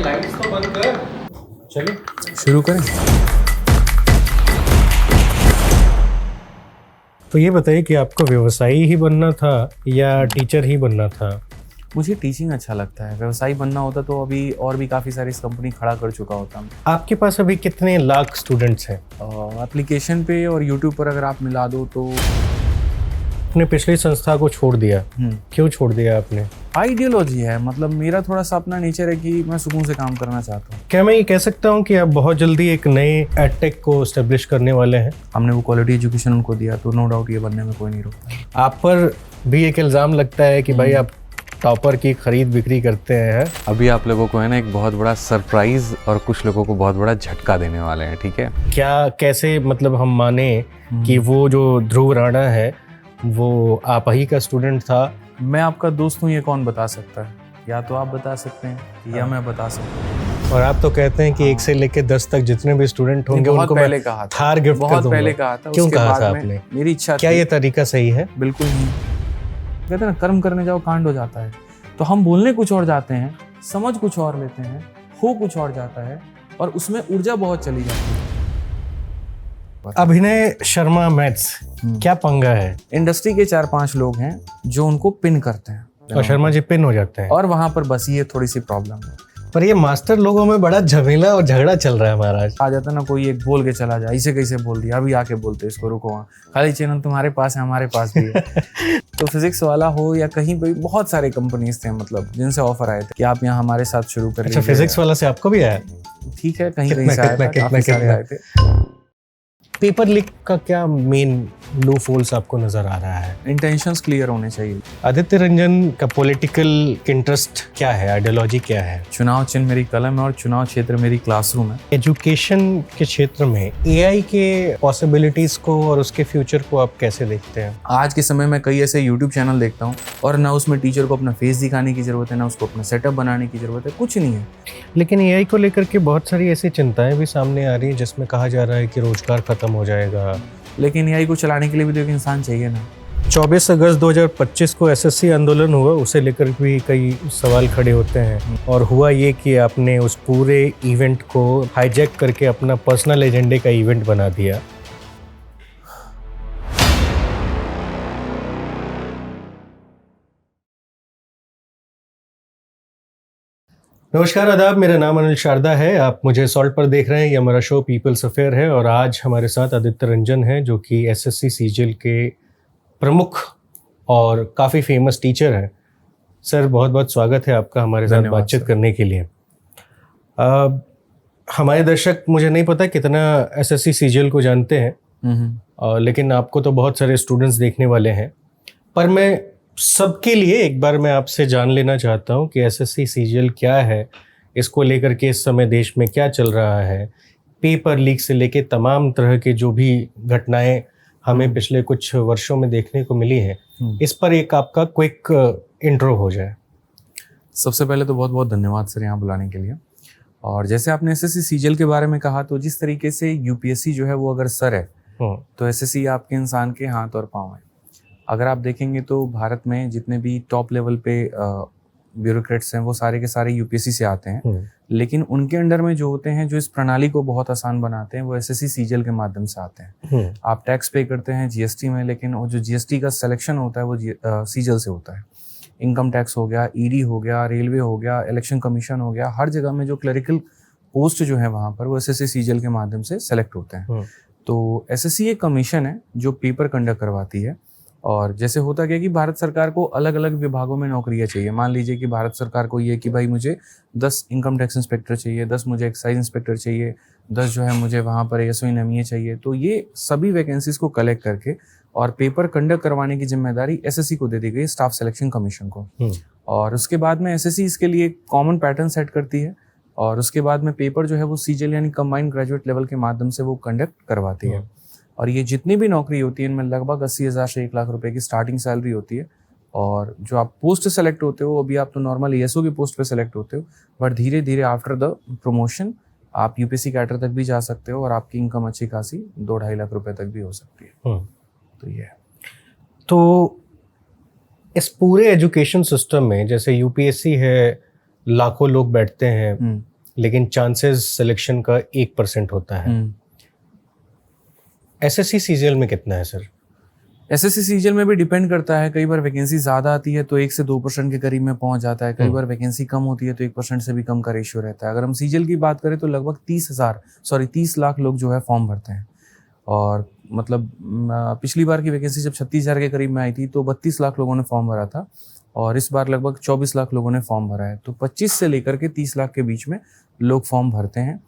Lights तो बंद कर। चलिए शुरू करें। तो ये बताइए कि आपको व्यवसायी ही बनना था या टीचर ही बनना था? मुझे टीचिंग अच्छा लगता है। व्यवसायी बनना होता तो अभी और भी काफ़ी सारी कंपनी खड़ा कर चुका होता। आपके पास अभी कितने लाख स्टूडेंट्स हैं? एप्लीकेशन पे और यूट्यूब पर अगर आप मिला दो तो आपने पिछली संस्था को छोड़ दिया, क्यों छोड़ दिया आपने? आइडियोलॉजी है। मतलब मेरा थोड़ा सा अपना नेचर है कि मैं सुकून से काम करना चाहता हूँ। क्या मैं ये कह सकता हूँ कि आप बहुत जल्दी एक नए एडटेक को एस्टेब्लिश करने वाले हैं? हमने वो क्वालिटी एजुकेशन उनको दिया तो नो डाउट ये बनने में कोई नहीं रोकता। आप पर भी एक इल्ज़ाम लगता है कि भाई आप टॉपर की खरीद बिक्री करते हैं। अभी आप लोगों को है ना एक बहुत बड़ा सरप्राइज और कुछ लोगों को बहुत बड़ा झटका देने वाले हैं, ठीक है? क्या कैसे मतलब हम माने कि वो जो ध्रुव राणा है वो आप ही का स्टूडेंट था? मैं आपका दोस्त हूँ ये कौन बता सकता है? या तो आप बता सकते हैं या मैं बता सकता हूँ। और आप तो कहते हैं कि 1 से लेकर 10 तक जितने भी स्टूडेंट होंगे उनको पहले मैं कहा था, थार गिफ्ट कर बहुत दूंगा। पहले कहा था। क्यों उसके कहा बाद था में आपने? मेरी इच्छा क्या थी। ये तरीका सही है? बिल्कुल नहीं। कहते हैं ना कर्म करने जाओ कांड हो जाता है। तो हम बोलने कुछ और जाते हैं, समझ कुछ और लेते हैं, हो कुछ और जाता है और उसमें ऊर्जा बहुत चली जाती है। अभिनय शर्मा मैथ्स क्या पंगा है? इंडस्ट्री के 4-5 लोग हैं जो उनको पिन करते हैं और शर्मा जी पिन हो जाते हैं और वहां पर बस ये थोड़ी सी प्रॉब्लम है। पर ये मास्टर लोगों में बड़ा झमेला और झगड़ा चल रहा है महाराज। आ जाता ना कोई एक बोल के चला जाए, इसे कैसे बोल दिया, अभी आके बोलते इसको, रुको वहाँ खाली चैनल तुम्हारे पास है हमारे पास भी है। तो फिजिक्स वाला हो या कहीं भी बहुत सारे कंपनीज थे मतलब जिनसे ऑफर आए थे कि आप यहाँ हमारे साथ शुरू कर अच्छा, फिजिक्स वाला से आपको भी आया? ठीक है, कहीं कहीं से आया था, काफी सारे आए थे। पेपर लीक का क्या मेन लूप होल्स आपको नजर आ रहा है? इंटेंशंस क्लियर होने चाहिए। आदित्य रंजन का पॉलिटिकल इंटरेस्ट क्या है, आइडियोलॉजी क्या है? चुनाव चिन्ह मेरी कलम है और चुनाव क्षेत्र मेरी क्लासरूम है। एजुकेशन के क्षेत्र में एआई के पॉसिबिलिटीज को और उसके फ्यूचर को आप कैसे देखते हैं? आज के समय में कई ऐसे यूट्यूब चैनल देखता हूँ और ना उसमें टीचर को अपना फेस दिखाने की जरूरत है, ना उसको अपना सेटअप बनाने की जरूरत है, कुछ नहीं है। लेकिन एआई को लेकर के बहुत सारी ऐसी चिंताएं भी सामने आ रही हैं जिसमें कहा जा रहा है कि रोजगार खत्म हो जाएगा। लेकिन एआई को चलाने के लिए भी तो एक इंसान चाहिए ना। 24 अगस्त 2025 को एसएससी आंदोलन हुआ, उसे लेकर भी कई सवाल खड़े होते हैं और हुआ ये कि आपने उस पूरे इवेंट को हाईजैक करके अपना पर्सनल एजेंडे का इवेंट बना दिया। नमस्कार, आदाब, मेरा नाम अनिल शारदा है। आप मुझे सॉल्ट पर देख रहे हैं। ये हमारा शो पीपल्स अफेयर है और आज हमारे साथ आदित्य रंजन हैं जो कि एसएससी सीजीएल के प्रमुख और काफ़ी फेमस टीचर हैं। सर, बहुत बहुत स्वागत है आपका हमारे साथ बातचीत करने के लिए। हमारे दर्शक मुझे नहीं पता कितना एसएससी सीजीएल को जानते हैं, लेकिन आपको तो बहुत सारे स्टूडेंट्स देखने वाले हैं। पर मैं सबके लिए एक बार मैं आपसे जान लेना चाहता हूँ कि एसएससी सीजीएल क्या है, इसको लेकर के इस समय देश में क्या चल रहा है। पेपर लीक से लेके तमाम तरह के जो भी घटनाएं हमें पिछले कुछ वर्षों में देखने को मिली हैं, इस पर एक आपका क्विक इंट्रो हो जाए। सबसे पहले तो बहुत बहुत धन्यवाद सर यहाँ बुलाने के लिए। और जैसे आपने एसएससी सीजीएल के बारे में कहा, तो जिस तरीके से यूपीएससी जो है वो अगर सर है तो एसएससी आपके इंसान के हाथ और पाँव है। अगर आप देखेंगे तो भारत में जितने भी टॉप लेवल पे ब्यूरोक्रेट्स हैं वो सारे के सारे यूपीएससी से आते हैं, लेकिन उनके अंडर में जो होते हैं जो इस प्रणाली को बहुत आसान बनाते हैं वो एसएससी सीजीएल के माध्यम से आते हैं। आप टैक्स पे करते हैं जीएसटी में, लेकिन वो जो जीएसटी का सिलेक्शन होता है वो सीजीएल से होता है। इनकम टैक्स हो गया, ईडी हो गया, रेलवे हो गया, इलेक्शन कमीशन हो गया, हर जगह में जो क्लरिकल पोस्ट जो है वहाँ पर वो एसएससी सीजीएल के माध्यम से सेलेक्ट होते हैं। तो एसएससी एक कमीशन है जो पेपर कंडक्ट करवाती है। और जैसे होता क्या कि भारत सरकार को अलग अलग विभागों में नौकरियां चाहिए। मान लीजिए कि भारत सरकार को ये कि भाई मुझे 10 इनकम टैक्स इंस्पेक्टर चाहिए, 10 मुझे एक्साइज इंस्पेक्टर चाहिए, 10 जो है मुझे वहाँ पर एएसओ एमईए चाहिए। तो ये सभी वैकेंसीज को कलेक्ट करके और पेपर कंडक्ट करवाने की जिम्मेदारी एसएससी को दे दी गई, स्टाफ सिलेक्शन कमीशन को। और उसके बाद में एसएससी इसके लिए कॉमन पैटर्न सेट करती है और उसके बाद में पेपर जो है वो सीजीएल यानी कंबाइंड ग्रेजुएट लेवल के माध्यम से वो कंडक्ट करवाती है। और ये जितनी भी नौकरी होती है इनमें लगभग 80,000 से 1 लाख रुपए की स्टार्टिंग सैलरी होती है। और जो आप पोस्ट सेलेक्ट होते हो अभी आप तो नॉर्मल एएसओ की पोस्ट पे सेलेक्ट होते हो, बट धीरे धीरे आफ्टर द प्रमोशन आप यूपीएससी कैडर तक भी जा सकते हो और आपकी इनकम अच्छी खासी 2-2.5 लाख रुपए तक भी हो सकती है। तो ये है। तो इस पूरे एजुकेशन सिस्टम में जैसे यूपीएससी है, लाखों लोग बैठते हैं, लेकिन चांसेस सिलेक्शन का 1% होता है। एसएससी सीजीएल में कितना है सर? एसएससी सीजीएल में भी डिपेंड करता है, कई बार वैकेंसी ज़्यादा आती है तो 1 से 2% के करीब में पहुंच जाता है, कई बार वैकेंसी कम होती है तो 1% से भी कम का रेशियो रहता है। अगर हम सीजीएल की बात करें तो लगभग 30 लाख लोग जो है फॉर्म भरते हैं, और मतलब पिछली बार की वैकेंसी जब 36,000 के करीब में आई थी तो 32 लाख लोगों ने फॉर्म भरा था, और इस बार लगभग 24 लाख लोगों ने फॉर्म भरा है। तो 25 से लेकर के 30 लाख के बीच में लोग फॉर्म भरते हैं।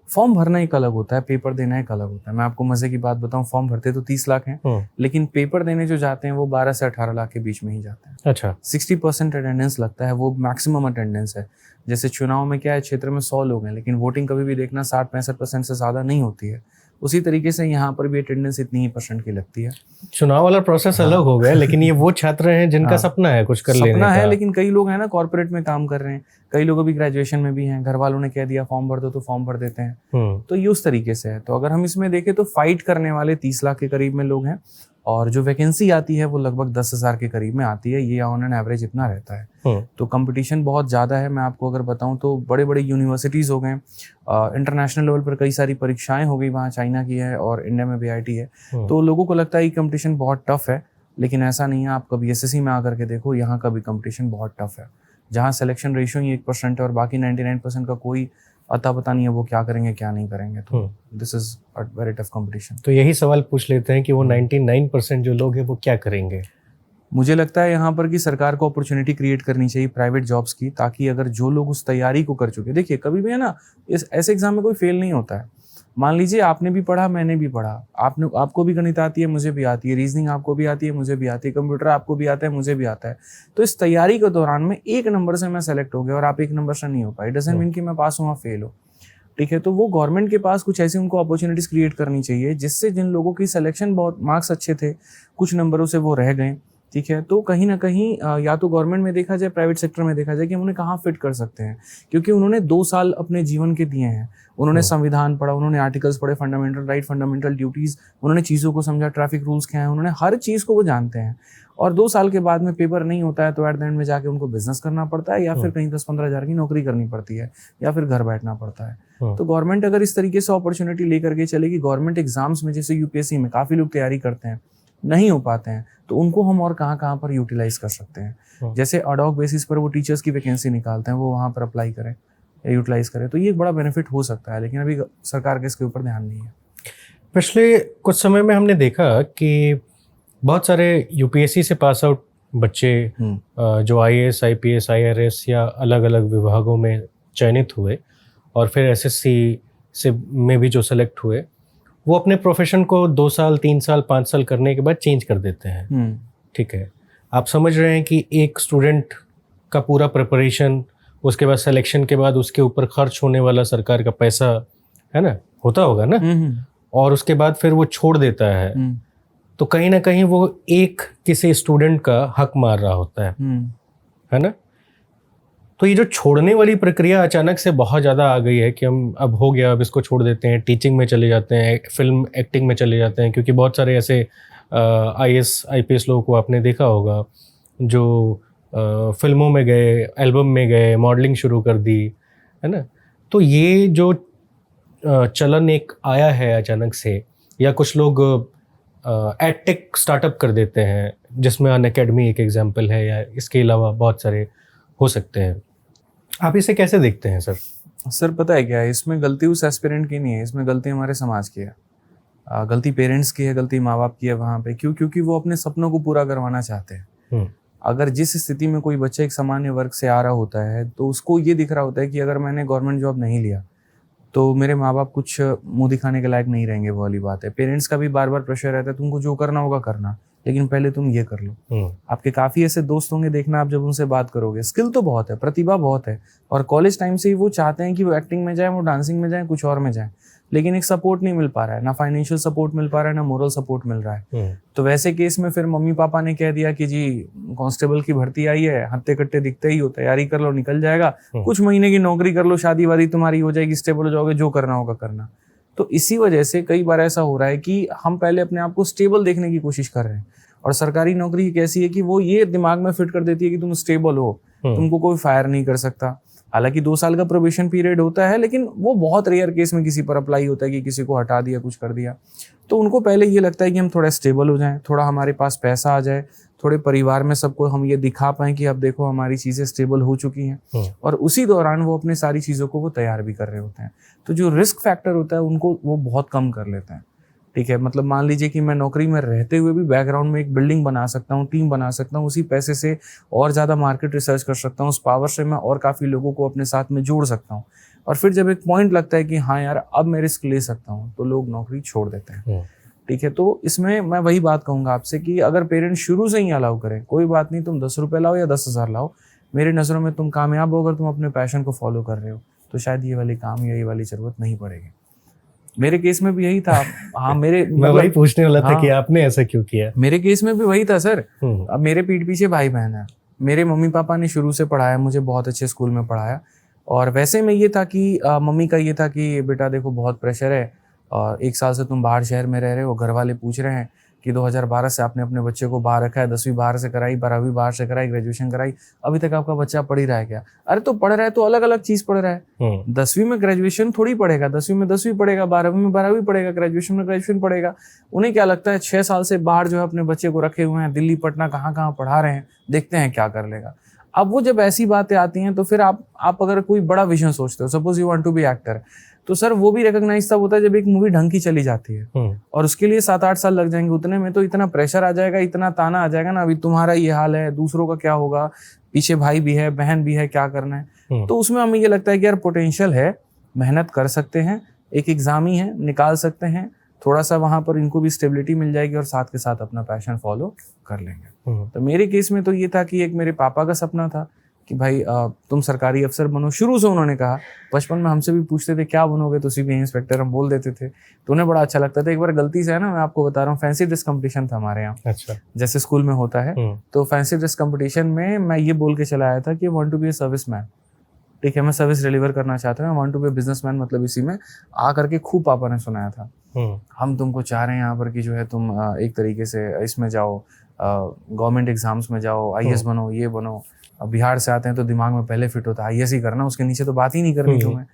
फॉर्म भरना एक अलग होता है, पेपर देना एक अलग होता है। मैं आपको मजे की बात बताऊं, फॉर्म भरते तो 30 लाख हैं, लेकिन पेपर देने जो जाते हैं वो 12 से 18 लाख के बीच में ही जाते हैं। अच्छा। 60% अटेंडेंस लगता है, वो मैक्सिमम अटेंडेंस है। जैसे चुनाव में क्या है, क्षेत्र में 100 लोग हैं, लेकिन वोटिंग कभी भी देखना 60-65% से ज़्यादा नहीं होती है। उसी तरीके से यहाँ पर भी अटेंडेंस इतनी ही % की लगती है। चुनाव वाला प्रोसेस अलग हो गया, लेकिन ये वो छात्र हैं जिनका सपना है कुछ कर लेने का। सपना है, लेकिन कई लोग हैं ना कॉर्पोरेट में काम कर रहे हैं, कई लोग अभी ग्रेजुएशन में भी हैं, घर वालों ने कह दिया फॉर्म भर दो तो फॉर्म भर देते हैं। तो ये उस तरीके से है। तो अगर हम इसमें देखें तो फाइट करने वाले 30 लाख के करीब में लोग हैं, और जो वैकेंसी आती है वो लगभग 10,000 के करीब में आती है। ये ऑन एन एवरेज इतना रहता है। तो कंपटीशन बहुत ज़्यादा है। मैं आपको अगर बताऊं तो बड़े बड़े यूनिवर्सिटीज़ हो गए, इंटरनेशनल लेवल पर कई सारी परीक्षाएं हो गई, वहाँ चाइना की है और इंडिया में VIT है। तो लोगों को लगता है कि कंपटीशन बहुत टफ है, लेकिन ऐसा नहीं है। आप कभी SSC में आकर के देखो, यहाँ का भी कंपटीशन बहुत टफ है। जहाँ सिलेक्शन रेशियो ही 1% है और बाकी 99% का कोई अता पता नहीं है वो क्या करेंगे क्या नहीं करेंगे। तो this is a very tough competition. तो यही सवाल पूछ लेते हैं कि वो 99% जो लोग हैं वो क्या करेंगे? मुझे लगता है यहाँ पर कि सरकार को अपॉर्चुनिटी क्रिएट करनी चाहिए प्राइवेट जॉब्स की, ताकि अगर जो लोग उस तैयारी को कर चुके, देखिए कभी भी है ना, इस ऐसे एग्जाम में कोई फेल नहीं होता है। मान लीजिए आपने भी पढ़ा, मैंने भी पढ़ा, आपको भी गणित आती है, मुझे भी आती है, रीजनिंग आपको भी आती है, मुझे भी आती है, कंप्यूटर आपको भी आता है, मुझे भी आता है। तो इस तैयारी के दौरान में 1 नंबर से मैं सेलेक्ट हो गया और आप 1 नंबर से नहीं हो पाए, डजंट मीन कि मैं पास हुआ फेल हो। ठीक है, तो वो गवर्नमेंट के पास कुछ ऐसी उनको अपॉर्चुनिटीज क्रिएट करनी चाहिए, जिससे जिन लोगों की सिलेक्शन बहुत मार्क्स अच्छे थे, कुछ नंबरों से वो रह गए, ठीक है, तो कहीं ना कहीं या तो गवर्नमेंट में देखा जाए, प्राइवेट सेक्टर में देखा जाए कि हम उन्हें कहाँ फिट कर सकते हैं, क्योंकि उन्होंने 2 साल अपने जीवन के दिए हैं। उन्होंने संविधान पढ़ा, उन्होंने आर्टिकल्स पढ़े, फंडामेंटल राइट, फंडामेंटल ड्यूटीज, उन्होंने चीज़ों को समझा, ट्रैफिक रूल्स क्या है, उन्होंने हर चीज़ को वो जानते हैं। और 2 साल के बाद में पेपर नहीं होता है तो एट द एंड में जाके उनको बिजनेस करना पड़ता है, या फिर कहीं 10-15 हज़ार की नौकरी करनी पड़ती है, या फिर घर बैठना पड़ता है। तो गवर्नमेंट अगर इस तरीके से अपॉर्चुनिटी लेकर के चलेगी, गवर्नमेंट एग्जाम्स में जैसे UPSC में काफ़ी लोग तैयारी करते हैं, नहीं हो पाते हैं, तो उनको हम और कहाँ पर यूटिलाइज कर सकते हैं। जैसे एडॉक बेसिस पर वो टीचर्स की वैकेंसी निकालते हैं, वो वहाँ पर अप्लाई करें, यूटिलाइज करें, तो ये एक बड़ा बेनिफिट हो सकता है। लेकिन अभी सरकार के इसके ऊपर ध्यान नहीं है। पिछले कुछ समय में हमने देखा कि बहुत सारे UPSC से पास आउट बच्चे जो IAS, IPS, IRS या अलग अलग विभागों में चयनित हुए और फिर SSC से में भी जो सेलेक्ट हुए, वो अपने प्रोफेशन को 2 साल, 3 साल, 5 साल करने के बाद चेंज कर देते हैं। ठीक है, आप समझ रहे हैं कि एक स्टूडेंट का पूरा प्रिपरेशन, उसके बाद सिलेक्शन के बाद उसके ऊपर खर्च होने वाला सरकार का पैसा, है ना, होता होगा ना, और उसके बाद फिर वो छोड़ देता है, तो कहीं ना कहीं वो एक किसी स्टूडेंट का हक मार रहा होता है ना। तो ये जो छोड़ने वाली प्रक्रिया अचानक से बहुत ज़्यादा आ गई है कि हम अब हो गया, अब इसको छोड़ देते हैं, टीचिंग में चले जाते हैं, फिल्म एक्टिंग में चले जाते हैं, क्योंकि बहुत सारे ऐसे IAS, IPS लोगों को आपने देखा होगा जो फिल्मों में गए, एल्बम में गए, मॉडलिंग शुरू कर दी, है ना। तो ये जो चलन एक आया है अचानक से, या कुछ लोग एडटेक स्टार्टअप कर देते हैं, जिसमें अनअकैडमी एक एग्जाम्पल है, या इसके अलावा बहुत सारे हो सकते हैं। आप इसे कैसे देखते हैं सर? पता है क्या है, इसमें गलती उस एस्पिरेंट की नहीं है, इसमें गलती हमारे समाज की है, गलती पेरेंट्स की है, गलती माँ बाप की है वहाँ पे। क्योंकि वो अपने सपनों को पूरा करवाना चाहते हैं। अगर जिस स्थिति में कोई बच्चा एक सामान्य वर्ग से आ रहा होता है, तो उसको ये दिख रहा होता है कि अगर मैंने गवर्नमेंट जॉब नहीं लिया तो मेरे माँ बाप कुछ मुँह दिखाने के लायक नहीं रहेंगे। वो वाली बात है। पेरेंट्स का भी बार बार प्रेशर रहता है, तुमको जो करना होगा करना, लेकिन पहले तुम ये कर लो। आपके काफ़ी ऐसे दोस्त होंगे, देखना आप जब उनसे बात करोगे, स्किल तो बहुत है, प्रतिभा बहुत है, और कॉलेज टाइम से ही वो चाहते हैं कि वो एक्टिंग में जाए, वो डांसिंग में जाए, कुछ और में जाए, लेकिन एक सपोर्ट नहीं मिल पा रहा है, ना फाइनेंशियल सपोर्ट मिल पा रहा है, ना मोरल सपोर्ट मिल रहा है। तो वैसे केस में फिर मम्मी पापा ने कह दिया कि जी कांस्टेबल की भर्ती आई है, हत्ते कट्टे दिखते ही हो, तैयारी कर लो, निकल जाएगा, कुछ महीने की नौकरी कर लो, शादी वादी तुम्हारी हो जाएगी, स्टेबल हो जाओगे, जो करना होगा करना। तो इसी वजह से कई बार ऐसा हो रहा है कि हम पहले अपने आप को स्टेबल देखने की कोशिश कर रहे हैं, और सरकारी नौकरी कैसी है कि वो ये दिमाग में फिट कर देती है कि तुम स्टेबल हो, तुमको कोई फायर नहीं कर सकता, हालांकि 2 साल का प्रोबेशन पीरियड होता है, लेकिन वो बहुत रेयर केस में किसी पर अप्लाई होता है कि किसी को हटा दिया, कुछ कर दिया। तो उनको पहले ये लगता है कि हम थोड़ा स्टेबल हो जाएं, थोड़ा हमारे पास पैसा आ जाए, थोड़े परिवार में सबको हम ये दिखा पाएं कि अब देखो हमारी चीज़ें स्टेबल हो चुकी हैं, और उसी दौरान वो अपने सारी चीज़ों को वो तैयार भी कर रहे होते हैं। तो जो रिस्क फैक्टर होता है उनको वो बहुत कम कर लेते हैं। ठीक है, मतलब मान लीजिए कि मैं नौकरी में रहते हुए भी बैकग्राउंड में एक बिल्डिंग बना सकता हूँ, टीम बना सकता हूँ, उसी पैसे से और ज़्यादा मार्केट रिसर्च कर सकता हूँ, उस पावर से मैं और काफ़ी लोगों को अपने साथ में जोड़ सकता हूँ। और फिर जब एक पॉइंट लगता है कि हाँ यार अब मैं रिस्क ले सकता हूँ, तो लोग नौकरी छोड़ देते हैं। ठीक है, तो इसमें मैं वही बात कहूँगा आपसे कि अगर पेरेंट्स शुरू से ही अलाउ करें, कोई बात नहीं, तुम 10 रुपये लाओ या 10,000 लाओ, मेरी नज़रों में तुम कामयाब हो अगर तुम अपने पैशन को फॉलो कर रहे हो, तो शायद ये वाली काम या ये वाली ज़रूरत नहीं पड़ेगी। मेरे केस में भी यही था। हाँ, मैं वही पूछने वाला था कि आपने ऐसा क्यों किया। मेरे केस में भी वही था सर। अब मेरे पीठ पीछे भाई बहन है, मेरे मम्मी पापा ने शुरू से पढ़ाया, मुझे बहुत अच्छे स्कूल में पढ़ाया, और वैसे में ये था कि मम्मी का ये था कि बेटा देखो बहुत प्रेशर है, और 1 साल से तुम बाहर शहर में रह रहे हो, घर वाले पूछ रहे हैं कि 2012 से आपने अपने बच्चे को बाहर रखा है, 10वीं बाहर से कराई, 12वीं बाहर से कराई, ग्रेजुएशन कराई, अभी तक आपका बच्चा पढ़ ही रहा है क्या? अरे तो पढ़ रहा है तो अलग अलग चीज़ पढ़ रहा है। 10वीं में ग्रेजुएशन थोड़ी पढ़ेगा, 10वीं में 10वीं पढ़ेगा, 12वीं में 12वीं पढ़ेगा, ग्रेजुएशन में ग्रेजुएशन पढ़ेगा। उन्हें क्या लगता है 6 साल से बाहर जो है अपने बच्चे को रखे हुए हैं, दिल्ली पटना कहाँ कहाँ पढ़ा रहे हैं, देखते हैं क्या कर लेगा। अब वो जब ऐसी बातें आती हैं तो फिर आप अगर कोई बड़ा विजन सोचते हो, suppose you want to be actor, तो सर वो भी रिकॉग्नाइज तब होता है जब एक मूवी ढंग की चली जाती है, और उसके लिए 7-8 साल लग जाएंगे। उतने में तो इतना प्रेशर आ जाएगा, इतना ताना आ जाएगा ना, अभी तुम्हारा ये हाल है, दूसरों का क्या होगा, पीछे भाई भी है, बहन भी है, क्या करना है। तो उसमें हमें ये लगता है कि यार पोटेंशियल है, मेहनत कर सकते हैं, एक एग्जाम ही है, निकाल सकते हैं, थोड़ा सा वहाँ पर इनको भी स्टेबिलिटी मिल जाएगी और साथ के साथ अपना पैशन फॉलो कर लेंगे। तो मेरे केस में तो ये था कि एक मेरे पापा का सपना था कि भाई तुम सरकारी अफसर बनो। शुरू से उन्होंने कहा, बचपन में हमसे भी पूछते थे क्या बनोगे, तो सीबीआई इंस्पेक्टर हम बोल देते थे, तो उन्हें बड़ा अच्छा लगता था। एक बार गलती से है ना, मैं आपको बता रहा हूँ, फैंसी ड्रेस कंपटीशन था हमारे यहाँ। अच्छा। जैसे स्कूल में होता है, तो फैंसी ड्रेस कंपटीशन में मैं ये बोल के चला आया था कि want to be a service man. ठीक है, मैं सर्विस डिलीवर करना चाहता हूँ, want to be a businessman. मतलब इसी में आ करके खूब पापा ने सुनाया था, हम तुमको चाह रहे हैं यहाँ पर कि जो है तुम एक तरीके से इसमें जाओ, गवर्नमेंट एग्जाम्स में जाओ, आईएएस बनो, ये बनो। अब बिहार से आते हैं तो दिमाग में पहले फिट होता है आईएएस ही करना, उसके नीचे तो बात ही नहीं करनी तुम्हें।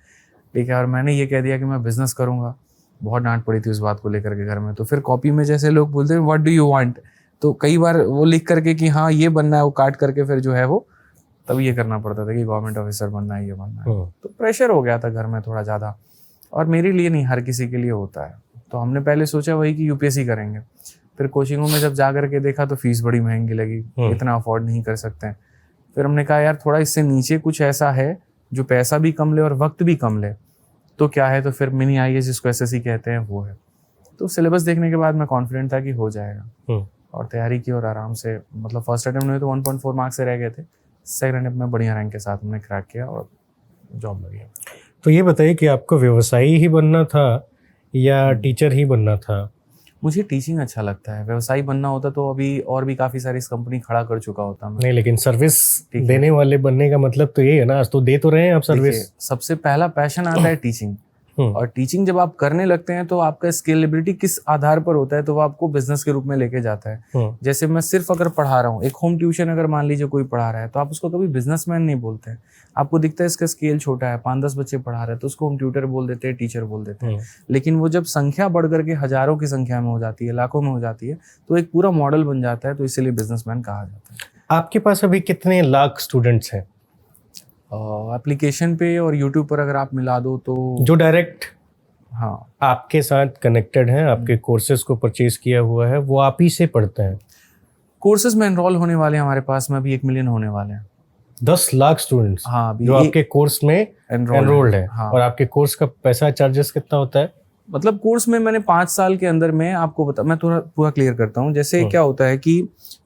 ठीक है, और मैंने ये कह दिया कि मैं बिजनेस करूंगा। बहुत डांट पड़ी थी उस बात को लेकर के घर में। तो फिर कॉपी में जैसे लोग बोलते हैं व्हाट डू यू वांट, तो कई बार वो लिख करके कि हाँ ये बनना है, वो काट करके फिर जो है वो तब ये करना पड़ता था कि गवर्नमेंट ऑफिसर बनना है, ये बनना है। तो प्रेशर हो गया था घर में थोड़ा ज़्यादा, और मेरे लिए नहीं, हर किसी के लिए होता है। तो हमने पहले सोचा वही कि यूपीएससी करेंगे। फिर कोचिंगों में जब जा करके देखा तो फीस बड़ी महंगी लगी, इतना अफोर्ड नहीं कर सकते हैं। फिर हमने कहा यार थोड़ा इससे नीचे कुछ ऐसा है जो पैसा भी कम ले और वक्त भी कम ले, तो क्या है, तो फिर मिनी आईएएस जिसको एसएससी कहते हैं वो है। तो सिलेबस देखने के बाद मैं कॉन्फिडेंट था कि हो जाएगा, और तैयारी की और आराम से, मतलब फर्स्ट अटेम्प्ट में तो 1.4 मार्क्स से रह गए थे, सेकंड अटेम्प्ट में बढ़िया रैंक के साथ हमने क्रैक किया और जॉब लगी। तो ये बताइए कि आपको व्यवसायी ही बनना था या टीचर ही बनना था? मुझे टीचिंग अच्छा लगता है, व्यवसायी बनना होता तो अभी और भी काफ़ी सारी कंपनी खड़ा कर चुका होता मैं। नहीं, लेकिन सर्विस देने वाले बनने का मतलब तो ये है ना, आज तो दे तो रहे हैं आप सर्विस। सबसे पहला पैशन आता है टीचिंग, और टीचिंग जब आप करने लगते हैं तो आपका स्केलेबिलिटी किस आधार पर होता है, तो वो आपको बिजनेस के रूप में लेके जाता है। जैसे मैं सिर्फ अगर पढ़ा रहा हूँ, एक होम ट्यूशन अगर मान लीजिए कोई पढ़ा रहा है, तो आप उसको कभी बिजनेसमैन नहीं बोलते हैं। आपको दिखता है इसका स्केल छोटा है, 5-10 बच्चे पढ़ा रहे हैं, तो उसको हम ट्यूटर बोल देते हैं, टीचर बोल देते हैं। लेकिन वो जब संख्या बढ़ करके हजारों की संख्या में हो जाती है, लाखों में हो जाती है, तो एक पूरा मॉडल बन जाता है, तो इसीलिए बिजनेसमैन कहा जाता है। आपके पास अभी कितने लाख स्टूडेंट्स हैं? एप्लीकेशन पे और यूट्यूब पर अगर आप मिला दो तो जो डायरेक्ट हाँ आपके साथ कनेक्टेड हैं, आपके कोर्सेज को परचेज किया हुआ है, वो आप ही से पढ़ते हैं? कोर्सेज में एनरोल होने वाले हैं हमारे पास में अभी 1 मिलियन होने वाले हैं। 10 लाख स्टूडेंट्स हाँ, जो आपके कोर्स में एनरोल्ड है। हाँ। और आपके कोर्स का पैसा चार्जेस कितना होता है? मतलब कोर्स में मैंने 5 साल के अंदर में आपको मैं थोड़ा पूरा क्लियर करता हूँ। जैसे क्या होता है कि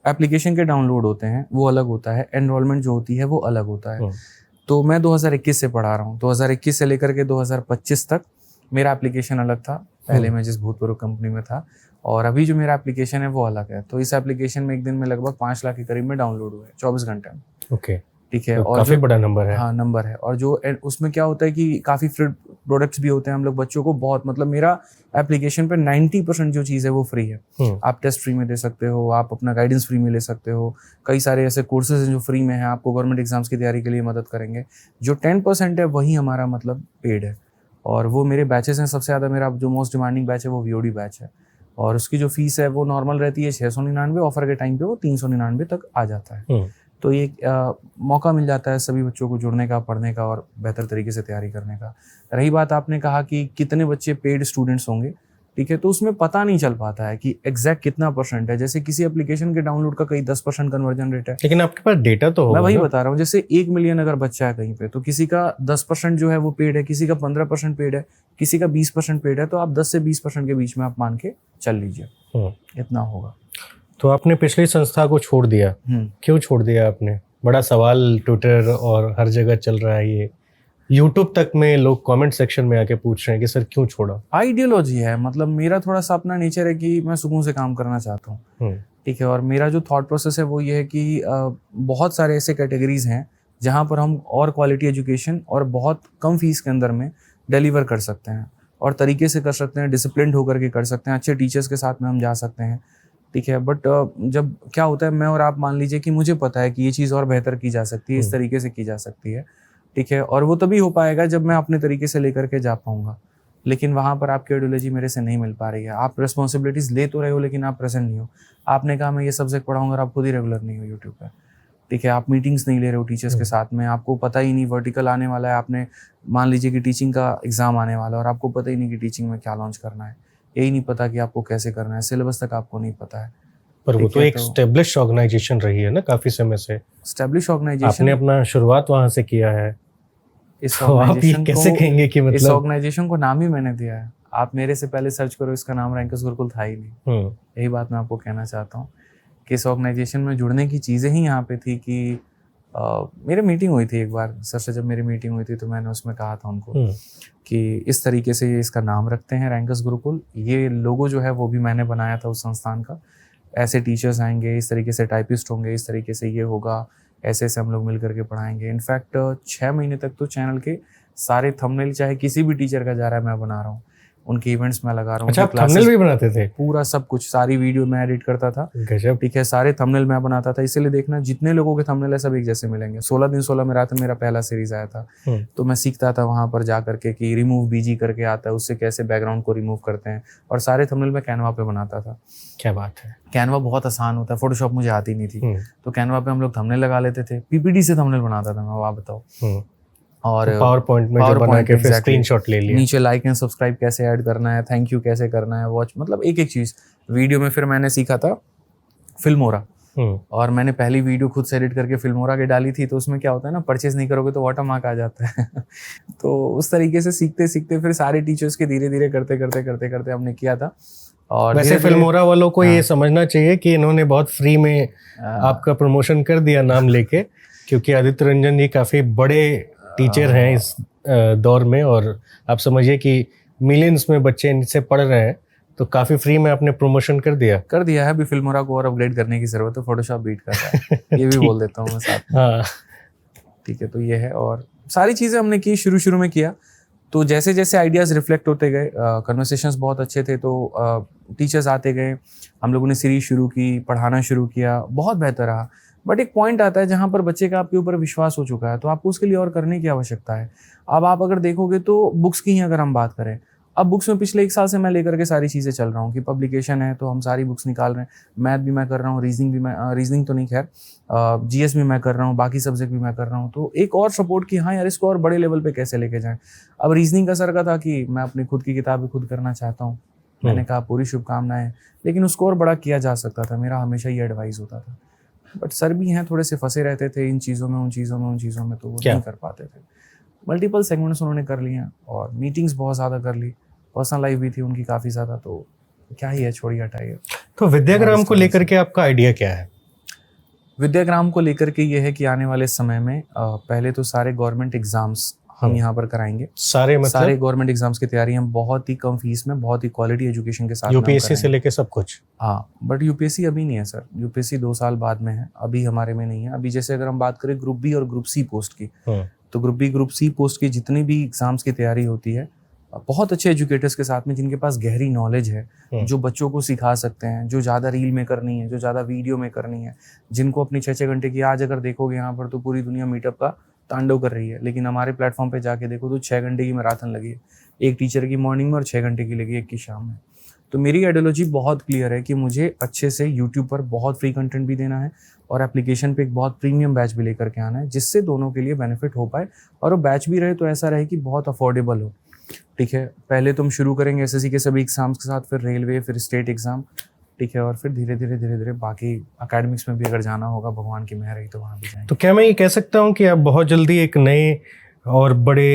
एप्लीकेशन के डाउनलोड होते हैं वो अलग होता है, एनरोलमेंट जो होती है वो अलग होता है। तो मैं 2021 से पढ़ा रहा हूँ, 2021 से लेकर के 2025 तक मेरा एप्लीकेशन अलग था। पहले मैं जिस भूतपूर्व कंपनी में था, और अभी जो मेरा एप्लीकेशन है वो अलग है। तो इस एप्लीकेशन में एक दिन में लगभग 5 लाख के करीब में डाउनलोड हुए 24 घंटे में। ओके, ठीक है, तो और काफी बड़ा नंबर है। हाँ, नंबर है। और जो उसमें क्या होता है कि काफ़ी प्रोडक्ट्स भी होते हैं, हम लोग बच्चों को बहुत, मतलब मेरा एप्लीकेशन पे 90% जो चीज़ है वो फ्री है। आप टेस्ट फ्री में दे सकते हो, आप अपना गाइडेंस फ्री में ले सकते हो, कई सारे ऐसे कोर्सेज हैं जो फ्री में हैं, आपको गवर्नमेंट एग्जाम्स की तैयारी के लिए मदद करेंगे। जो 10% है वही हमारा मतलब पेड है, और वो मेरे बैचेस हैं। सबसे ज़्यादा मेरा जो मोस्ट डिमांडिंग बैच है वो VOD बैच है, और उसकी जो फीस है वो नॉर्मल रहती है 699, ऑफर के टाइम पे वो 399 तक आ जाता है। तो ये मौका मिल जाता है सभी बच्चों को जुड़ने का, पढ़ने का और बेहतर तरीके से तैयारी करने का। रही बात आपने कहा कि कितने बच्चे पेड स्टूडेंट्स होंगे, ठीक है, तो उसमें पता नहीं चल पाता है कि एग्जैक्ट कितना % है। जैसे किसी एप्लीकेशन के डाउनलोड का कहीं 10% कन्वर्जन रेट है, लेकिन आपके पास डेटा तो होगा। मैं वही बता रहा हूँ, जैसे 1 मिलियन अगर बच्चा है कहीं पे, तो किसी का 10% जो है वो पेड है, किसी का 15% पेड है, किसी का 20% पेड है, तो आप 10 से 20% के बीच में आप मान के चल लीजिए, इतना होगा। तो आपने पिछली संस्था को छोड़ दिया, क्यों छोड़ दिया आपने? बड़ा सवाल ट्विटर और हर जगह चल रहा है, ये यूट्यूब तक में लोग कमेंट सेक्शन में आके पूछ रहे हैं कि सर क्यों छोड़ा? आइडियोलॉजी है, मतलब मेरा थोड़ा सा अपना नेचर है कि मैं सुकून से काम करना चाहता हूँ, ठीक है, और मेरा जो थॉट प्रोसेस है वो ये है कि बहुत सारे ऐसे कैटेगरीज हैं जहाँ पर हम और क्वालिटी एजुकेशन और बहुत कम फीस के अंदर में डिलीवर कर सकते हैं, और तरीके से कर सकते हैं, डिसिप्लिन होकर के कर सकते हैं, अच्छे टीचर्स के साथ में हम जा सकते हैं, ठीक है। बट जब क्या होता है, मैं और आप मान लीजिए कि मुझे पता है कि ये चीज़ और बेहतर की जा सकती है, इस तरीके से की जा सकती है, ठीक है, और वो तभी हो पाएगा जब मैं अपने तरीके से लेकर के जा पाऊंगा। लेकिन वहाँ पर आपकी आइडियोलॉजी मेरे से नहीं मिल पा रही है। आप रिस्पॉन्सिबिलिटीज़ ले तो रहे हो, लेकिन आप प्रेजेंट नहीं हो। आपने कहा मैं ये सब्जेक्ट पढ़ाऊंगा और आप खुद ही रेगुलर नहीं हो यूट्यूब पर, ठीक है, आप मीटिंग्स नहीं ले रहे हो टीचर्स के साथ में, आपको पता ही नहीं वर्टिकल आने वाला है, आपने मान लीजिए कि टीचिंग का एग्ज़ाम आने वाला है और आपको पता ही नहीं कि टीचिंग में क्या लॉन्च करना है, यही नहीं पता कि आपको कैसे करना है, सिलेबस तक आपको नहीं पता है। पर वो तो एक एस्टेब्लिश ऑर्गेनाइजेशन रही है ना काफी समय से। एस्टेब्लिश ऑर्गेनाइजेशन, आपने अपना शुरुआत वहां से किया है, इस तो आप ये कैसे कहेंगे कि मतलब इस ऑर्गेनाइजेशन को नाम ही मैंने दिया है। आप मेरे से पहले सर्च करो, इसका नाम रैंकर्स गुरुकुल था ही नहीं। यही बात मैं आपको कहना चाहता हूँ कि इस ऑर्गेनाइजेशन में जुड़ने की चीज़ें ही यहाँ पे थी कि मेरी मीटिंग हुई थी एक बार सर से, जब मेरी मीटिंग हुई थी तो मैंने उसमें कहा था उनको कि इस तरीके से ये इसका नाम रखते हैं रैंकर्स गुरुकुल। ये लोगो जो है वो भी मैंने बनाया था उस संस्थान का। ऐसे टीचर्स आएंगे, इस तरीके से टाइपिस्ट होंगे, इस तरीके से ये होगा, ऐसे ऐसे हम लोग मिल करके पढ़ाएंगे। इनफैक्ट 6 महीने तक तो चैनल के सारे थंबनेल चाहे किसी भी टीचर का जा रहा है मैं बना रहा हूँ, उनके इवेंट्स में लगा रहा हूँ। अच्छा, आप थंबनेल भी बनाते थे? पूरा सब कुछ, सारी वीडियो मैं एडिट करता था, गजब। ठीक है, सारे थंबनेल मैं बनाता था। इसीलिए देखना जितने लोगों के थंबनेल है सब एक जैसे मिलेंगे। 16 दिन 16 में रात में मेरा पहला सीरीज आया था, तो मैं सीखता था वहां पर जा करके कि रिमूव बीजी करके आता है, उससे कैसे बैकग्राउंड को रिमूव करते हैं, और सारे थंबनेल मैं कैनवा पे बनाता था। क्या बात है। कैनवा बहुत आसान होता है, फोटोशॉप मुझे आती नहीं थी, तो कैनवा पे हम लोग थंबनेल लगा लेते थे। PPT से थंबनेल बनाता था मैं, आप बताओ। और पावर पॉइंट में जो बना के फिर स्क्रीनशॉट ले लिया, नीचे लाइक एंड सब्सक्राइब कैसे ऐड करना है, थैंक यू कैसे करना है, वॉच, मतलब एक एक चीज वीडियो में। फिर मैंने सीखा था फिल्मोरा, और मैंने पहली वीडियो खुद से एडिट करके फिल्मोरा के डाली थी। तो उसमें क्या होता है ना, परचेज नहीं करोगे तो वाटर मार्क आ जाता है तो उस तरीके से सीखते सीखते फिर सारे टीचर्स के धीरे धीरे करते करते करते करते हमने किया था। और वैसे फिल्मोरा वालों को ये समझना चाहिए कि इन्होंने बहुत फ्री में आपका प्रमोशन कर दिया नाम लेके, क्योंकि आदित्य रंजन जी काफी बड़े टीचर हैं इस दौर में, और आप समझिए कि मिलियंस में बच्चे इनसे पढ़ रहे हैं, तो काफी फ्री में आपने प्रमोशन कर दिया है। अभी फिल्मोरा को और अपग्रेड करने की जरूरत है, फोटोशॉप बीट कर रहा है ये भी बोल देता हूँ मैं साथ में। हाँ ठीक है, तो ये है, और सारी चीजें हमने की, शुरू में किया। तो जैसे जैसे आइडियाज रिफ्लेक्ट होते गए, कन्वर्सेशंस बहुत अच्छे थे, तो टीचर्स आते गए, हम लोगों ने सीरीज शुरू की, पढ़ाना शुरू किया, बहुत बेहतर रहा। बट एक पॉइंट आता है जहाँ पर बच्चे का आपके ऊपर विश्वास हो चुका है, तो आपको उसके लिए और करने की आवश्यकता है। अब आप अगर देखोगे तो बुक्स की ही अगर हम बात करें, अब बुक्स में पिछले 1 साल से मैं लेकर के सारी चीज़ें चल रहा हूँ कि पब्लिकेशन है तो हम सारी बुक्स निकाल रहे हैं। मैथ भी मैं कर रहा हूँ, रीजनिंग भी मैं, रीजनिंग तो नहीं खैर, GS भी मैं कर रहा हूँ, बाकी सब्जेक्ट भी मैं कर रहा हूँ। तो एक और सपोर्ट कि हाँ यार इसको और बड़े लेवल पे कैसे लेके जाएं। अब रीजनिंग का सर का था कि मैं अपनी खुद की किताब खुद करना चाहता हूँ। मैंने कहा पूरी शुभकामनाएं, लेकिन उसको और बड़ा किया जा सकता था, मेरा हमेशा ये एडवाइस होता था। बट सर भी हैं थोड़े से फंसे रहते थे इन चीज़ों में, उन चीज़ों में, तो वो नहीं कर पाते थे। मल्टीपल सेगमेंट्स उन्होंने कर लिए, और मीटिंग्स बहुत ज़्यादा कर ली, पर्सनल लाइफ भी थी उनकी काफ़ी ज़्यादा, तो क्या ही है, छोड़िए हटाइए। तो विद्याग्राम को लेकर के आपका आइडिया क्या है? विद्याग्राम को लेकर के ये है कि आने वाले समय में पहले तो सारे गवर्नमेंट एग्जाम्स हम यहाँ पर कराएंगे। सारे गवर्नमेंट एग्जाम्स की तैयारी हम बहुत ही कम फीस में, बहुत ही क्वालिटी एजुकेशन के साथ UPSC से लेके सब कुछ। हाँ, बट UPSC अभी नहीं है सर, UPSC 2 साल बाद में है, अभी हमारे में नहीं है। अभी जैसे अगर हम बात करें ग्रुप B और ग्रुप C पोस्ट की, तो group B group C post की जितनी भी एग्जाम्स की तैयारी होती है बहुत अच्छे एजुकेटर्स के साथ में जिनके पास गहरी नॉलेज है, जो बच्चों को सिखा सकते हैं, जो ज़्यादा रील में करनी है, जो ज़्यादा वीडियो में करनी है, जिनको अपनी 6-6 घंटे की, आज अगर देखोगे यहाँ पर तो पूरी दुनिया मीटअप का तांडव कर रही है, लेकिन हमारे प्लेटफॉर्म पे जाके देखो तो 6 घंटे की मैराथन लगी है, एक टीचर की मॉर्निंग में और 6 घंटे की लगी एक की शाम में। तो मेरी आइडियोलॉजी बहुत क्लियर है कि मुझे अच्छे से यूट्यूब पर बहुत फ्री कंटेंट भी देना है और एप्लीकेशन पे एक बहुत प्रीमियम बैच भी लेकर के आना है, जिससे दोनों के लिए बेनिफिट हो पाए और वो बैच भी रहे तो ऐसा रहे कि बहुत अफोर्डेबल हो। ठीक है, पहले तुम शुरू करेंगे एसएससी के सभी एग्जाम्स के साथ, फिर रेलवे, फिर स्टेट एग्जाम, ठीक है, और फिर धीरे धीरे बाकी अकेडमिक्स में भी अगर जाना होगा, भगवान की मेहर रही तो वहाँ भी जाएंगे। तो क्या मैं ये कह सकता हूँ कि आप बहुत जल्दी एक नए और बड़े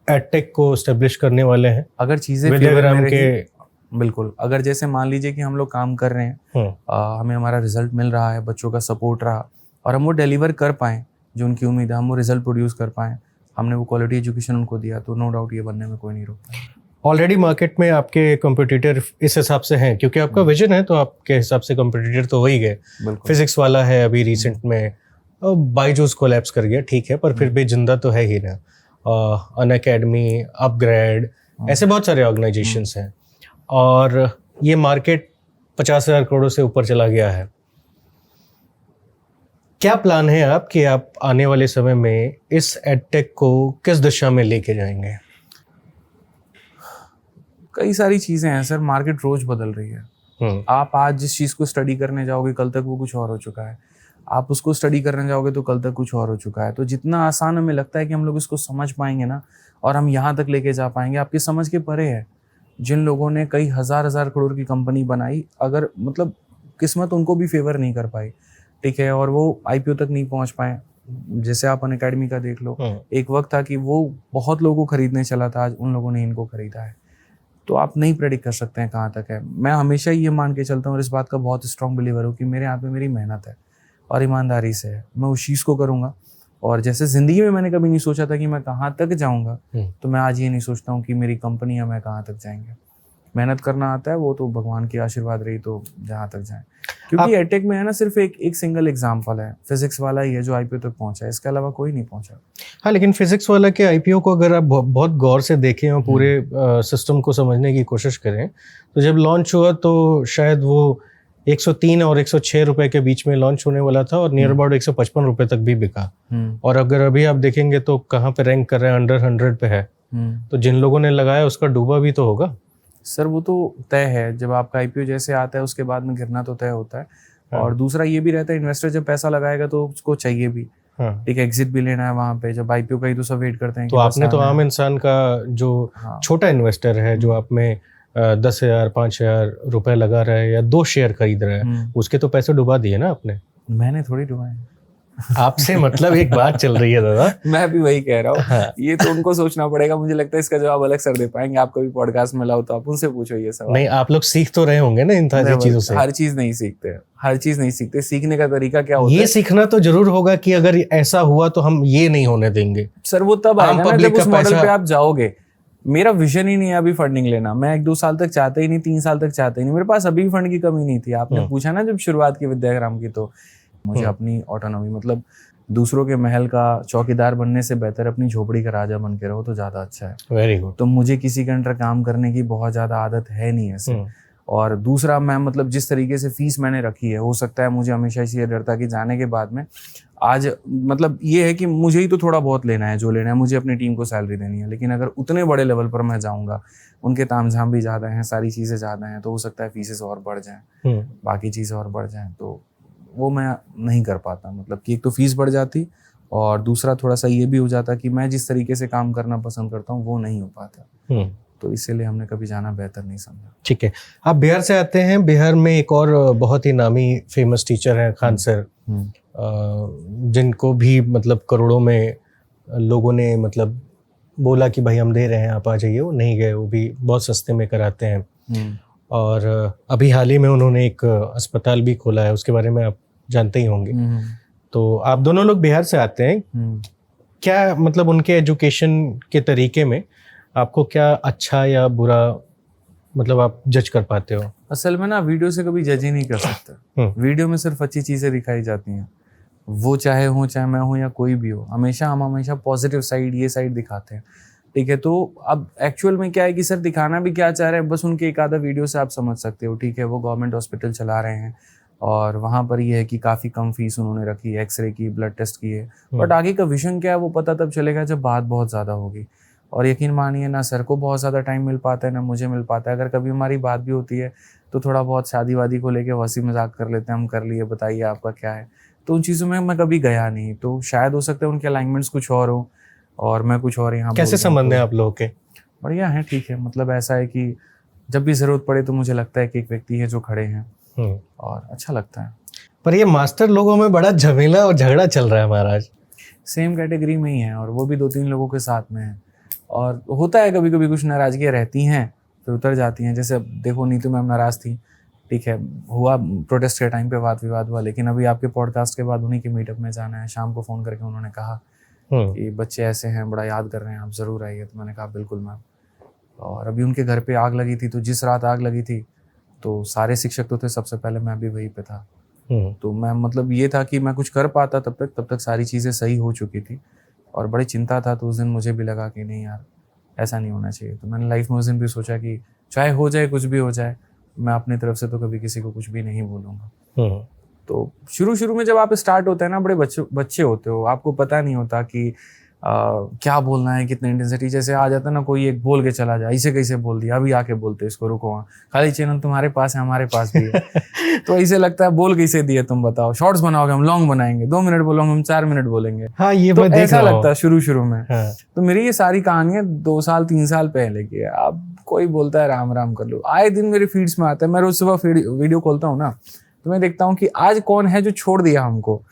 एडटेक को एस्टेब्लिश करने वाले हैं अगर चीज़ें विद्याग्राम के? बिल्कुल, अगर जैसे मान लीजिए कि हम लोग काम कर रहे हैं, हमें हमारा रिजल्ट मिल रहा है, बच्चों का सपोर्ट रहा और हम वो डिलीवर कर पाएँ जो उनकी उम्मीद है, हम वो रिजल्ट प्रोड्यूस कर पाएँ, हमने वो क्वालिटी एजुकेशन उनको दिया, तो नो डाउट ये बनने में कोई नहीं रोकता। ऑलरेडी मार्केट में आपके कंपटीटर इस हिसाब से हैं, क्योंकि आपका विजन है तो आपके हिसाब से कंपटीटर तो हो ही गए। फिजिक्स वाला है अभी रिसेंट में, बायजूस कोलैप्स कर गया, ठीक है, पर फिर भी जिंदा तो है ही ना। अनअकैडमी, अपग्रेड, ऐसे बहुत सारे ऑर्गेनाइजेशंस हैं और ये मार्केट 50,000 करोड़ से ऊपर चला गया है। क्या प्लान है आप कि आप आने वाले समय में इस एडटेक को किस दिशा में लेके जाएंगे? कई सारी चीज़ें हैं सर, मार्केट रोज बदल रही है। आप आज जिस चीज़ को स्टडी करने जाओगे कल तक वो कुछ और हो चुका है, आप उसको स्टडी करने जाओगे तो कल तक कुछ और हो चुका है। तो जितना आसान हमें लगता है कि हम लोग इसको समझ पाएंगे ना और हम यहाँ तक लेके जा पाएंगे, आपकी समझ के परे है। जिन लोगों ने कई हजार करोड़ की कंपनी बनाई, अगर मतलब किस्मत उनको भी फेवर नहीं कर पाई, ठीक है, और वो आईपीओ तक नहीं पहुंच पाए। जैसे आप अनअकैडमी का देख लो, एक वक्त था कि वो बहुत लोगों को खरीदने चला था, आज उन लोगों ने इनको खरीदा है। तो आप नहीं प्रेडिक्ट कर सकते हैं कहाँ तक है। मैं हमेशा ये मान के चलता हूँ और इस बात का बहुत स्ट्रॉन्ग बिलीवर हूँ कि मेरे हाथ में मेरी मेहनत है और ईमानदारी से है, मैं उस चीज़ को करूँगा। और जैसे ज़िंदगी में मैंने कभी नहीं सोचा था कि मैं कहाँ तक जाऊँगा, तो मैं आज ये नहीं सोचता हूँ कि मेरी कंपनी या मैं कहाँ तक जाएंगे। मेहनत करना आता है, वो तो भगवान की आशीर्वाद रही तो जहाँ तक जाए। क्योंकि एडटेक में है ना, सिर्फ एक सिंगल एग्जाम्पल है, फिजिक्स वाला ही है जो आईपीओ तक पहुंचा है, इसके अलावा कोई नहीं पहुंचा। हाँ, लेकिन फिजिक्स वाला के आईपीओ को अगर आप बहुत गौर से देखें और पूरे सिस्टम को समझने की कोशिश करें, तो जब लॉन्च हुआ तो शायद वो 103 और 106 रुपए के बीच में लॉन्च होने वाला था और नियर अबाउट 155 रुपए तक भी बिका। और अगर अभी आप देखेंगे तो कहाँ पे रैंक कर रहे हैं, अंडर 100 पे है। तो जिन लोगों ने लगाया उसका डूबा भी तो होगा सर। वो तो तय है, जब आपका आईपीओ जैसे आता है उसके बाद में गिरना तो तय होता है। और दूसरा ये भी रहता है, इन्वेस्टर जब पैसा लगाएगा तो उसको चाहिए भी एक एग्जिट भी लेना है वहाँ पे। जब आईपीओ का ही तो सब वेट करते हैं। तो आपने तो आम इंसान का जो छोटा इन्वेस्टर है, जो आप में 10,000 5,000 रुपए लगा रहा है या 2 शेयर खरीद रहा है, उसके तो पैसे डुबा दिए ना आपने। मैंने थोड़ी डुबाए। आपसे मतलब एक बात चल रही है दादा। मैं भी वही कह रहा हूँ। हाँ। ये तो उनको सोचना पड़ेगा, मुझे लगता है इसका जवाब अलग सर दे पाएंगे। आप कभी पॉडकास्ट में लाओ तो आप उनसे पूछो ये सवाल। नहीं, आप लोग सीख तो रहे होंगे ना इन सारी चीजों से। हर चीज नहीं सीखते, हर चीज नहीं सीखते। सीखने का तरीका क्या होता है? ये सीखना तो जरूर होगा कि अगर ऐसा हुआ तो हम ये नहीं होने देंगे। सर वो तब आएगा ना जब उस मॉडल पे आप जाओगे। मेरा विजन ही नहीं है अभी फंडिंग लेना। मैं 1-2 साल तक चाहता ही नहीं, 3 साल तक चाहता ही नहीं। मेरे पास अभी फंड की कमी नहीं थी। आपने पूछा ना जब शुरुआत की विद्याग्राम की, तो मुझे अपनी ऑटोनॉमी, मतलब दूसरों के महल का चौकीदार बनने से बेहतर अपनी झोपड़ी का राजा बन के रहो तो ज्यादा अच्छा है। Very good. तो मुझे किसी के अंडर काम करने की बहुत ज्यादा आदत है नहीं ऐसे। और दूसरा, मैं मतलब जिस तरीके से फीस मैंने रखी है, हो सकता है मुझे हमेशा इसलिए डर था कि जाने के बाद में आज मतलब ये है कि मुझे ही तो थोड़ा बहुत लेना है, जो लेना है मुझे अपनी टीम को सैलरी देनी है। लेकिन अगर उतने बड़े लेवल पर मैं जाऊंगा, उनके तामझाम भी ज्यादा हैं, सारी चीजें ज्यादा हैं, तो हो सकता है फीसेस और बढ़ जाएं, बाकी चीजें और बढ़ जाएं, तो वो मैं नहीं कर पाता। मतलब कि एक तो फीस बढ़ जाती और दूसरा थोड़ा सा ये भी हो जाता कि मैं जिस तरीके से काम करना पसंद करता हूँ वो नहीं हो पाता। तो इसीलिए हमने कभी जाना बेहतर नहीं समझा। ठीक है, आप बिहार से आते हैं। बिहार में एक और बहुत ही नामी फेमस टीचर हैं खान सर, जिनको भी मतलब करोड़ों में लोगों ने मतलब बोला कि भाई हम दे रहे हैं, आप आ जाइए। वो नहीं गए, वो भी बहुत सस्ते में कराते हैं। और अभी हाल ही में उन्होंने एक अस्पताल भी खोला है, उसके बारे में आप जानते ही होंगे। तो आप दोनों लोग बिहार से आते हैं, क्या मतलब उनके एजुकेशन के तरीके में आपको क्या अच्छा या बुरा मतलब आप जज कर पाते हो? असल में ना वीडियो से कभी जज ही नहीं कर सकते। वीडियो में सिर्फ अच्छी चीजें दिखाई जाती हैं, वो चाहे हो चाहे मैं हूँ या कोई भी हो। हम हमेशा पॉजिटिव साइड, ये साइड दिखाते हैं, ठीक है। तो अब एक्चुअल में क्या है कि सर दिखाना भी क्या चाह रहे हैं, बस उनके एक आधा वीडियो से आप समझ सकते हो, ठीक है। वो गवर्नमेंट हॉस्पिटल चला रहे हैं और वहाँ पर ये है कि काफ़ी कम फीस उन्होंने रखी है, एक्सरे की, ब्लड टेस्ट की है, बट आगे का विजन क्या है वो पता तब चलेगा जब बात बहुत ज़्यादा होगी। और यकीन मानिए ना सर को बहुत ज़्यादा टाइम मिल पाता है ना मुझे मिल पाता है। अगर कभी हमारी बात भी होती है तो थोड़ा बहुत शादी वादी को लेके हंसी मजाक कर लेते हैं, हम कर लिए, बताइए आपका क्या है। तो उन चीज़ों में मैं कभी गया नहीं, तो शायद हो सकता है उनके अलाइनमेंट्स कुछ और हो और मैं कुछ और यहाँ। कैसे संबंध है आप लोगों के? बढ़िया है, ठीक है। मतलब ऐसा है कि जब भी ज़रूरत पड़े तो मुझे लगता है कि एक व्यक्ति है जो खड़े हैं और अच्छा लगता है। पर ये मास्टर लोगों में बड़ा झमेला और झगड़ा चल रहा है महाराज। सेम कैटेगरी में ही है और वो भी 2-3 लोगों के साथ में है और होता है कभी कभी कुछ नाराज़गियाँ रहती हैं फिर उतर जाती हैं। जैसे अब देखो नीतू मैम नाराज़ थी, ठीक है, हुआ प्रोटेस्ट के टाइम पे वाद विवाद हुआ, लेकिन अभी आपके पॉडकास्ट के बाद उन्हीं के मीटअप में जाना है। शाम को फ़ोन करके उन्होंने कहा कि बच्चे ऐसे हैं, बड़ा याद कर रहे हैं, आप ज़रूर आइए। तो मैंने कहा बिल्कुल मैम। और अभी उनके घर पे आग लगी थी, तो जिस रात आग लगी थी तो सारे शिक्षक तो थे, सबसे पहले मैं भी वहीं पे था। तो मैं मतलब ये था कि मैं कुछ कर पाता तब तक सारी चीज़ें सही हो चुकी थी और बड़ी चिंता था। तो उस दिन मुझे भी लगा कि नहीं यार ऐसा नहीं होना चाहिए। तो मैंने लाइफ में उस दिन भी सोचा कि चाहे हो जाए कुछ भी हो जाए, मैं अपनी तरफ से तो कभी किसी को कुछ भी नहीं बोलूँगा। तो शुरू में जब आप स्टार्ट होते हैं ना, बड़े बच्चे होते हो, आपको पता नहीं होता कि क्या बोलना है, कितनी इंटेंसिटी। जैसे आ जाता है ना कोई एक बोल के चला जाए, इसे कैसे बोल दिया, अभी आके बोलते इसको, रुको वहाँ, खाली चैनल तुम्हारे पास है, हमारे पास भी है। तो ऐसे लगता है बोल कैसे दिए तुम बताओ, शॉर्ट्स बनाओगे हम लॉन्ग बनाएंगे, 2 मिनट बोलोगे हम 4 मिनट बोलेंगे। हाँ, ये तो मैं देख ऐसा रहा लगता है शुरू में। हाँ। तो मेरी ये सारी कहानियां 2 साल 3 साल पहले की है। अब कोई बोलता है राम राम कर लो, आए दिन मेरे फीड्स में आता है। मैं रोज सुबह वीडियो खोलता हूँ ना, तो मैं देखता हूँ कि आज कौन है जो छोड़ दिया हमको,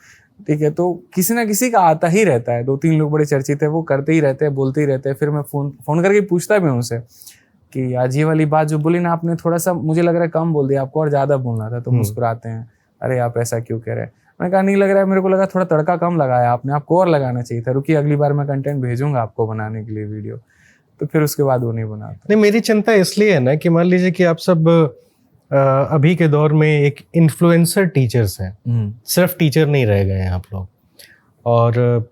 ठीक है। तो किसी ना किसी का आता ही रहता है, 2-3 लोग बड़े चर्चित है, वो करते ही रहते हैं, बोलते ही रहते हैं। फिर मैं फोन करके पूछता भी उनसे कि आज ये वाली बात जो बोली ना आपने, थोड़ा सा मुझे लग रहा है कम बोल दिया, आपको और ज्यादा बोलना था। तो मुस्कुराते हैं, अरे आप ऐसा क्यों कह रहे हैं। मैंने कहा नहीं लग रहा है, मेरे को लगा थोड़ा तड़का कम लगाया आपने, आपको और लगाना चाहिए था, रुकिए अगली बार मैं कंटेंट भेजूंगा आपको बनाने के लिए वीडियो। तो फिर उसके बाद वो नहीं बनाता। नहीं, मेरी चिंता इसलिए है ना कि मान लीजिए कि आप सब अभी के दौर में एक इन्फ्लुएंसर टीचर्स हैं, सिर्फ टीचर नहीं रह गए हैं आप लोग, और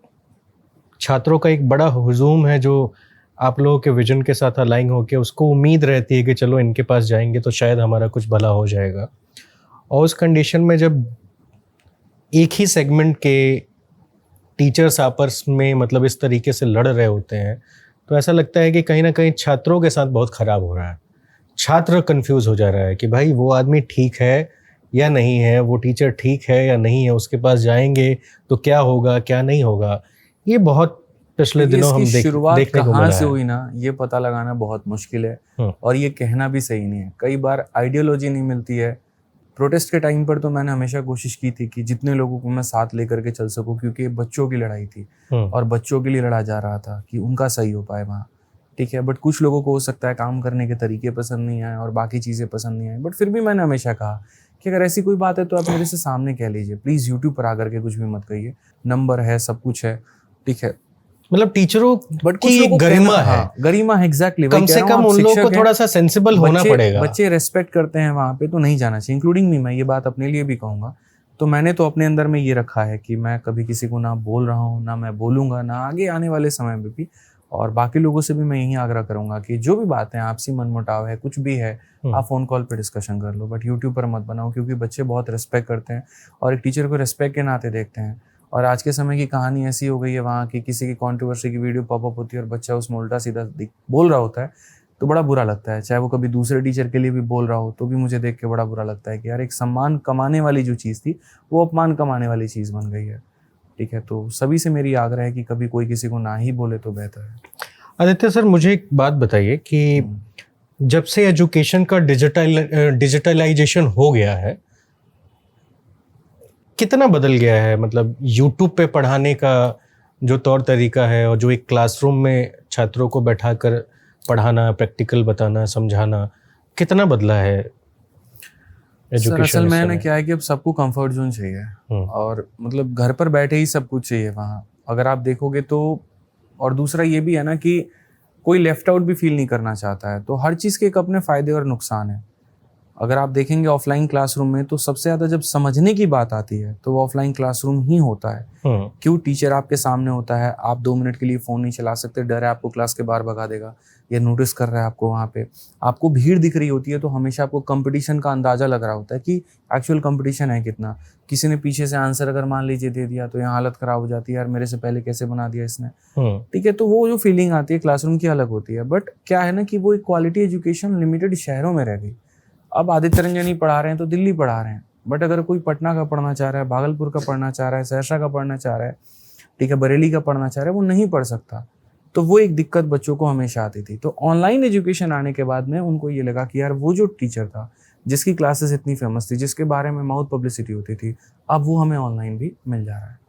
छात्रों का एक बड़ा हुजूम है जो आप लोगों के विजन के साथ अलाइन होकर उसको उम्मीद रहती है कि चलो इनके पास जाएंगे तो शायद हमारा कुछ भला हो जाएगा। और उस कंडीशन में जब एक ही सेगमेंट के टीचर्स आपस में मतलब इस तरीके से लड़ रहे होते हैं, तो ऐसा लगता है कि कहीं ना कहीं छात्रों के साथ बहुत ख़राब हो रहा है। छात्र कंफ्यूज हो जा रहा है कि भाई वो आदमी ठीक है या नहीं है, वो टीचर ठीक है या नहीं है, उसके पास जाएंगे तो क्या होगा क्या नहीं होगा। ये बहुत पिछले दिनों हम शुरुआत देखने को कहाँ मिला से है। हुई ना, ये पता लगाना बहुत मुश्किल है और ये कहना भी सही नहीं है। कई बार आइडियोलॉजी नहीं मिलती है। प्रोटेस्ट के टाइम पर तो मैंने हमेशा कोशिश की थी कि जितने लोगों को मैं साथ लेकर के चल सकूं, क्योंकि बच्चों की लड़ाई थी और बच्चों के लिए लड़ा जा रहा था कि उनका सही हो पाए वहाँ, ठीक है। बट कुछ लोगों को हो सकता है काम करने के तरीके पसंद नहीं आए और बाकी चीज़ें पसंद नहीं आई। बट फिर भी मैंने हमेशा कहा कि अगर ऐसी कोई बात है तो आप मेरे से सामने कह लीजिए, प्लीज़ यूट्यूब पर आकर के कुछ भी मत कहिए, नंबर है, सब कुछ है, ठीक है। मतलब टीचरों बट की एक गरिमा है, गरिमा है, एग्जैक्टली। कम से कम उन लोगों को थोड़ा सा सेंसिबल होना पड़ेगा। बच्चे रेस्पेक्ट करते हैं वहाँ पे तो नहीं जाना चाहिए, इंक्लूडिंग मी। मैं ये बात अपने लिए भी कहूँगा। तो मैंने तो अपने अंदर में ये रखा है कि मैं कभी किसी को ना बोल रहा हूँ, ना मैं बोलूँगा, ना आगे आने वाले समय में भी। और बाकी लोगों से भी मैं यही आग्रह करूँगा कि जो भी बातें आपसी मनमुटाव है, कुछ भी है, आप फ़ोन कॉल पे डिस्कशन कर लो, बट यूट्यूब पर मत बनाओ, क्योंकि बच्चे बहुत रिस्पेक्ट करते हैं और एक टीचर को रिस्पेक्ट के नाते देखते हैं। और आज के समय की कहानी ऐसी हो गई है वहाँ की, किसी की कंट्रोवर्सी की वीडियो पॉपअप होती है और बच्चा उसमें उल्टा सीधा बोल रहा होता है, तो बड़ा बुरा लगता है। चाहे वो कभी दूसरे टीचर के लिए भी बोल रहा हो तो भी मुझे देख के बड़ा बुरा लगता है कि यार एक सम्मान कमाने वाली जो चीज़ थी वो अपमान कमाने वाली चीज़ बन गई है, ठीक है। तो सभी से मेरी आग्रह है कि कभी कोई किसी को ना ही बोले तो बेहतर है। आदित्य सर, मुझे एक बात बताइए कि जब से एजुकेशन का डिजिटलाइजेशन हो गया है, कितना बदल गया है? मतलब यूट्यूब पे पढ़ाने का जो तौर तरीका है और जो एक क्लासरूम में छात्रों को बैठाकर पढ़ाना, प्रैक्टिकल बताना, समझाना, कितना बदला है एजुकेशन? असल में ना क्या है कि अब सबको कंफर्ट जोन चाहिए और मतलब घर पर बैठे ही सब कुछ चाहिए वहाँ, अगर आप देखोगे तो। और दूसरा ये भी है ना कि कोई लेफ्ट आउट भी फील नहीं करना चाहता है, तो हर चीज़ के एक अपने फ़ायदे और नुकसान है। अगर आप देखेंगे ऑफलाइन क्लासरूम में तो सबसे ज़्यादा जब समझने की बात आती है तो वो ऑफलाइन क्लासरूम ही होता है। क्यों? टीचर आपके सामने होता है, आप 2 मिनट के लिए फ़ोन नहीं चला सकते, डर है आपको क्लास के बाहर भगा देगा, या नोटिस कर रहा है आपको वहाँ पे, आपको भीड़ दिख रही होती है तो हमेशा आपको कंपटीशन का अंदाज़ा लग रहा होता है कि एक्चुअल कंपटीशन है कितना। किसी ने पीछे से आंसर अगर मान लीजिए दे दिया तो यहाँ हालत ख़राब हो जाती है, यार मेरे से पहले कैसे बना दिया इसने, ठीक है। तो वो जो फीलिंग आती है क्लासरूम की अलग होती है। बट क्या है ना कि वो एक क्वालिटी एजुकेशन लिमिटेड शहरों में रह गई। अब आदित्य रंजन ही पढ़ा रहे हैं तो दिल्ली पढ़ा रहे हैं, बट अगर कोई पटना का पढ़ना चाह रहा है, भागलपुर का पढ़ना चाह रहा है, सहरसा का पढ़ना चाह रहा है, ठीक है, बरेली का पढ़ना चाह रहा है, वो नहीं पढ़ सकता। तो वो एक दिक्कत बच्चों को हमेशा आती थी। तो ऑनलाइन एजुकेशन आने के बाद में उनको ये लगा कि यार वो जो टीचर था जिसकी क्लासेस इतनी फेमस थी, जिसके बारे में माउथ पब्लिसिटी होती थी, अब वो हमें ऑनलाइन भी मिल जा रहा है।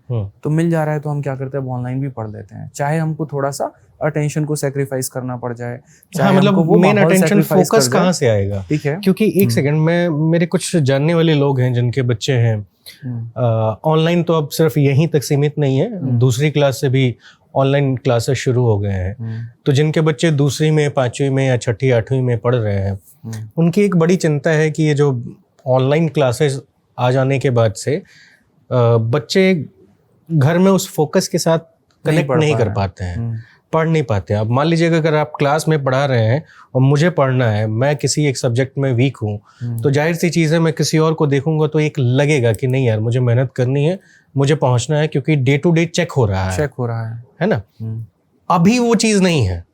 तो मिल जा रहा है तो हम क्या करते हैं, ऑनलाइन भी पढ़ लेते हैं, चाहे हमको थोड़ा सा अटेंशन को सैक्रिफाइस करना पड़ जाए, चाहे मतलब वो मेन अटेंशन फोकस कहाँ से आएगा, ठीक है। क्योंकि एक सेकंड में मेरे कुछ जानने वाले लोग हैं जिनके बच्चे हैं ऑनलाइन, तो अब सिर्फ यहीं तक सीमित नहीं है, दूसरी क्लास से भी ऑनलाइन क्लासेस शुरू हो गए हैं। तो जिनके बच्चे दूसरी में, 5वीं में या 6ठी 8वीं में पढ़ रहे हैं, उनकी एक बड़ी चिंता है कि ये जो ऑनलाइन क्लासेस आ जाने के बाद से बच्चे घर में उस फोकस के साथ कनेक्ट नहीं कर पाते हैं, पढ़ नहीं पाते हैं। अब मान लीजिए अगर आप क्लास में पढ़ा रहे हैं और मुझे पढ़ना है, मैं किसी एक सब्जेक्ट में वीक हूँ, तो जाहिर सी चीज़ है मैं किसी और को देखूंगा तो एक लगेगा कि नहीं यार मुझे मेहनत करनी है, मुझे पहुंचना है, क्योंकि डे टू डे चेक हो रहा है ना। अभी वो चीज़ नहीं है।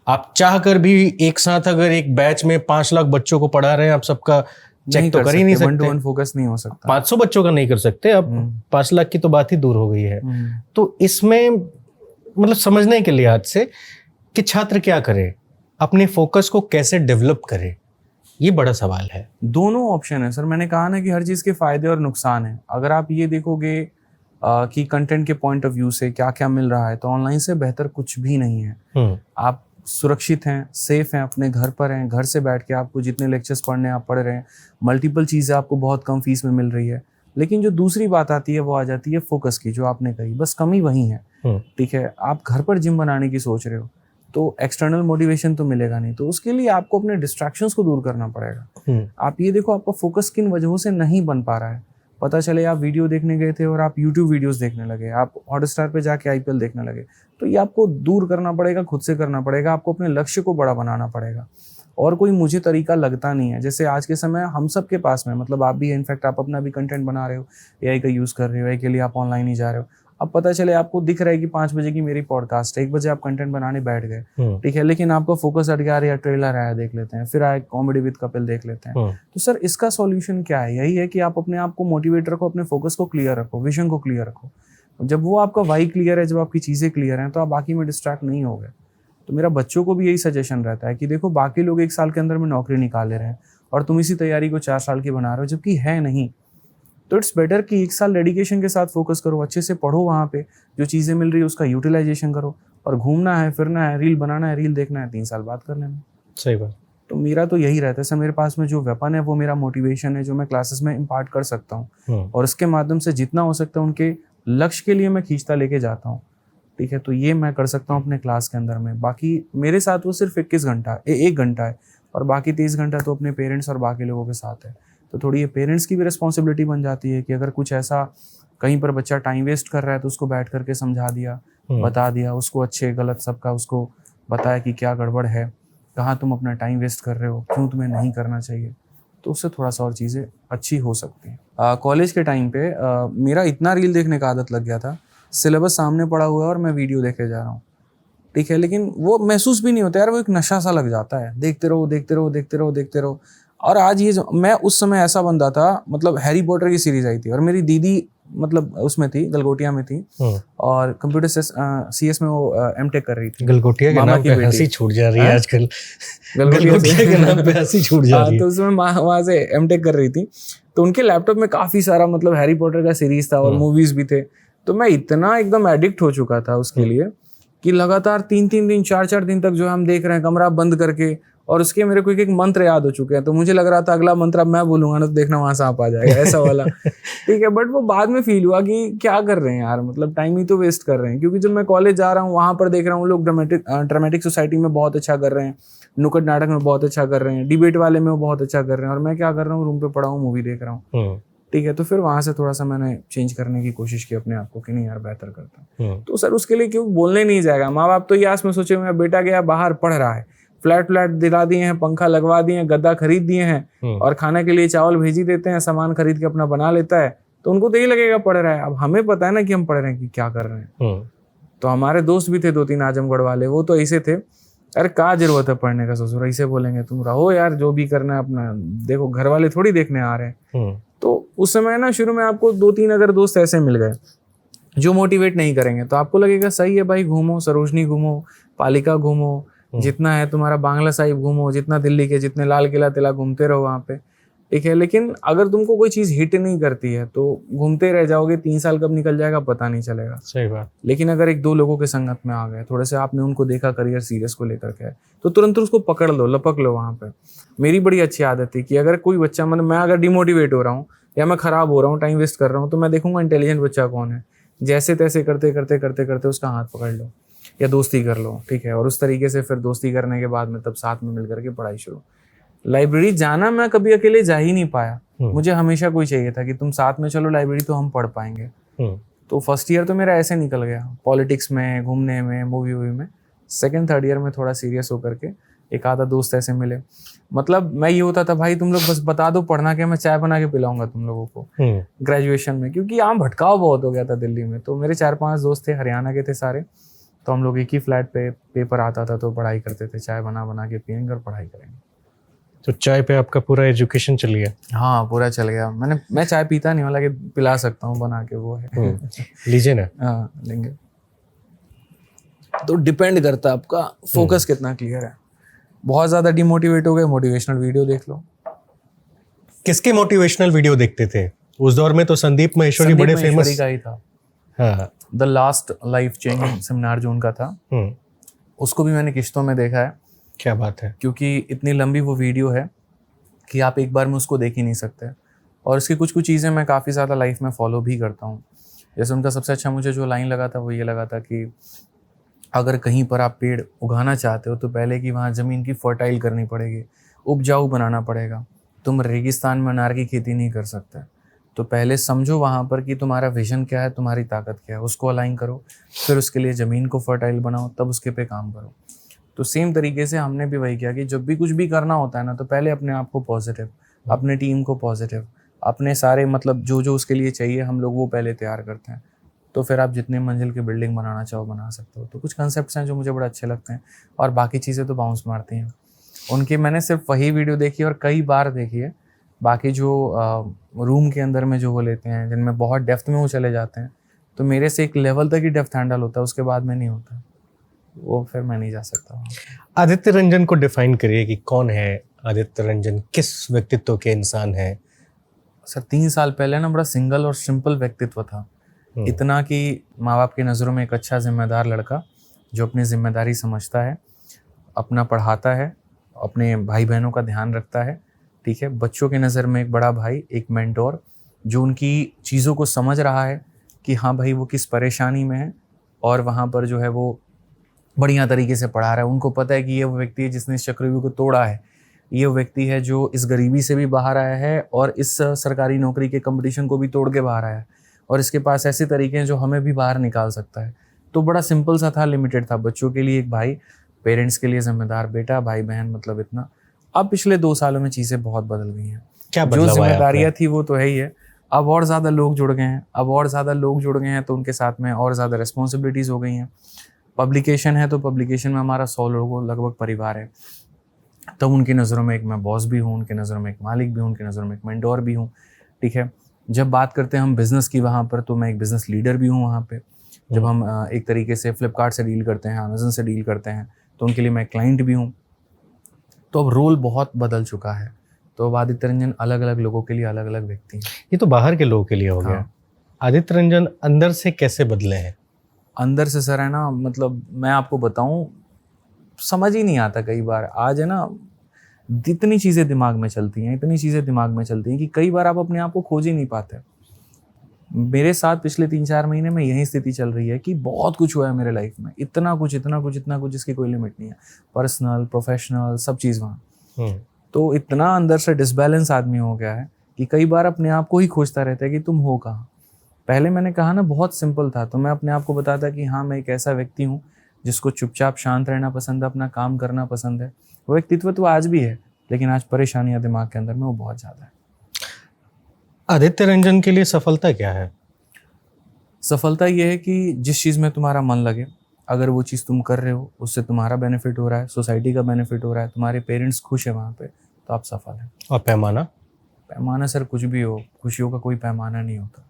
आप चाह कर भी एक साथ अगर एक बैच में 5 लाख बच्चों को पढ़ा रहे हैं, आप सबका चेक तो कर ही नहीं सकते, 1-to-1 फोकस नहीं हो सकता, 500 बच्चों का नहीं कर सकते, अब 5 लाख की तो बात ही दूर हो गई है। तो इसमें मतलब समझने के लिहाज से कि छात्र क्या करे, अपने फोकस को कैसे डेवलप करे, ये बड़ा सवाल है। दोनों ऑप्शन है सर, मैंने कहा ना कि हर चीज़ के फायदे और नुकसान है। अगर आप ये देखोगे कि कंटेंट के पॉइंट ऑफ व्यू से क्या क्या मिल रहा है, तो ऑनलाइन से बेहतर कुछ भी नहीं है। आप सुरक्षित हैं, सेफ हैं, अपने घर पर हैं, घर से बैठ के आपको जितने लेक्चर्स पढ़ने आप पढ़ रहे हैं, मल्टीपल चीज़ें आपको बहुत कम फीस में मिल रही है। लेकिन जो दूसरी बात आती है वो आ जाती है फोकस की, जो आपने कही, बस कमी वही है, ठीक है। आप घर पर जिम बनाने की सोच रहे हो तो एक्सटर्नल मोटिवेशन तो मिलेगा नहीं, तो उसके लिए आपको अपने डिस्ट्रैक्शंस को दूर करना पड़ेगा। आप ये देखो आपका फोकस किन वजहों से नहीं बन पा रहा है। पता चले आप वीडियो देखने गए थे और आप यूट्यूब वीडियोस देखने लगे, आप हॉटस्टार पे जाके IPL देखने लगे, तो ये आपको दूर करना पड़ेगा, खुद से करना पड़ेगा, आपको अपने लक्ष्य को बड़ा बनाना पड़ेगा। और कोई मुझे तरीका लगता नहीं है। जैसे आज के समय हम सब के पास में, मतलब आप भी, इनफैक्ट आप अपना भी कंटेंट बना रहे हो, AI का यूज़ कर रहे हो, AI के लिए आप ऑनलाइन ही जा रहे हो। अब पता चले आपको दिख रहा है कि 5 बजे की मेरी पॉडकास्ट है, 1 बजे आप कंटेंट बनाने बैठ गए, ठीक है, लेकिन आपका फोकस हट गया, यार ट्रेलर आया देख लेते हैं, फिर आए कॉमेडी विद कपिल देख लेते हैं। तो सर इसका सॉल्यूशन क्या है? यही है कि आप अपने आप को मोटिवेट रखो, अपने फोकस को क्लियर रखो, विजन को क्लियर रखो। जब वो आपका वाई क्लियर है, जब आपकी चीज़ें क्लियर हैं, तो आप बाकी में डिस्ट्रैक्ट नहीं हो गए। तो मेरा बच्चों को भी यही सजेशन रहता है कि देखो बाकी लोग 1 साल के अंदर में नौकरी निकाल ले रहे हैं और तुम इसी तैयारी को 4 साल की बना रहे हो, जबकि है नहीं। तो इट्स बेटर कि 1 साल डेडिकेशन के साथ फोकस करो, अच्छे से पढ़ो, वहाँ पे जो चीज़ें मिल रही है उसका यूटिलाइजेशन करो, और घूमना है, फिरना है, रील बनाना है, रील देखना है, 3 साल बाद कर लेना। सही बात। तो मेरा तो यही रहता है सर, मेरे पास में जो वेपन है वो मेरा मोटिवेशन है, जो मैं क्लासेस में इम्पार्ट कर सकता हूँ, और इसके माध्यम से जितना हो सकता है उनके लक्ष्य के लिए मैं खींचता लेके जाता हूँ, ठीक है। तो ये मैं कर सकता हूँ अपने क्लास के अंदर में। बाकी मेरे साथ वो सिर्फ 1 घंटा है, और बाकी 30 घंटा तो अपने पेरेंट्स और बाकी लोगों के साथ है। तो थोड़ी ये पेरेंट्स की भी रिस्पॉन्सिबिलिटी बन जाती है कि अगर कुछ ऐसा कहीं पर बच्चा टाइम वेस्ट कर रहा है तो उसको बैठ करके समझा दिया, बता दिया, उसको अच्छे गलत सबका उसको बताया कि क्या गड़बड़ है, कहाँ तुम अपना टाइम वेस्ट कर रहे हो, क्यों तुम्हें नहीं करना चाहिए, तो उससे थोड़ा सा और चीज़ें अच्छी हो सकती हैं। कॉलेज के टाइम पे मेरा इतना रील देखने का आदत लग गया था, सिलेबस सामने पड़ा हुआ है और मैं वीडियो देखे जा रहा हूँ, ठीक है, लेकिन वो महसूस भी नहीं होता यार, वो एक नशा सा लग जाता है, देखते रहो देखते रहो देखते रहो देखते रहो। और आज ये मैं उस समय ऐसा बंदा था, मतलब हैरी पॉटर की सीरीज आई थी और मेरी दीदी मतलब उसमें थी, गलगोटिया में थी, और कंप्यूटर CS में वो M.Tech कर रही थी। गलगोटिया के नाम पे हंसी छूट जा रही है आजकल, गलगोटिया के नाम पे हंसी छूट जा रही है। तो उसमें वहाँ से M.Tech कर रही थी, तो उनके लैपटॉप में काफी सारा मतलब हैरी पॉटर का सीरीज था और मूवीज भी थे। तो मैं इतना एकदम एडिक्ट हो चुका था उसके लिए कि लगातार 3-3 दिन 4-4 दिन तक जो हम देख रहे हैं कमरा बंद करके, और उसके मेरे को एक मंत्र याद हो चुके हैं, तो मुझे लग रहा था अगला मंत्र अब मैं बोलूंगा ना तो देखना वहां सांप आ जाएगा, ऐसा वाला। ठीक है, बट वो बाद में फील हुआ कि क्या कर रहे हैं यार, मतलब टाइम ही तो वेस्ट कर रहे हैं। क्योंकि जब मैं कॉलेज जा रहा हूँ वहां पर देख रहा हूँ लोग ड्रामेटिक सोसाइटी में बहुत अच्छा कर रहे हैं, नुक्कड़ नाटक में बहुत अच्छा कर रहे हैं, डिबेट वाले में वो बहुत अच्छा कर रहे हैं, और मैं क्या कर रहा हूँ, रूम पे पड़ा हूँ, मूवी देख रहा हूँ। ठीक है, तो फिर वहां से थोड़ा सा मैंने चेंज करने की कोशिश की अपने आप को कि नहीं यार बेहतर करता हूँ। तो सर उसके लिए क्यों बोलने नहीं जाएगा, माँ बाप तो ये आस में सोचे हुए बेटा गया बाहर पढ़ रहा है, फ्लैट दिला दिए हैं, पंखा लगवा दिए हैं, गद्दा खरीद दिए हैं, और खाने के लिए चावल भेजी देते हैं, सामान खरीद के अपना बना लेता है, तो उनको तो यही लगेगा पढ़ रहा है। अब हमें पता है ना कि हम पढ़ रहे हैं कि क्या कर रहे हैं। तो हमारे दोस्त भी थे 2-3 आजमगढ़ वाले, वो तो ऐसे थे, अरे क्या जरूरत है पढ़ने का ससुर, ऐसे बोलेंगे, तुम रहो यार जो भी करना है अपना, देखो घर वाले थोड़ी देखने आ रहे हैं। तो उस समय ना शुरू में आपको 2-3 अगर दोस्त ऐसे मिल गए जो मोटिवेट नहीं करेंगे, तो आपको लगेगा सही है भाई, घूमो, सरोजनी घूमो, पालिका घूमो, जितना है तुम्हारा बांग्ला साहिब घूमो, जितना दिल्ली के जितने लाल किला तिला घूमते रहो वहाँ पे, ठीक है। लेकिन अगर तुमको कोई चीज़ हिट नहीं करती है तो घूमते रह जाओगे, 3 साल कब निकल जाएगा पता नहीं चलेगा। सही बात। लेकिन अगर 1-2 लोगों के संगत में आ गए, थोड़े से आपने उनको देखा करियर सीरियस को लेकर के, तो तुरंत उसको पकड़ लो, लपक लो वहाँ पे। मेरी बड़ी अच्छी आदत थी कि अगर कोई बच्चा, मतलब मैं अगर डिमोटिवेट हो रहा हूँ या मैं खराब हो रहा हूँ, टाइम वेस्ट कर रहा हूँ, तो मैं देखूंगा इंटेलिजेंट बच्चा कौन है, जैसे तैसे करते करते करते करते उसका हाथ पकड़ लो या दोस्ती कर लो, ठीक है। और उस तरीके से फिर दोस्ती करने के बाद में तब साथ में मिल करके पढ़ाई शुरू। लाइब्रेरी जाना मैं कभी अकेले जा ही नहीं पाया, मुझे हमेशा कोई चाहिए था कि तुम साथ में चलो लाइब्रेरी तो हम पढ़ पाएंगे। तो फर्स्ट ईयर तो मेरा ऐसे निकल गया, पॉलिटिक्स में, घूमने में, मूवी में। सेकंड थर्ड ईयर में थोड़ा सीरियस होकर के एक आधा दोस्त ऐसे मिले, मतलब मैं ये होता था भाई तुम लोग बस बता दो पढ़ना क्या, मैं चाय बना के पिलाऊंगा तुम लोगों को ग्रेजुएशन में, क्योंकि यहाँ भटकाव बहुत हो गया था दिल्ली में। तो मेरे 4-5 दोस्त थे, हरियाणा के थे सारे, तो हम लोग एक ही फ्लैट पे पेपर आता था तो पढ़ाई करते थे, चाय बना के पियेंगे और पढ़ाई करेंगे। तो चाय पे आपका पूरा एजुकेशन चल गया? हाँ पूरा चल गया। मैं चाय पीता नहीं, हालांकि पिला सकता हूँ बना के, वो है। लीजिए ना। हाँ लेंगे। तो डिपेंड करता है आपका फोकस कितना क्लियर है। बहुत ज्यादा डिमोटिवेट हो गए, मोटिवेशनल वीडियो देख लो। किसके मोटिवेशनल वीडियो देखते थे उस दौर में? तो संदीप माहेश्वरी बड़े फेमस का ही था। हाँ, the last life changing seminar जो उनका था, उसको भी मैंने किश्तों में देखा है। क्या बात है। क्योंकि इतनी लंबी वो वीडियो है कि आप एक बार में उसको देख ही नहीं सकते, और उसकी कुछ चीज़ें मैं काफ़ी ज़्यादा लाइफ में फॉलो भी करता हूँ। जैसे उनका सबसे अच्छा मुझे जो लाइन लगा था वो ये लगा था कि अगर कहीं पर आप पेड़ उगाना चाहते हो तो पहले कि वहाँ ज़मीन की फर्टाइल करनी पड़ेगी, उपजाऊ बनाना पड़ेगा। तुम रेगिस्तान में अनार की खेती नहीं कर सकते, तो पहले समझो वहाँ पर कि तुम्हारा विजन क्या है, तुम्हारी ताकत क्या है, उसको अलाइन करो, फिर उसके लिए ज़मीन को फर्टाइल बनाओ, तब उसके पे काम करो। तो सेम तरीके से हमने भी वही किया कि जब भी कुछ भी करना होता है ना, तो पहले अपने आप को पॉजिटिव, अपने टीम को पॉजिटिव, अपने सारे मतलब जो जो उसके लिए चाहिए हम लोग वो पहले तैयार करते हैं। तो फिर आप जितने मंजिल की बिल्डिंग बनाना चाहो बना सकते हो। तो कुछ कंसेप्ट्स हैं जो मुझे बड़े अच्छे लगते हैं, और बाकी चीज़ें तो बाउंस मारती हैं। उनकी मैंने सिर्फ वही वीडियो देखी और कई बार देखी है। बाकी जो रूम के अंदर में जो वो लेते हैं, जिनमें बहुत डेप्थ में वो चले जाते हैं, तो मेरे से एक लेवल तक ही डेप्थ हैंडल होता है, उसके बाद में नहीं होता, वो फिर मैं नहीं जा सकता। आदित्य रंजन को डिफाइन करिए कि कौन है आदित्य रंजन, किस व्यक्तित्व के इंसान है? सर 3 साल पहले ना बड़ा सिंगल और सिंपल व्यक्तित्व था, इतना कि माँ बाप की नज़रों में एक अच्छा जिम्मेदार लड़का जो अपनी जिम्मेदारी समझता है, अपना पढ़ाता है, अपने भाई बहनों का ध्यान रखता है, ठीक है, बच्चों की नज़र में एक बड़ा भाई, एक मेंटोर जो उनकी चीज़ों को समझ रहा है कि हाँ भाई वो किस परेशानी में है, और वहाँ पर जो है वो बढ़िया तरीके से पढ़ा रहा है। उनको पता है कि ये वो व्यक्ति है जिसने इस चक्रव्यूह को तोड़ा है, ये वो व्यक्ति है जो इस गरीबी से भी बाहर आया है और इस सरकारी नौकरी के कंपटीशन को भी तोड़ के बाहर आया है, और इसके पास ऐसे तरीके हैं जो हमें भी बाहर निकाल सकता है। तो बड़ा सिंपल सा था, लिमिटेड था, बच्चों के लिए एक भाई, पेरेंट्स के लिए जिम्मेदार बेटा, भाई बहन, मतलब इतना। अब पिछले 2 सालों में चीज़ें बहुत बदल गई हैं। क्या जो जिम्मेदारियाँ थी वो तो है ही है, अब और ज़्यादा लोग जुड़ गए हैं, तो उनके साथ में और ज़्यादा रिस्पॉन्सिबिलिटीज़ हो गई हैं। पब्लिकेशन है तो पब्लिकेशन में हमारा 100 लोगों लगभग परिवार है, तब उनकी नज़रों में एक मैं बॉस भी हूँ, उनकी नज़रों में एक मालिक भी हूँ, उनकी नज़रों में एक मेंटोर भी हूँ, ठीक है। जब बात करते हैं हम बिज़नेस की वहाँ पर, तो मैं एक बिज़नेस लीडर भी हूँ वहाँ पे। जब हम एक तरीके से फ्लिपकार्ट से डील करते हैं, अमेज़न से डील करते हैं, तो उनके लिए मैं क्लाइंट भी हूँ। तो अब रोल बहुत बदल चुका है, तो अब आदित्य रंजन अलग अलग लोगों के लिए अलग अलग व्यक्ति हैं। ये तो बाहर के लोगों के लिए हो गया। हाँ। आदित्य रंजन अंदर से कैसे बदले हैं? अंदर से सर है ना, मतलब मैं आपको बताऊं, समझ ही नहीं आता कई बार। आज है ना, इतनी चीज़ें दिमाग में चलती हैं, इतनी चीज़ें दिमाग में चलती हैं कि कई बार आप अपने आप को खोज ही नहीं पाते। मेरे साथ पिछले 3-4 महीने में यही स्थिति चल रही है कि बहुत कुछ हुआ है मेरे लाइफ में, इतना कुछ जिसकी कोई लिमिट नहीं है, पर्सनल, प्रोफेशनल, सब चीज़ वहाँ। तो इतना अंदर से डिसबैलेंस आदमी हो गया है कि कई बार अपने आप को ही खोजता रहता है कि तुम हो कहाँ। पहले मैंने कहा ना बहुत सिंपल था, तो मैं अपने आप को बताता कि हाँ मैं एक ऐसा व्यक्ति हूँ जिसको चुपचाप शांत रहना पसंद है, अपना काम करना पसंद है। वो व्यक्तित्व तो आज भी है, लेकिन आज परेशानियां दिमाग के अंदर में वो बहुत ज़्यादा है। आदित्य रंजन के लिए सफलता क्या है? सफलता ये है कि जिस चीज़ में तुम्हारा मन लगे, अगर वो चीज़ तुम कर रहे हो, उससे तुम्हारा बेनिफिट हो रहा है, सोसाइटी का बेनिफिट हो रहा है, तुम्हारे पेरेंट्स खुश है वहाँ पे, तो आप सफल हैं। और पैमाना? पैमाना सर कुछ भी हो, खुशियों का कोई पैमाना नहीं होता।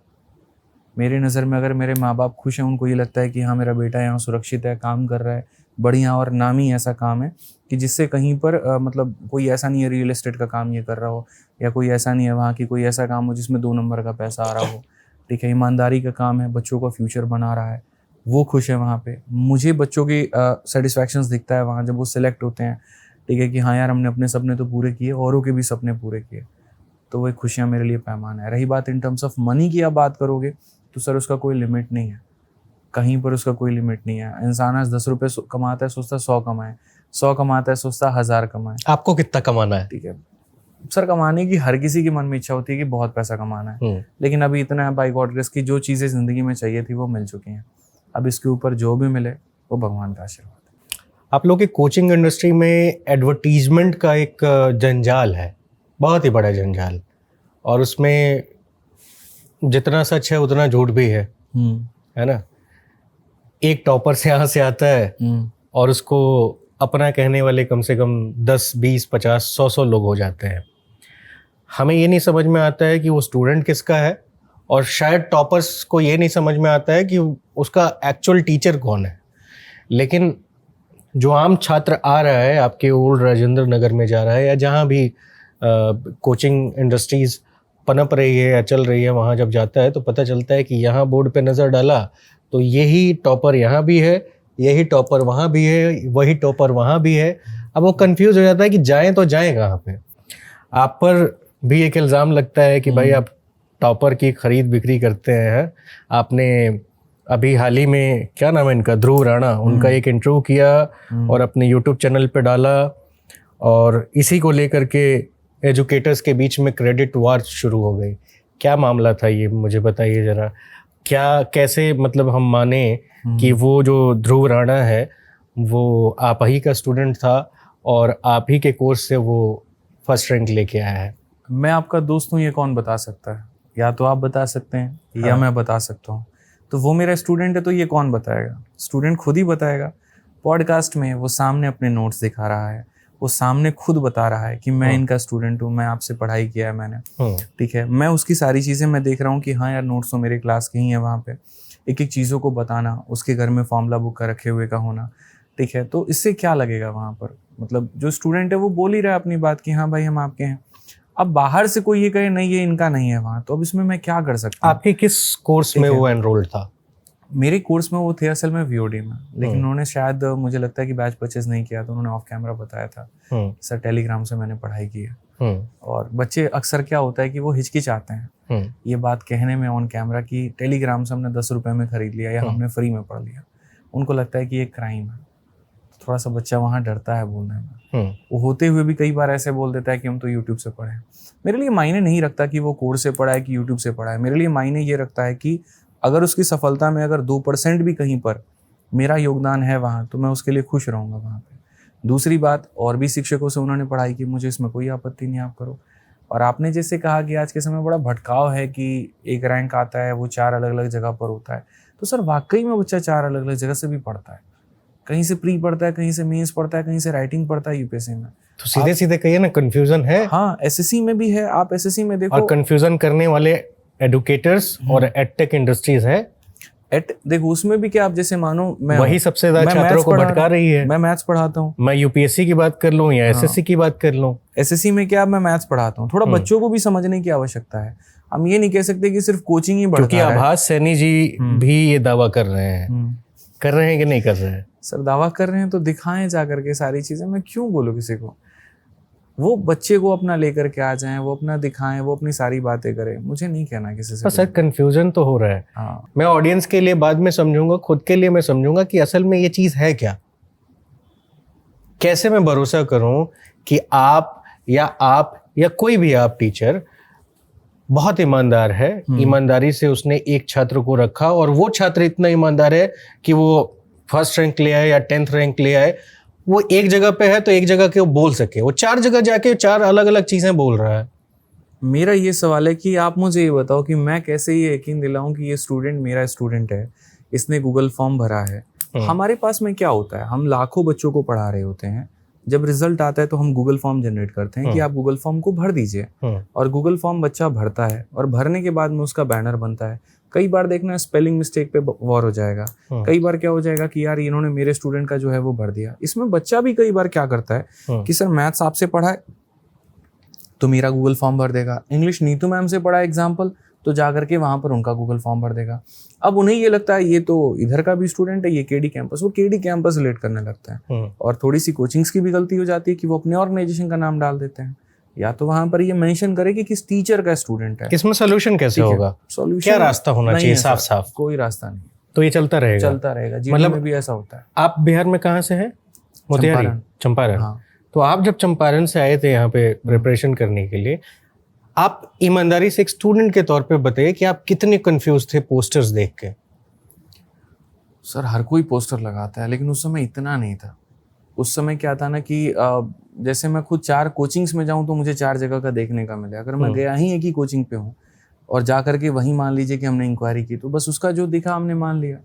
मेरी नज़र में अगर मेरे माँ बाप खुश हैं, उनको ये लगता है कि हाँ मेरा बेटा यहाँ सुरक्षित है, काम कर रहा है बढ़िया, और नामी ऐसा काम है कि जिससे कहीं पर मतलब कोई ऐसा नहीं है रियल एस्टेट का काम ये कर रहा हो, या कोई ऐसा नहीं है वहाँ की कोई ऐसा काम हो जिसमें 2 नंबर का पैसा आ रहा हो, ठीक है, ईमानदारी का काम है, बच्चों का फ्यूचर बना रहा है, वो खुश है वहाँ पे। मुझे बच्चों की सेटिस्फैक्शंस दिखता है वहाँ जब वो सिलेक्ट होते हैं, ठीक है, कि हाँ यार हमने अपने सपने तो पूरे किए, औरों के भी सपने पूरे किए, तो वो खुशियाँ मेरे लिए पैमाना है। रही बात इन टर्म्स ऑफ मनी की आप बात करोगे तो सर उसका कोई लिमिट नहीं है, कहीं पर उसका कोई लिमिट नहीं है। इंसान आज 10 रुपये कमाता है, सोचता 100 कमाए, 100 कमाता है, सोचता 1000 कमाए। आपको कितना कमाना है? ठीक है सर, कमाने की हर किसी के मन में इच्छा होती है कि बहुत पैसा कमाना है, लेकिन अभी इतना है बाय गॉड ग्रेस की जो चीज़ें ज़िंदगी में चाहिए थी वो मिल चुकी हैं। अब इसके ऊपर जो भी मिले वो भगवान का आशीर्वाद है। आप लोग के कोचिंग इंडस्ट्री में एडवर्टीजमेंट का एक जंजाल है, बहुत ही बड़ा जंजाल, और उसमें जितना सच है उतना झूठ भी है ना। एक टॉपर से यहाँ से आता है और उसको अपना कहने वाले कम से कम 10, 20, 50, 100 लोग हो जाते हैं। हमें ये नहीं समझ में आता है कि वो स्टूडेंट किसका है, और शायद टॉपर्स को ये नहीं समझ में आता है कि उसका एक्चुअल टीचर कौन है। लेकिन जो आम छात्र आ रहा है, आपके ओल्ड राजेंद्र नगर में जा रहा है, या जहाँ भी कोचिंग इंडस्ट्रीज़ पनप रही है या चल रही है, वहाँ जब जाता है तो पता चलता है कि यहाँ बोर्ड पे नज़र डाला तो यही टॉपर यहाँ भी है, यही टॉपर वहाँ भी है, वही टॉपर वहाँ भी है। अब वो कंफ्यूज हो जाता है कि जाएं तो जाएं कहाँ पे। आप पर भी एक इल्ज़ाम लगता है कि भाई आप टॉपर की खरीद बिक्री करते हैं। आपने अभी हाल ही में, क्या नाम है इनका, ध्रुव राणा, उनका एक इंटरव्यू किया और अपने यूट्यूब चैनल पे डाला, और इसी को लेकर के एजुकेटर्स के बीच में क्रेडिट वार शुरू हो गई। क्या मामला था ये, मुझे बताइए ज़रा। क्या, कैसे, मतलब हम माने कि वो जो ध्रुव राणा है वो आप ही का स्टूडेंट था और आप ही के कोर्स से वो फर्स्ट रैंक लेके आया है? मैं आपका दोस्त हूँ ये कौन बता सकता है? या तो आप बता सकते हैं या मैं बता सकता हूँ। तो वो मेरा स्टूडेंट है तो ये कौन बताएगा? स्टूडेंट खुद ही बताएगा। पॉडकास्ट में वो सामने अपने नोट्स दिखा रहा है, वो सामने खुद बता रहा है कि मैं इनका स्टूडेंट हूँ, मैं आपसे पढ़ाई किया है मैंने, ठीक है। मैं उसकी सारी चीज़ें मैं देख रहा हूँ कि हाँ यार नोट्स तो मेरे क्लास के ही हैं, वहाँ पे एक एक चीज़ों को बताना, उसके घर में फॉर्मूला बुक का रखे हुए का होना, ठीक है। तो इससे क्या लगेगा वहाँ पर? मतलब जो स्टूडेंट है वो बोल ही रहा है अपनी बात कि हाँ भाई हम आपके हैं। अब बाहर से कोई ये कहे नहीं ये इनका नहीं है वहाँ, तो अब इसमें मैं क्या कर सकता हूँ? आपके किस कोर्स में वो एनरोल्ड था? मेरे कोर्स में वो थे असल में वीओडी में, लेकिन उन्होंने शायद, मुझे लगता है कि बैच परचेज नहीं किया, तो उन्होंने ऑफ कैमरा बताया था सर टेलीग्राम से मैंने पढ़ाई की है। और बच्चे अक्सर क्या होता है कि वो हिचकिचाते हैं ये बात कहने में ऑन कैमरा कि टेलीग्राम से हमने 10 रुपए में खरीद लिया या हमने फ्री में पढ़ लिया। उनको लगता है कि ये क्राइम है, थोड़ा सा बच्चा वहाँ डरता है बोलने में। वो होते हुए भी कई बार ऐसे बोल देता है कि हम तो यूट्यूब से पढ़े। मेरे लिए मायने नहीं रखता कि वो कोर्स से पढ़ा है कि यूट्यूब से पढ़ा है। मेरे लिए मायने ये रखता है कि अगर उसकी सफलता में अगर 2% भी कहीं पर मेरा योगदान है वहाँ, तो मैं उसके लिए खुश रहूँगा वहाँ पे। दूसरी बात, और भी शिक्षकों से उन्होंने पढ़ाई की, मुझे इसमें कोई आपत्ति नहीं, आप करो। और आपने जैसे कहा कि आज के समय बड़ा भटकाव है कि एक रैंक आता है वो 4 अलग अलग जगह पर होता है, तो सर वाकई में बच्चा 4 अलग अलग जगह से भी पढ़ता है। कहीं से प्री पढ़ता है, कहीं से मेंस पढ़ता है, कहीं से राइटिंग पढ़ता है यूपीएससी में। तो सीधे सीधे कहिए ना, कंफ्यूजन है। हाँ, एसएससी में भी है, आप एसएससी में देखो। और कंफ्यूजन करने वाले एडुकेटर्स और एडटेक इंडस्ट्रीज है। देखो उसमें भी क्या, आप जैसे मानो मैं वही सबसे ज्यादा छात्रों को भटका रही है। मैं मैथ्स पढ़ाता हूँ, मैं यूपीएससी की बात कर लूँ या एसएससी की बात कर लूँ। एसएससी में क्या, मैं मैथ्स पढ़ाता हूँ। थोड़ा बच्चों को भी समझने की आवश्यकता है। हम ये नहीं कह सकते कि सिर्फ कोचिंग ही बढ़ा क्योंकि आभास सैनी जी भी ये दावा कर रहे हैं, कर रहे हैं कि नहीं कर रहे हैं? सर दावा कर रहे हैं तो दिखाएं जा करके सारी चीजें। मैं क्यों बोलूँ किसी को? वो बच्चे को अपना लेकर के आ जाएं, वो अपना दिखाएं, वो अपनी सारी बातें करें। मुझे नहीं कहना किसी से। सर कंफ्यूजन तो हो रहा है। हाँ, मैं ऑडियंस के लिए बाद में समझूंगा, खुद के लिए मैं समझूंगा कि असल में ये चीज है क्या। कैसे मैं भरोसा करूं कि आप या कोई भी आप टीचर बहुत ईमानदार है, ईमानदारी से उसने एक छात्र को रखा और वो छात्र इतना ईमानदार है कि वो फर्स्ट रैंक ले आए या 10th रैंक ले आए, वो एक जगह पे है तो एक जगह के वो बोल सके, वो 4 जगह जाके 4 अलग अलग चीजें बोल रहा है। मेरा ये सवाल है कि आप मुझे ये बताओ कि मैं कैसे ये यकीन दिलाऊं कि ये स्टूडेंट मेरा स्टूडेंट है, इसने गूगल फॉर्म भरा है। हमारे पास में क्या होता है, हम लाखों बच्चों को पढ़ा रहे होते हैं, जब रिजल्ट आता है तो हम गूगल फॉर्म जनरेट करते हैं कि आप गूगल फॉर्म को भर दीजिए, और गूगल फॉर्म बच्चा भरता है और भरने के बाद में उसका बैनर बनता है। कई बार देखना स्पेलिंग मिस्टेक पे वॉर हो जाएगा, कई बार क्या हो जाएगा कि यार इन्होंने मेरे स्टूडेंट का जो है वो भर दिया। इसमें बच्चा भी कई बार क्या करता है कि सर मैथ्स आपसे पढ़ा है तो मेरा गूगल फॉर्म भर देगा, इंग्लिश नीतू मैम से पढ़ा एग्जाम्पल तो जाकर के वहां पर उनका गूगल फॉर्म भर देगा। अब उन्हें ये लगता है ये तो इधर का भी स्टूडेंट है, ये केडी कैंपस, वो केडी कैंपस रिलेट करने लगता है। और थोड़ी सी कोचिंग्स की भी गलती हो जाती है कि वो अपने ऑर्गेनाइजेशन का नाम डाल देते हैं, या तो वहां पर ये मेंशन करे कि किस टीचर का स्टूडेंट है। इसमें सोल्यूशन कैसे होगा? सॉल्यूशन क्या रास्ता होना चाहिए? साफ साफ कोई रास्ता नहीं, तो ये चलता रहेगा जीवन मतलब में भी ऐसा होता है। आप बिहार में कहाँ से हैं? मोतिहारी, चंपारण। हाँ। तो आप जब चंपारण से आए थे यहाँ पे प्रिपरेशन करने के लिए, आप ईमानदारी से एक स्टूडेंट के तौर पे बताइए कि आप कितने कंफ्यूज थे पोस्टर्स देख के? सर हर कोई पोस्टर लगाता है, लेकिन उस समय इतना नहीं था। उस समय क्या था ना कि जैसे मैं खुद 4 कोचिंग्स में जाऊं तो मुझे 4 जगह का देखने का मिले। अगर मैं गया ही एक ही कोचिंग पे हूँ और जा करके वहीं मान लीजिए कि हमने इंक्वायरी की, तो बस उसका जो दिखा हमने मान लिया,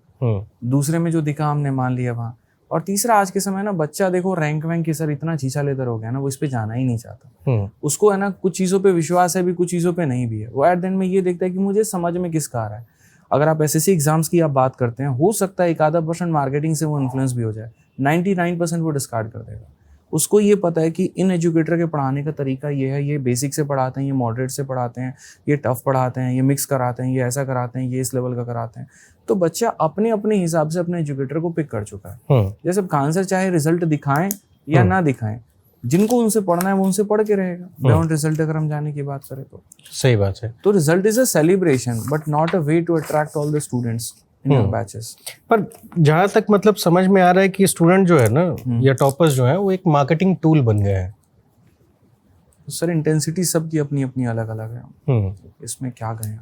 दूसरे में जो दिखा हमने मान लिया वहाँ। और तीसरा, आज के समय ना बच्चा देखो रैंक वैंक के सर इतना छीछा लेदर हो गया ना, वो इस पे जाना ही नहीं चाहता। उसको है ना कुछ चीज़ों पे विश्वास है भी, कुछ चीज़ों पे नहीं भी है। वो एट द एंड में ये देखता है कि मुझे समझ में किसका आ रहा है। अगर आप एसएससी एग्जाम्स की आप बात करते हैं, हो सकता है 1-आधा% मार्केटिंग से वो इन्फ्लुएंस भी हो जाए, 99% वो डिस्कार्ड कर देगा। उसको ये पता है कि इन एजुकेटर के पढ़ाने का तरीका ये है, ये बेसिक से पढ़ाते हैं, ये मॉडरेट से पढ़ाते हैं, ये टफ पढ़ाते हैं, ये मिक्स कराते हैं, ये ऐसा कराते हैं, ये इस लेवल का कराते हैं। तो बच्चा अपने अपने हिसाब से अपने एजुकेटर को पिक कर चुका है। जैसे खान सर चाहे रिजल्ट दिखाएं या ना दिखाएं, जिनको उनसे पढ़ना है वो उनसे पढ़ के रहेगा। बियॉन्ड रिजल्ट अगर हम जाने की बात करें तो सही बात है। तो result is a celebration but not a way to attract all the students in your batches. पर जहाँ तक मतलब समझ में आ रहा है कि स्टूडेंट जो है ना या टॉपर्स जो है वो एक मार्केटिंग टूल बन गए हैं। सर इंटेंसिटी सबकी अपनी अपनी अलग अलग है, इसमें क्या कहें।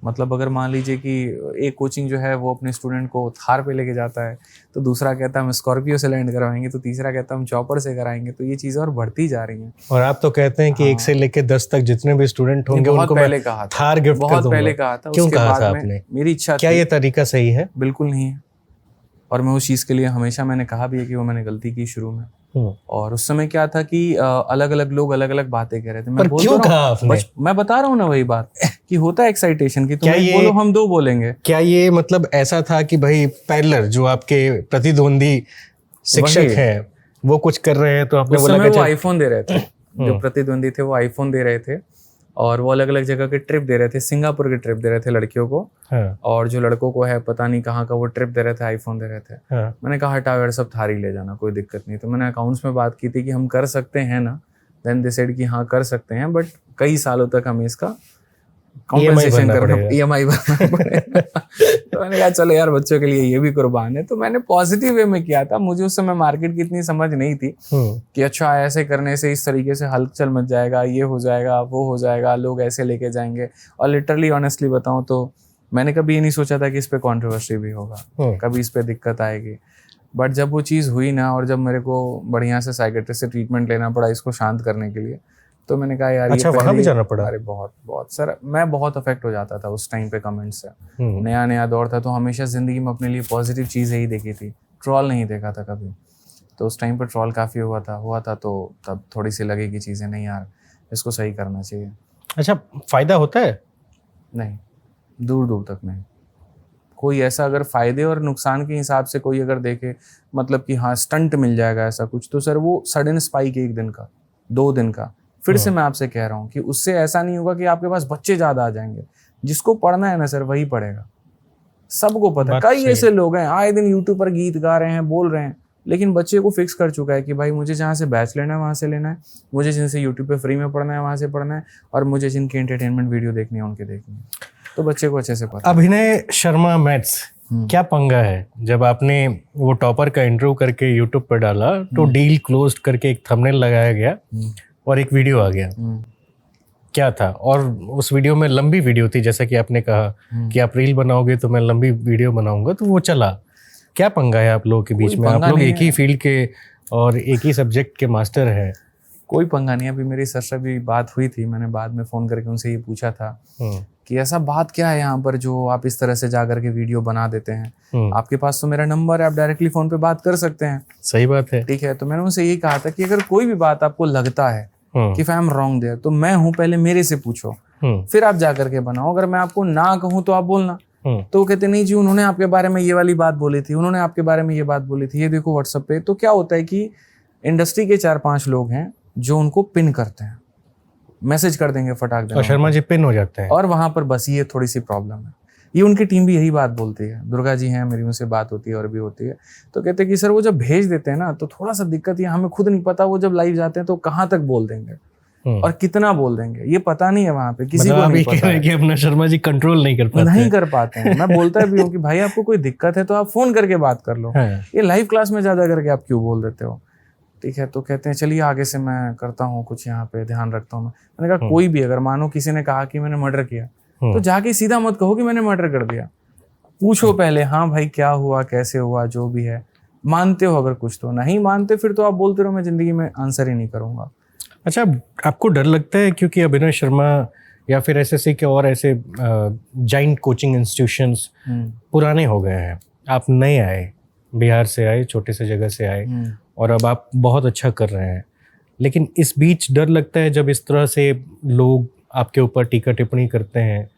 मतलब अगर मान लीजिए कि एक कोचिंग जो है वो अपने स्टूडेंट को थार पे लेके जाता है, तो दूसरा कहता है हम स्कॉर्पियो से लैंड करवाएंगे, तो तीसरा कहता है हम चॉपर से कराएंगे। तो ये चीज़ें और बढ़ती जा रही हैं। और आप तो कहते हैं कि 1 से लेके 10 तक जितने भी स्टूडेंट होंगे उनको पहले कहा था, थार गिफ्ट कर दूंगा। बहुत पहले कहा था। क्यों कहा था आपने? मेरी इच्छा। क्या ये तरीका सही है? बिल्कुल नहीं है। और मैं उस चीज़ के लिए हमेशा मैंने कहा भी है कि वो मैंने गलती की शुरू में। और उस समय क्या था कि अलग अलग लोग अलग अलग बातें कह रहे थे। मैं क्यों कहा आपने? मैं बता रहा हूँ ना वही बात कि होता है एक्साइटेशन की, तुम एक बोलो हम 2 बोलेंगे। क्या ये मतलब ऐसा था कि भाई पैरेलल जो आपके प्रतिद्वंदी शिक्षक हैं वो कुछ कर रहे हैं तो आपने बोला कि वो आईफोन दे रहे थे, जो प्रतिद्वंदी थे वो आईफोन दे रहे थे और वो अलग अलग जगह के ट्रिप दे रहे थे। सिंगापुर के ट्रिप दे रहे थे लड़कियों को, और जो लड़कों को है पता नहीं कहाँ का वो ट्रिप दे रहे थे, आईफोन दे रहे थे। मैंने कहा हटाओ यार, सब थारी ले जाना, कोई दिक्कत नहीं। तो मैंने अकाउंट्स में बात की थी कि हम कर सकते हैं ना, देन दे सेड कि हाँ कर सकते हैं, बट कई सालों तक हमें इसका कॉम्पेंसेशन करना, EMI भरना पड़ेगा। तो मैंने कहा चलो यार बच्चों के लिए ये भी कुर्बान है। तो मैंने पॉजिटिव वे में किया था। मुझे उस समय मार्केट की इतनी समझ नहीं थी कि अच्छा ऐसे करने से इस तरीके से हलचल मच जाएगा, ये हो जाएगा, वो हो जाएगा, लोग ऐसे लेके जाएंगे। और लिटरली ऑनेस्टली बताऊं तो मैंने कभी ये नहीं सोचा था कि इस पे कंट्रोवर्सी भी होगा, कभी इस पे दिक्कत आएगी। बट जब वो चीज़ हुई ना, और जब मेरे को बढ़िया से साइकेट्रिस्ट से ट्रीटमेंट लेना पड़ा इसको शांत करने के लिए, तो मैंने कहा यार अच्छा, वहाँ भी जाना पड़ा? अरे बहुत सर, मैं बहुत अफेक्ट हो जाता था उस टाइम पे कमेंट्स से। नया दौर था तो हमेशा ज़िंदगी में अपने लिए पॉजिटिव चीज़ें ही देखी थी, ट्रॉल नहीं देखा था कभी। तो उस टाइम पे ट्रॉल काफ़ी हुआ था तो तब थोड़ी सी लगी कि चीज़ें नहीं यार इसको सही करना चाहिए। अच्छा, फ़ायदा होता है? नहीं, दूर दूर तक नहीं। कोई ऐसा अगर फ़ायदे और नुकसान के हिसाब से कोई अगर देखे, मतलब कि हाँ स्टंट मिल जाएगा ऐसा कुछ, तो सर वो सडन स्पाइक 1 दिन का 2 दिन का, फिर से मैं आपसे कह रहा हूँ कि उससे ऐसा नहीं होगा कि आपके पास बच्चे ज़्यादा आ जाएंगे। जिसको पढ़ना है ना सर वही पढ़ेगा, सबको पता है। कई ऐसे लोग हैं आए दिन यूट्यूब पर गीत गा रहे हैं, बोल रहे हैं, लेकिन बच्चे को फिक्स कर चुका है कि भाई मुझे जहाँ से बैच लेना है वहाँ से लेना है, मुझे जिनसे यूट्यूब पे फ्री में पढ़ना है वहाँ से पढ़ना है, और मुझे जिनकी एंटरटेनमेंट वीडियो देखनी है उनके देखनी है। तो बच्चे को अच्छे से पता। अभिनय शर्मा मैथ्स, क्या पंगा है? जब आपने वो टॉपर का इंटरव्यू करके यूट्यूब पर डाला तो डील क्लोज्ड करके एक थंबनेल लगाया गया और एक वीडियो आ गया, क्या था? और उस वीडियो में लंबी वीडियो थी, जैसा कि आपने कहा कि आप रील बनाओगे तो मैं लंबी वीडियो बनाऊंगा, तो वो चला। क्या पंगा है आप लोगों के बीच में? आप लोग एक ही फील्ड के और एक ही सब्जेक्ट के मास्टर हैं। कोई पंगा नहीं। अभी मेरी सर से भी बात हुई थी, मैंने बाद में फ़ोन करके उनसे ये पूछा था कि ऐसा बात क्या है यहाँ पर जो आप इस तरह से जा करके वीडियो बना देते हैं, आपके पास तो मेरा नंबर है, आप डायरेक्टली फ़ोन पे बात कर सकते हैं। सही बात है। ठीक है, तो मैंने उनसे यही कहा था कि अगर कोई भी बात आपको लगता है कि आई एम रॉन्ग देयर, तो मैं हूँ, पहले मेरे से पूछो, फिर आप जा करके बनाओ। अगर मैं आपको ना कहूँ तो आप बोलना। तो वो कहते नहीं जी, उन्होंने आपके बारे में ये वाली बात बोली थी, उन्होंने आपके बारे में ये बात बोली थी, ये देखो व्हाट्सएप पे। तो क्या होता है कि इंडस्ट्री के 4-5 लोग हैं जो उनको पिन करते हैं, मैसेज कर देंगे फटाक देना, और शर्मा जी पिन हो जाते हैं। और वहां पर बस ये थोड़ी सी प्रॉब्लम है। ये उनकी टीम भी यही बात बोलती है, दुर्गा जी हैं, मेरी उनसे बात होती है और भी होती है, तो कहते हैं कि सर वो जब भेज देते हैं ना तो थोड़ा सा दिक्कत है, हमें खुद नहीं पता वो जब लाइव जाते हैं तो कहाँ तक बोल देंगे और कितना बोल देंगे, ये पता नहीं है वहां पे, किसी को नहीं पता है। कि अपना शर्मा जी कंट्रोल नहीं कर पाते हैं। मैं बोलता भी हूँ कि भाई आपको कोई दिक्कत है तो आप फोन करके बात कर लो, ये लाइव क्लास में ज्यादा करके आप क्यों बोल देते हो? ठीक है, तो कहते हैं चलिए आगे से मैं करता हूँ कुछ, यहाँ पे ध्यान रखता हूँ। मैंने कहा कोई भी अगर मानो किसी ने कहा कि मैंने मर्डर किया, तो जाके सीधा मत कहो कि मैंने मर्डर कर दिया, पूछो पहले, हाँ भाई क्या हुआ, कैसे हुआ, जो भी है। मानते हो अगर कुछ, तो नहीं मानते फिर तो आप बोलते रहो, मैं जिंदगी में आंसर ही नहीं करूंगा। अच्छा, आपको डर लगता है क्योंकि अभिनय शर्मा या फिर एसएससी के और ऐसे जाइंट कोचिंग इंस्टीट्यूशंस पुराने हो गए हैं, आप नए आए, बिहार से आए, छोटे से जगह से आए, और अब आप बहुत अच्छा कर रहे हैं, लेकिन इस बीच डर लगता है जब इस तरह से लोग आपके ऊपर टीका टिप्पणी करते हैं?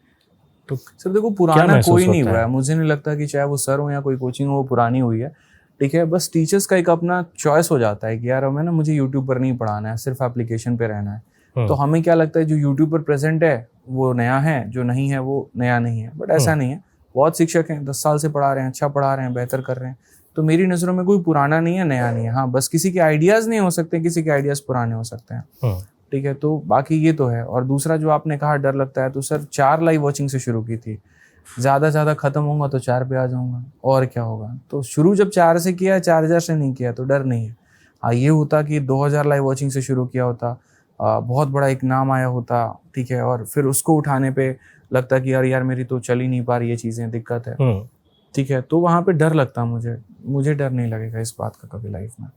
तो सर देखो, पुराना कोई नहीं हुआ है, मुझे नहीं लगता कि चाहे वो सर हो या कोई कोचिंग हो वो पुरानी हुई है। ठीक है, बस टीचर्स का एक अपना चॉइस हो जाता है कि यार हमें ना, मुझे यूट्यूब पर नहीं पढ़ाना है, सिर्फ एप्लीकेशन पे रहना है। तो हमें क्या लगता है जो यूट्यूब पर प्रेजेंट है वो नया है, जो नहीं है वो नया नहीं है। बट ऐसा नहीं है, बहुत शिक्षक हैं 10 साल से पढ़ा रहे हैं, अच्छा पढ़ा रहे हैं, बेहतर कर रहे हैं। तो मेरी नज़रों में कोई पुराना नहीं है, नया नहीं है। हाँ, बस किसी के आइडियाज़ नहीं हो सकते, किसी के आइडियाज़ पुराने हो सकते हैं। ठीक है, तो बाकी ये तो है। और दूसरा जो आपने कहा डर लगता है, तो सर 4 लाइव वॉचिंग से शुरू की थी, ज़्यादा ख़त्म होगा तो 4 पे आ जाऊँगा, और क्या होगा। तो शुरू जब 4 से किया, 4000 से नहीं किया, तो डर नहीं है। हाँ, ये होता कि 2000 लाइव वॉचिंग से शुरू किया होता, बहुत बड़ा एक नाम आया होता, ठीक है, और फिर उसको उठाने पे लगता कि यार मेरी तो चल ही नहीं पा रही, ये चीज़ें दिक्कत है। ठीक है, तो वहाँ पे डर लगता मुझे डर नहीं लगेगा इस बात का कभी लाइफ में।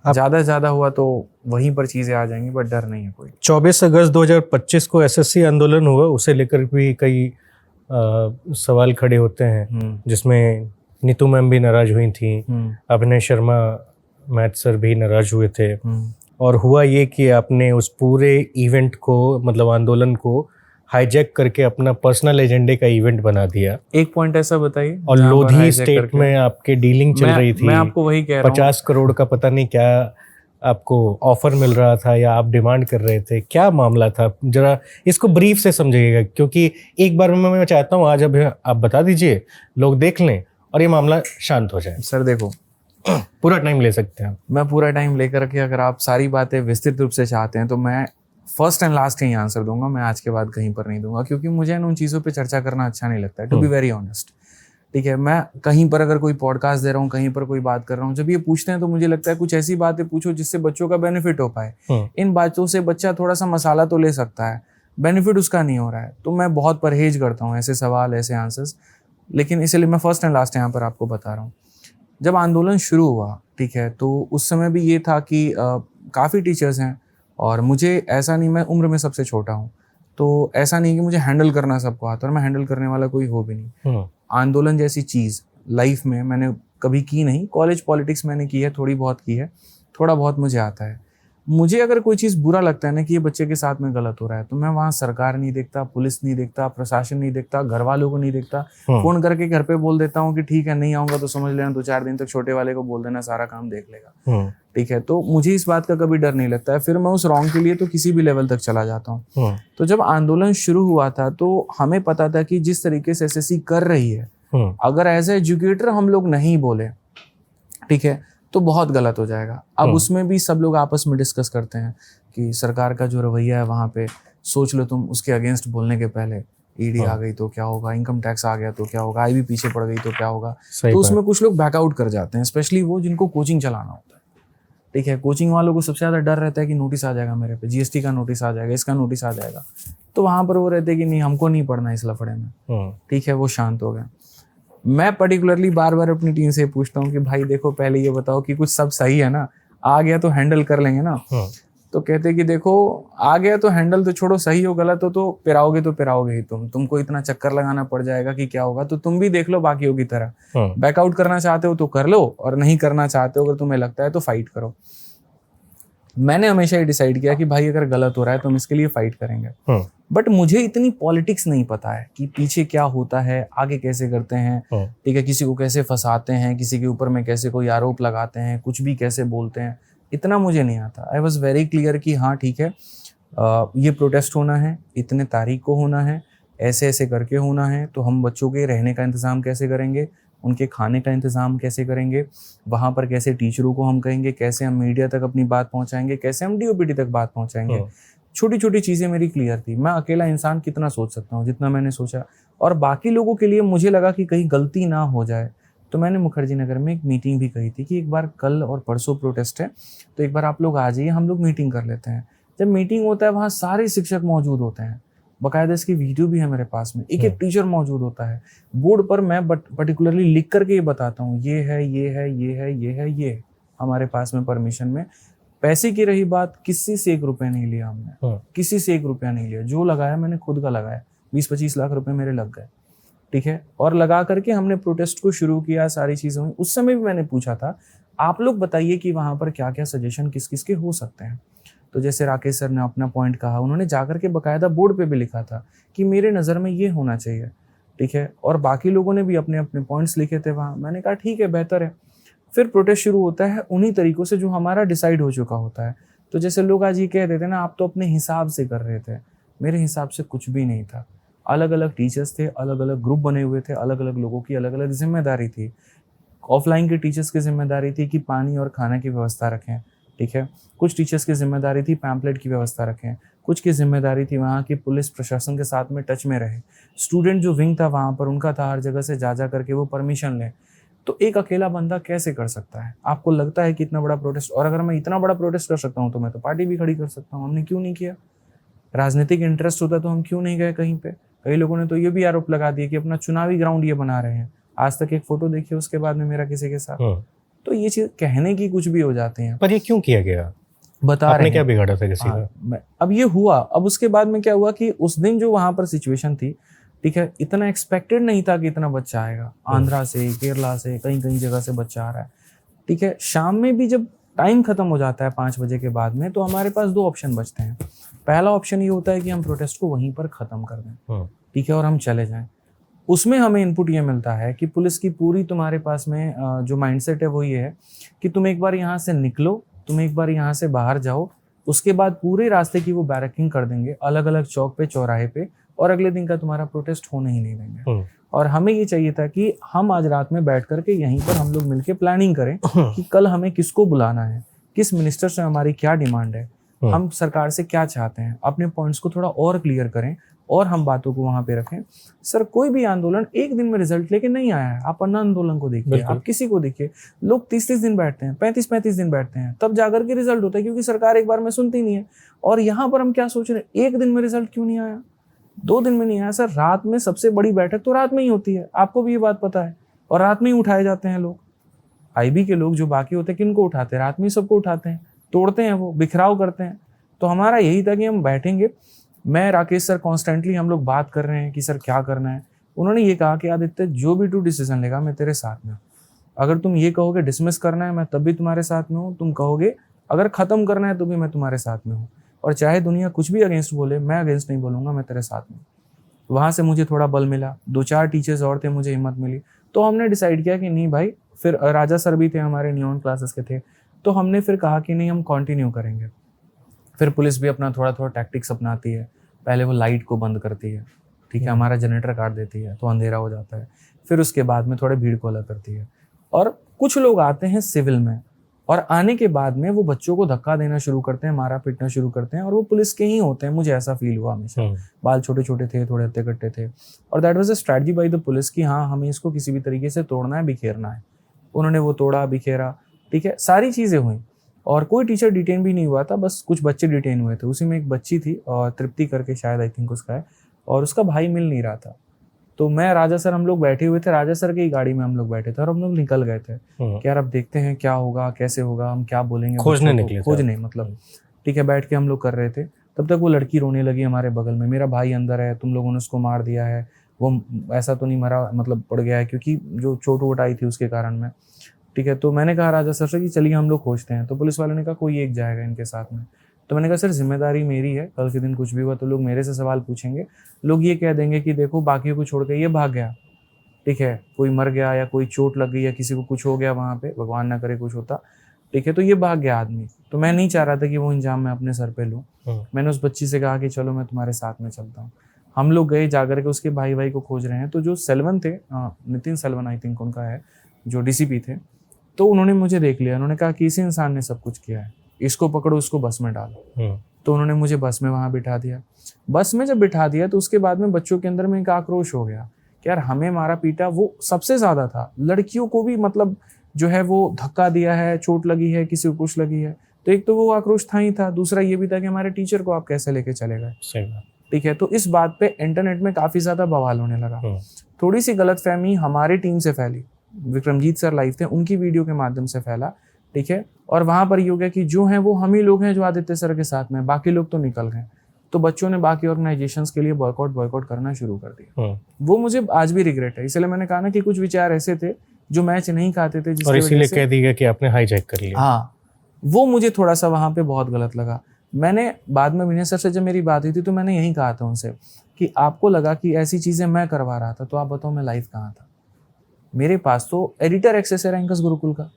ज़्यादा हुआ तो वहीं पर चीज़ें आ जाएंगी, बट डर नहीं है कोई। 24 अगस्त 2025 को एसएससी आंदोलन हुआ, उसे लेकर भी कई सवाल खड़े होते हैं, जिसमें नीतू मैम भी नाराज हुई थी, अभिनय शर्मा मैथ सर भी नाराज हुए थे, और हुआ ये कि आपने उस पूरे इवेंट को, मतलब आंदोलन को हाईजैक करके अपना पर्सनल एजेंडे का इवेंट बना दिया। एक पॉइंट ऐसा बताइए। और लोधी स्टेट में आपके डीलिंग चल रही थी, मैं आपको वही कह रहा हूँ, 50 करोड़ का पता नहीं क्या आपको ऑफर मिल रहा था या आप डिमांड कर रहे थे, क्या मामला था? जरा इसको ब्रीफ से समझिएगा, क्योंकि एक बार में मैं चाहता हूँ आज अब आप बता दीजिए, लोग देख लें और ये मामला शांत हो जाए। सर देखो, पूरा टाइम ले सकते हैं। मैं पूरा टाइम लेकर के, अगर आप सारी बातें विस्तृत रूप से चाहते हैं तो मैं first and last he answer दूंगा, मैं आज के बाद कहीं पर नहीं दूंगा, क्योंकि मुझे उन चीज़ों पे चर्चा करना अच्छा नहीं लगता है, टू बी वेरी ऑनेस्ट। ठीक है, मैं कहीं पर अगर कोई पॉडकास्ट दे रहा हूँ, कहीं पर कोई बात कर रहा हूँ, जब ये पूछते हैं तो मुझे लगता है कुछ ऐसी बातें पूछो जिससे बच्चों का बेनिफिट हो पाए। इन बातों से बच्चा थोड़ा सा मसाला तो ले सकता है, बेनिफिट उसका नहीं हो रहा है, तो मैं बहुत परहेज करता हूँ ऐसे सवाल, ऐसे आंसर्स। लेकिन इसलिए मैं फर्स्ट एंड लास्ट यहाँ पर आपको बता रहा हूँ। जब आंदोलन शुरू हुआ, ठीक है, तो उस समय भी ये था कि काफ़ी टीचर्स हैं, और मुझे ऐसा नहीं, मैं उम्र में सबसे छोटा हूँ, तो ऐसा नहीं कि मुझे हैंडल करना सबको आता, और मैं हैंडल करने वाला कोई हो भी नहीं। आंदोलन जैसी चीज़ लाइफ में मैंने कभी की नहीं। कॉलेज पॉलिटिक्स मैंने की है, थोड़ी बहुत की है, थोड़ा बहुत मुझे आता है। मुझे अगर कोई चीज़ बुरा लगता है ना कि ये बच्चे के साथ में गलत हो रहा है, तो मैं वहाँ सरकार नहीं देखता, पुलिस नहीं देखता, प्रशासन नहीं देखता, घर वालों को नहीं देखता, फ़ोन करके घर पे बोल देता हूँ कि ठीक है नहीं आऊँगा तो समझ लेना 2-4 दिन तक छोटे वाले को बोल देना, सारा काम देख लेगा। ठीक है, तो मुझे इस बात का कभी डर नहीं लगता है। फिर मैं उस रॉन्ग के लिए तो किसी भी लेवल तक चला जाता हूँ। तो जब आंदोलन शुरू हुआ था तो हमें पता था कि जिस तरीके से एसएससी कर रही है, अगर एज ए एजुकेटर हम लोग नहीं बोले, ठीक है, तो बहुत गलत हो जाएगा। अब उसमें भी सब लोग आपस में डिस्कस करते हैं कि सरकार का जो रवैया है वहाँ पे, सोच लो तुम उसके अगेंस्ट बोलने के पहले ईडी आ गई तो क्या होगा, इनकम टैक्स आ गया तो क्या होगा, आईबी पीछे पड़ गई तो क्या होगा। तो उसमें कुछ लोग बैकआउट कर जाते हैं, स्पेशली वो जिनको कोचिंग चलाना होता है। ठीक है, कोचिंग वालों को सबसे ज़्यादा डर रहता है कि नोटिस आ जाएगा मेरे पे, जीएसटी का नोटिस आ जाएगा, इसका नोटिस आ जाएगा। तो वहाँ पर वो रहते हैं कि नहीं हमको नहीं पढ़ना इस लफड़े में। ठीक है, वो शांत हो गए। मैं पर्टिकुलरली बार बार अपनी टीम से पूछता हूँ कि भाई देखो पहले ये बताओ कि कुछ सब सही है ना, आ गया तो हैंडल कर लेंगे ना। तो कहते कि देखो आ गया तो हैंडल तो छोड़ो, सही हो गलत हो तो पिराओगे ही तुमको इतना चक्कर लगाना पड़ जाएगा कि क्या होगा। तो तुम भी देख लो बाकियों की तरह, बैकआउट करना चाहते हो तो कर लो, और नहीं करना चाहते हो अगर तुम्हें लगता है तो फाइट करो। मैंने हमेशा ये डिसाइड किया कि भाई अगर गलत हो रहा है तो हम इसके लिए फाइट करेंगे। बट मुझे इतनी पॉलिटिक्स नहीं पता है कि पीछे क्या होता है, आगे कैसे करते हैं। ठीक है, किसी को कैसे फंसाते हैं, किसी के ऊपर में कैसे कोई आरोप लगाते हैं, कुछ भी कैसे बोलते हैं, इतना मुझे नहीं आता। आई वॉज वेरी क्लियर कि हाँ ठीक है, ये प्रोटेस्ट होना है, इतने तारीख को होना है, ऐसे ऐसे करके होना है। तो हम बच्चों के रहने का इंतज़ाम कैसे करेंगे, उनके खाने का इंतज़ाम कैसे करेंगे, वहाँ पर कैसे टीचरों को हम कहेंगे, कैसे हम मीडिया तक अपनी बात पहुँचाएंगे, कैसे हम डीओपीटी तक बात पहुँचाएंगे। छोटी छोटी चीज़ें मेरी क्लियर थी। मैं अकेला इंसान कितना सोच सकता हूँ, जितना मैंने सोचा। और बाकी लोगों के लिए मुझे लगा कि कहीं गलती ना हो जाए, तो मैंने मुखर्जी नगर में एक मीटिंग भी कही थी कि एक बार कल और परसों प्रोटेस्ट है, तो एक बार आप लोग आ जाइए, हम लोग मीटिंग कर लेते हैं। जब मीटिंग होता है वहाँ सारे शिक्षक मौजूद होते हैं, बाकायदा इसकी वीडियो भी है मेरे पास में, एक एक टीचर मौजूद होता है। बोर्ड पर मैं पर्टिकुलरली लिख करके ये बताता हूँ, ये है ये है ये है ये है ये हमारे पास में परमिशन में। पैसे की रही बात, किसी से 1 रुपया नहीं लिया हमने, किसी से 1 रुपया नहीं लिया। जो लगाया मैंने खुद का लगाया, 20-25 लाख रुपए मेरे लग गए। ठीक है, और लगा करके हमने प्रोटेस्ट को शुरू किया, सारी चीज़ें हुई। उस समय भी मैंने पूछा था आप लोग बताइए कि वहाँ पर क्या क्या सजेशन किस किस के हो सकते हैं। तो जैसे राकेश सर ने अपना पॉइंट कहा, उन्होंने जाकर के बाकायदा बोर्ड पे भी लिखा था कि मेरे नज़र में ये होना चाहिए। ठीक है, और बाकी लोगों ने भी अपने अपने पॉइंट्स लिखे थे वहाँ। मैंने कहा ठीक है, बेहतर है। फिर प्रोटेस्ट शुरू होता है उन्हीं तरीक़ों से जो हमारा डिसाइड हो चुका होता है। तो जैसे लोग आज ये कह देते ना, आप तो अपने हिसाब से कर रहे थे। मेरे हिसाब से कुछ भी नहीं था। अलग अलग टीचर्स थे, अलग अलग ग्रुप बने हुए थे, अलग अलग लोगों की अलग अलग जिम्मेदारी थी। ऑफलाइन के टीचर्स की जिम्मेदारी थी कि पानी और खाना की व्यवस्था रखें। ठीक है, कुछ टीचर्स की जिम्मेदारी थी पैम्पलेट की व्यवस्था रखें, कुछ की जिम्मेदारी थी वहाँ की पुलिस प्रशासन के साथ में टच में रहे। स्टूडेंट जो विंग था वहाँ पर, उनका था हर जगह से जा करके वो परमिशन लें। तो एक अकेला बंदा कैसे कर सकता है? आपको लगता है कि इतना बड़ा प्रोटेस्ट, और अगर मैं इतना बड़ा प्रोटेस्ट कर सकता हूँ तो मैं तो पार्टी भी खड़ी कर सकता हूँ। हमने क्यों नहीं किया? राजनीतिक इंटरेस्ट होता तो हम क्यों नहीं गए कहीं पे? कई लोगों ने तो ये भी आरोप लगा दिया कि अपना चुनावी ग्राउंड ये बना रहे हैं। आज तक एक फोटो देखिए उसके बाद में मेरा किसी के साथ। तो ये चीज कहने की कुछ भी हो जाती हैं। पर ये क्यों किया गया? बता रहे हैं क्या बिगाड़ा था किसी का? अब ये हुआ, अब उसके बाद में क्या हुआ कि उस दिन जो वहां पर सिचुएशन थी, ठीक है, इतना एक्सपेक्टेड नहीं था कि इतना बच्चा आएगा। आंध्रा से, केरला से, कहीं कहीं जगह से बच्चा आ रहा है। ठीक है, शाम में भी जब टाइम खत्म हो जाता है 5 बजे के बाद में, तो हमारे पास 2 ऑप्शन बचते हैं। पहला ऑप्शन ये होता है कि हम प्रोटेस्ट को वहीं पर खत्म कर दें, ठीक है, और हम चले जाएं। उसमें हमें इनपुट ये मिलता है कि पुलिस की पूरी तुम्हारे पास में जो माइंडसेट है वो ये है कि तुम एक बार यहाँ से निकलो, तुम एक बार यहाँ से बाहर जाओ, उसके बाद पूरे रास्ते की वो बैरकिंग कर देंगे अलग अलग चौक पे, चौराहे पे, और अगले दिन का तुम्हारा प्रोटेस्ट होने ही नहीं देंगे। और हमें ये चाहिए था कि हम आज रात में बैठ करके यहीं पर हम लोग मिलके प्लानिंग करें कि कल हमें किसको बुलाना है, किस मिनिस्टर से हमारी क्या डिमांड है, हम सरकार से क्या चाहते हैं, अपने पॉइंट्स को थोड़ा और क्लियर करें और हम बातों को वहां पे रखें। सर, कोई भी आंदोलन एक दिन में रिजल्ट लेके नहीं आया है। आप अन्ना आंदोलन को देखिए, आप किसी को देखिए, लोग 30-30 दिन बैठते हैं, 35-35 दिन बैठते हैं, तब जाकर के रिजल्ट होता है, क्योंकि सरकार एक बार में सुनती नहीं है। और यहाँ पर हम क्या सोच रहे हैं, एक दिन में रिजल्ट क्यों नहीं आया, 2 दिन में नहीं आया? सर, रात में सबसे बड़ी बैठक तो रात में ही होती है, आपको भी ये बात पता है, और रात में ही उठाए जाते हैं लोग। आईबी के लोग जो बाकी होते हैं, किनको उठाते हैं? रात में ही सबको उठाते हैं, तोड़ते हैं, वो बिखराव करते हैं। तो हमारा यही था कि हम बैठेंगे, मैं, राकेश सर, कॉन्स्टेंटली हम लोग बात कर रहे हैं कि सर क्या करना है। उन्होंने ये कहा कि आदित्य, जो भी तू डिसीजन लेगा मैं तेरे साथ में हूँ। अगर तुम ये कहोगे डिसमिस करना है, मैं तब भी तुम्हारे साथ में हूँ। तुम कहोगे अगर खत्म करना है तो भी मैं तुम्हारे साथ में हूँ। और चाहे दुनिया कुछ भी अगेंस्ट बोले, मैं अगेंस्ट नहीं बोलूँगा, मैं तेरे साथ में। वहाँ से मुझे थोड़ा बल मिला, 2-4 टीचर्स और थे, मुझे हिम्मत मिली। तो हमने डिसाइड किया कि नहीं भाई, फिर राजा सर भी थे, हमारे नियॉन क्लासेस के थे, तो हमने फिर कहा कि नहीं, हम कंटिन्यू करेंगे। फिर पुलिस भी अपना थोड़ा थोड़ा टैक्टिक्स अपनाती है। पहले वो लाइट को बंद करती है, ठीक है, हमारा जनरेटर काट देती है तो अंधेरा हो जाता है। फिर उसके बाद में थोड़े भीड़ को अलग करती है। और कुछ लोग आते हैं सिविल में, और आने के बाद में वो बच्चों को धक्का देना शुरू करते हैं, मारा पीटना शुरू करते हैं, और वो पुलिस के ही होते हैं, मुझे ऐसा फील हुआ हमेशा। बाल छोटे छोटे थे, थोड़े हत्ते कट्टे थे, और that was a strategy by the police कि हाँ हमें इसको किसी भी तरीके से तोड़ना है, बिखेरना है। उन्होंने वो तोड़ा, बिखेरा, ठीक है, सारी चीज़ें हुई, और कोई टीचर डिटेन भी नहीं हुआ था, बस कुछ बच्चे डिटेन हुए थे। उसी में एक बच्ची थी और तृप्ति करके शायद, आई थिंक उसका है, और उसका भाई मिल नहीं रहा था। तो मैं, राजा सर, हम लोग बैठे हुए थे, राजा सर की गाड़ी में हम लोग बैठे थे, और हम लोग निकल गए थे कि यार अब देखते हैं क्या होगा, कैसे होगा, हम क्या बोलेंगे, खोजने निकले, खोजने मतलब, ठीक है, बैठ के हम लोग कर रहे थे। तब तक वो लड़की रोने लगी हमारे बगल में, मेरा भाई अंदर है, तुम लोगों ने उसको मार दिया है। वो ऐसा तो नहीं मरा, मतलब पड़ गया है, क्योंकि जो चोट वोट आई थी उसके कारण में, ठीक है। तो मैंने कहा राजा सर से कि चलिए हम लोग खोजते हैं। तो पुलिस वाले ने कहा कोई एक जाएगा इनके साथ में। तो मैंने कहा सर जिम्मेदारी मेरी है, कल के दिन कुछ भी हुआ तो लोग मेरे से सवाल पूछेंगे, लोग ये कह देंगे कि देखो बाकियों को छोड़ के ये भाग गया, ठीक है, कोई मर गया या कोई चोट लग गई या किसी को कुछ हो गया वहाँ पे, भगवान ना करे कुछ होता, ठीक है, तो ये भाग गया आदमी। तो मैं नहीं चाह रहा था कि वो इंजाम मैं अपने सर पे लूँ। मैंने उस बच्ची से कहा कि चलो मैं तुम्हारे साथ में चलता हूँ। हम लोग गए, जाकर के उसके भाई को खोज रहे हैं। तो जो सेल्वन थे, नितिन सेल्वन आई थिंक उनका है, जो डीसीपी थे, तो उन्होंने मुझे देख लिया। उन्होंने कहा कि इसी इंसान ने सब कुछ किया है, इसको पकड़ो, उसको बस में डालो। तो उन्होंने मुझे बस में वहाँ बिठा दिया। बस में जब बिठा दिया तो उसके बाद में बच्चों के अंदर में एक आक्रोश हो गया कि यार हमें मारा पीटा वो सबसे ज़्यादा था, लड़कियों को भी मतलब जो है वो धक्का दिया है, चोट लगी है, किसी को कुछ लगी है। तो एक तो वो आक्रोश था ही था, दूसरा ये भी था कि हमारे टीचर को आप कैसे लेके चले गए, ठीक है। तो इस बात पे इंटरनेट में काफ़ी ज़्यादा बवाल होने लगा। थोड़ी सी गलतफहमी हमारी टीम से फैली, विक्रमजीत सर लाइव थे, उनकी वीडियो के माध्यम से फैला, ठीक है। और वहाँ पर ये हो गया कि जो हैं वो हम ही लोग हैं जो आदित्य सर के साथ में, बाकी लोग तो निकल गए। तो बच्चों ने बाकी ऑर्गेनाइजेशंस के लिए बॉयकॉट करना शुरू कर दिया। वो मुझे आज भी रिग्रेट है। इसलिए मैंने कहा ना कि कुछ विचार ऐसे थे जो मैच नहीं खाते थे, और इसीलिए कह दिया कि आपने हाईजैक कर लिया। हाँ, वो मुझे थोड़ा सा वहाँ पे बहुत गलत लगा। मैंने बाद में विनय सर से जब मेरी बात हुई थी तो मैंने यही कहा था उनसे कि आपको लगा कि ऐसी चीज़ें मैं करवा रहा था, तो आप बताओ मैं लाइव कहाँ था। मेरे पास तो एडिटर एक्सेस है रैंकर्स गुरुकुल का,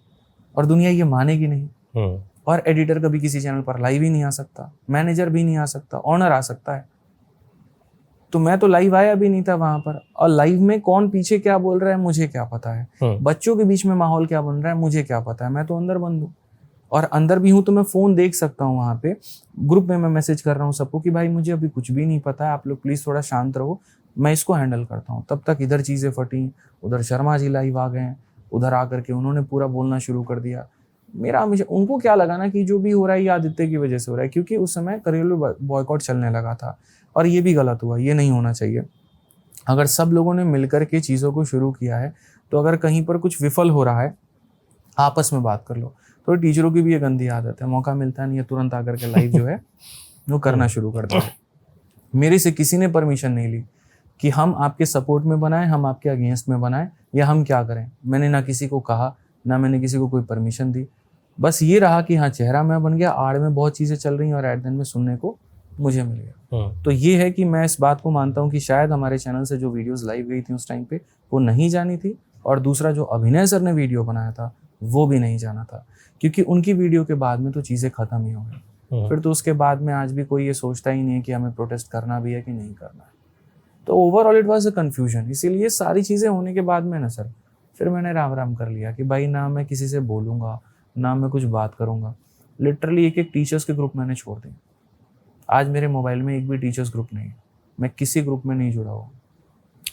और दुनिया ये मानेगी नहीं। और एडिटर कभी किसी चैनल पर लाइव ही नहीं आ सकता, मैनेजर भी नहीं आ सकता, ऑनर आ सकता है। तो मैं तो लाइव आया भी नहीं था वहां पर, और लाइव में कौन पीछे क्या बोल रहा है मुझे क्या पता है, बच्चों के बीच में माहौल क्या बन रहा है मुझे क्या पता है। मैं तो अंदर बंद हूँ, और अंदर भी हूँ तो मैं फ़ोन देख सकता हूँ। वहाँ पे ग्रुप में मैं मैसेज कर रहा हूँ सबको कि भाई मुझे अभी कुछ भी नहीं पता है, आप लोग प्लीज़ थोड़ा शांत रहो, मैं इसको हैंडल करता हूँ। तब तक इधर चीज़ें फटी, उधर शर्मा जी लाइव आ गए, उधर आकर के उन्होंने पूरा बोलना शुरू कर दिया। मेरा मुझे उनको क्या लगा ना कि जो भी हो रहा है ये आदित्य की वजह से हो रहा है, क्योंकि उस समय घरेलू बॉयकॉट चलने लगा था, और ये भी गलत हुआ, ये नहीं होना चाहिए। अगर सब लोगों ने मिलकर के चीज़ों को शुरू किया है तो अगर कहीं पर कुछ विफल हो रहा है आपस में बात कर लो। तो टीचरों की भी ये गंदी आदत है, मौका मिलता नहीं है तुरंत आकर के लाइव जो है वो करना शुरू कर दिया। मेरे से किसी ने परमिशन नहीं ली कि हम आपके सपोर्ट में बनाएं, हम आपके अगेंस्ट में बनाएं, या हम क्या करें। मैंने ना किसी को कहा, ना मैंने किसी को कोई परमिशन दी। बस ये रहा कि हाँ चेहरा मैं बन गया, आड़ में बहुत चीज़ें चल रही हैं और एट द एंड में सुनने को मुझे मिल गया। तो ये है कि मैं इस बात को मानता हूँ कि शायद हमारे चैनल से जो वीडियोस लाइव गई थी उस टाइम पे वो नहीं जानी थी, और दूसरा जो अभिनय सर ने वीडियो बनाया था वो भी नहीं जाना था, क्योंकि उनकी वीडियो के बाद में तो चीज़ें ख़त्म ही हो गई। फिर तो उसके बाद में आज भी कोई ये सोचता ही नहीं है कि हमें प्रोटेस्ट करना भी है कि नहीं करना है। तो overall it was a confusion. इसीलिए सारी चीज़ें होने के बाद में ना सर फिर मैंने राम राम कर लिया कि भाई ना मैं किसी से बोलूँगा, ना मैं कुछ बात करूँगा। लिटरली एक टीचर्स के ग्रुप मैंने छोड़ दिए। आज मेरे मोबाइल में एक भी टीचर्स ग्रुप नहीं है, मैं किसी ग्रुप में नहीं जुड़ा हुआ।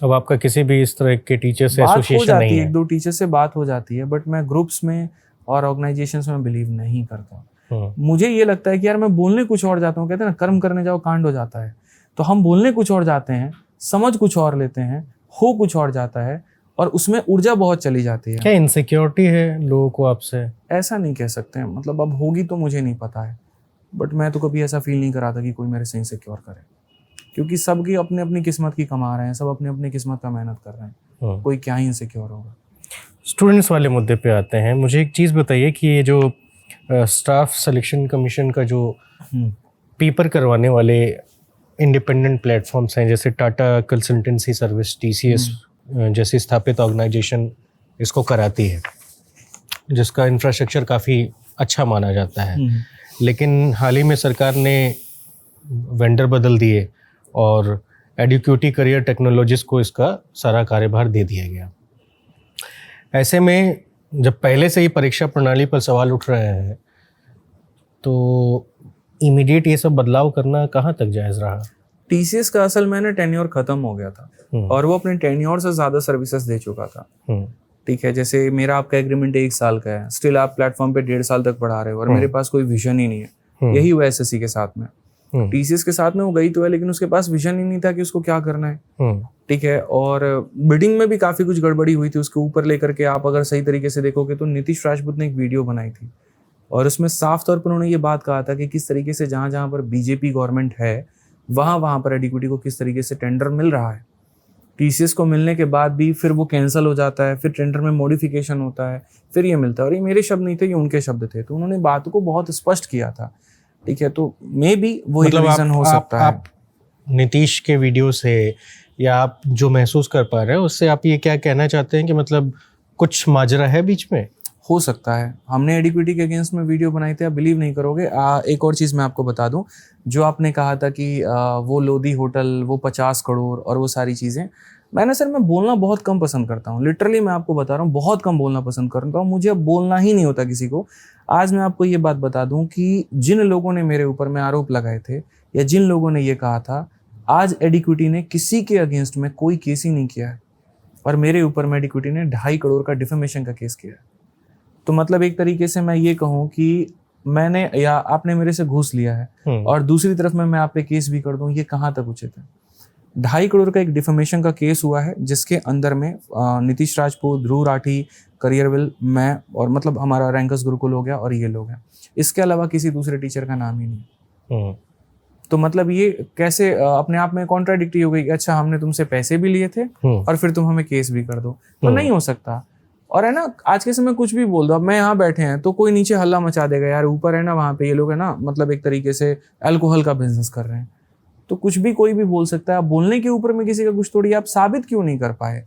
अब आपका किसी भी इस तरह के टीचर से बात एसोसिएशन हो जाती नहीं है, है? एक दो टीचर से बात हो जाती है, बट मैं ग्रुप्स में और ऑर्गेनाइजेशंस में बिलीव नहीं करता। मुझे ये लगता है कि यार मैं बोलने कुछ और जाता हूँ, कहते हैं ना कर्म करने जाओ कांड हो जाता है। तो हम बोलने कुछ और जाते हैं, समझ कुछ और लेते हैं, हो कुछ और जाता है, और उसमें ऊर्जा बहुत चली जाती है। क्या इनसिक्योरिटी है लोगों को आपसे? ऐसा नहीं कह सकते हैं, मतलब अब होगी तो मुझे नहीं पता है, बट मैं तो कभी ऐसा फील नहीं करा था कि कोई मेरे से इनसिक्योर करे, क्योंकि सबकी अपनी अपनी किस्मत की कमा रहे हैं, सब अपनी अपनी किस्मत का मेहनत कर रहे हैं, कोई क्या ही इनसिक्योर होगा। स्टूडेंट्स वाले मुद्दे पे आते हैं। मुझे एक चीज़ बताइए कि ये जो स्टाफ सिलेक्शन कमीशन का जो पेपर करवाने वाले इंडिपेंडेंट प्लेटफॉर्म्स हैं, जैसे टाटा कंसल्टेंसी सर्विस, TCS जैसी स्थापित ऑर्गेनाइजेशन इसको कराती है, जिसका इंफ्रास्ट्रक्चर काफ़ी अच्छा माना जाता है, लेकिन हाल ही में सरकार ने वेंडर बदल दिए और एडुक्यूटी करियर टेक्नोलॉजीज को इसका सारा कार्यभार दे दिया गया। ऐसे में जब पहले से ही परीक्षा प्रणाली पर सवाल उठ रहे हैं तो इमीडिएट ये सब बदलाव करना कहाँ तक जायज़ रहा? टीसीएस का असल में ना टेन्योर खत्म हो गया था और वो अपने टेन्योर से ज्यादा सर्विसेज दे चुका था। ठीक है, जैसे मेरा आपका एग्रीमेंट 1 साल का है, स्टिल आप प्लेटफॉर्म पे 1.5 साल तक पढ़ा रहे हो और मेरे पास कोई विजन ही नहीं है। यही हुआ एसएससी के साथ में। टीसीएस के साथ में वो गई तो है, लेकिन उसके पास विजन ही नहीं था कि उसको क्या करना है। ठीक है, और बिडिंग में भी काफी कुछ गड़बड़ी हुई थी उसके ऊपर लेकर के। आप अगर सही तरीके से देखोगे तो नीतीश राजपूत ने एक वीडियो बनाई थी और उसमें साफ तौर पर उन्होंने ये बात कहा था कि किस तरीके से जहां जहां पर बीजेपी गवर्नमेंट है वहां पर एडीक्यूटी को किस तरीके से टेंडर मिल रहा है। टीसीएस को मिलने के बाद भी फिर वो कैंसिल हो जाता है, फिर टेंडर में मॉडिफिकेशन होता है, फिर ये मिलता है। और ये मेरे शब्द नहीं थे, ये उनके शब्द थे। तो उन्होंने बात को बहुत स्पष्ट किया था। ठीक है, तो मे बी वो मतलब एक रीजन हो सकता है। आप नीतीश के वीडियो से या आप जो महसूस कर पा रहे हैं उससे आप ये क्या कहना चाहते हैं कि मतलब कुछ माजरा है बीच में? हो सकता है। हमने एडिक्विटी के अगेंस्ट में वीडियो बनाई थी, आप बिलीव नहीं करोगे। एक और चीज़ मैं आपको बता दूं, जो आपने कहा था कि वो लोधी होटल, वो 50 करोड़ और वो सारी चीज़ें, मैंने सर मैं बोलना बहुत कम पसंद करता हूँ। लिटरली मैं आपको बता रहा हूँ, बहुत कम बोलना पसंद करता हूँ। मुझे अब बोलना ही नहीं होता किसी को। आज मैं आपको ये बात बता दूं कि जिन लोगों ने मेरे ऊपर में आरोप लगाए थे या जिन लोगों ने ये कहा था, आज एडिक्विटी ने किसी के अगेंस्ट में कोई केस ही नहीं किया है और मेरे ऊपर में एडिक्विटी ने 2.5 करोड़ का डिफेमेशन का केस किया है। तो मतलब एक तरीके से मैं ये कहूँ कि मैंने या आपने मेरे से घूस लिया है और दूसरी तरफ में मैं आप पे केस भी कर दूं, ये कहाँ तक उचित है? 2.5 करोड़ का एक डिफेमेशन का केस हुआ है जिसके अंदर में नीतीश राजपूत, ध्रुव राठी, करियरविल, मैं और मतलब हमारा रैंकर्स गुरुकुल हो गया और ये लोग हैं। इसके अलावा किसी दूसरे टीचर का नाम ही नहीं। तो मतलब ये कैसे अपने आप में कॉन्ट्राडिक्टी हो गई कि अच्छा हमने तुमसे पैसे भी लिए थे और फिर तुम हमें केस भी कर दो। तो नहीं हो सकता। और है ना, आज के समय कुछ भी बोल दो। अब मैं यहाँ बैठे हैं तो कोई नीचे हल्ला मचा देगा, यार ऊपर है ना वहाँ पे ये लोग है ना, मतलब एक तरीके से अल्कोहल का बिजनेस कर रहे हैं। तो कुछ भी कोई भी बोल सकता है। आप बोलने के ऊपर में किसी का कुछ थोड़ी, आप साबित क्यों नहीं कर पाए?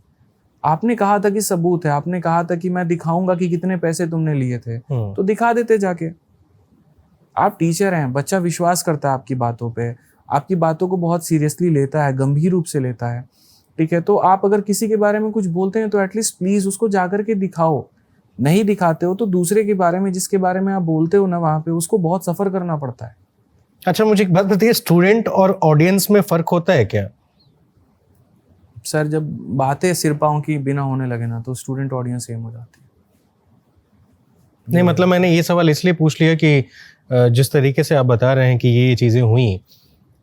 आपने कहा था कि सबूत है, आपने कहा था कि मैं दिखाऊंगा कि कितने पैसे तुमने लिए थे, तो दिखा देते जाके। आप टीचर हैं, बच्चा विश्वास करता है आपकी बातों पे, आपकी बातों को बहुत सीरियसली लेता है, गंभीर रूप से लेता है। ठीक है, तो आप अगर किसी के बारे में कुछ बोलते हैं तो एटलीस्ट प्लीज उसको जाकर के दिखाओ। नहीं दिखाते हो तो दूसरे के बारे में, जिसके बारे में आप बोलते हो ना वहां पे, उसको बहुत सफर करना पड़ता है। अच्छा, मुझे एक बात बताइए, स्टूडेंट और ऑडियंस में फर्क होता है क्या? सर जब बातें सिर पाँव की बिना होने लगे ना तो स्टूडेंट ऑडियंस सेम हो जाती है। नहीं मतलब मैंने ये सवाल इसलिए पूछ लिया कि जिस तरीके से आप बता रहे हैं कि ये चीज़ें हुई,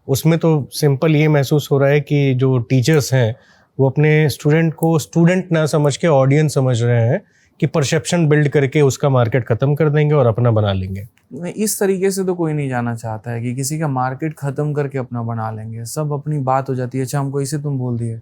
उसमें तो सिंपल ये महसूस हो रहा है कि जो टीचर्स हैं वो अपने स्टूडेंट को स्टूडेंट ना समझ के ऑडियंस समझ रहे हैं कि परसेप्शन बिल्ड करके उसका मार्केट ख़त्म कर देंगे और अपना बना लेंगे। इस तरीके से तो कोई नहीं जाना चाहता है कि किसी का मार्केट ख़त्म करके अपना बना लेंगे। सब अपनी बात हो जाती है, अच्छा हमको इसे तुम बोल दिए,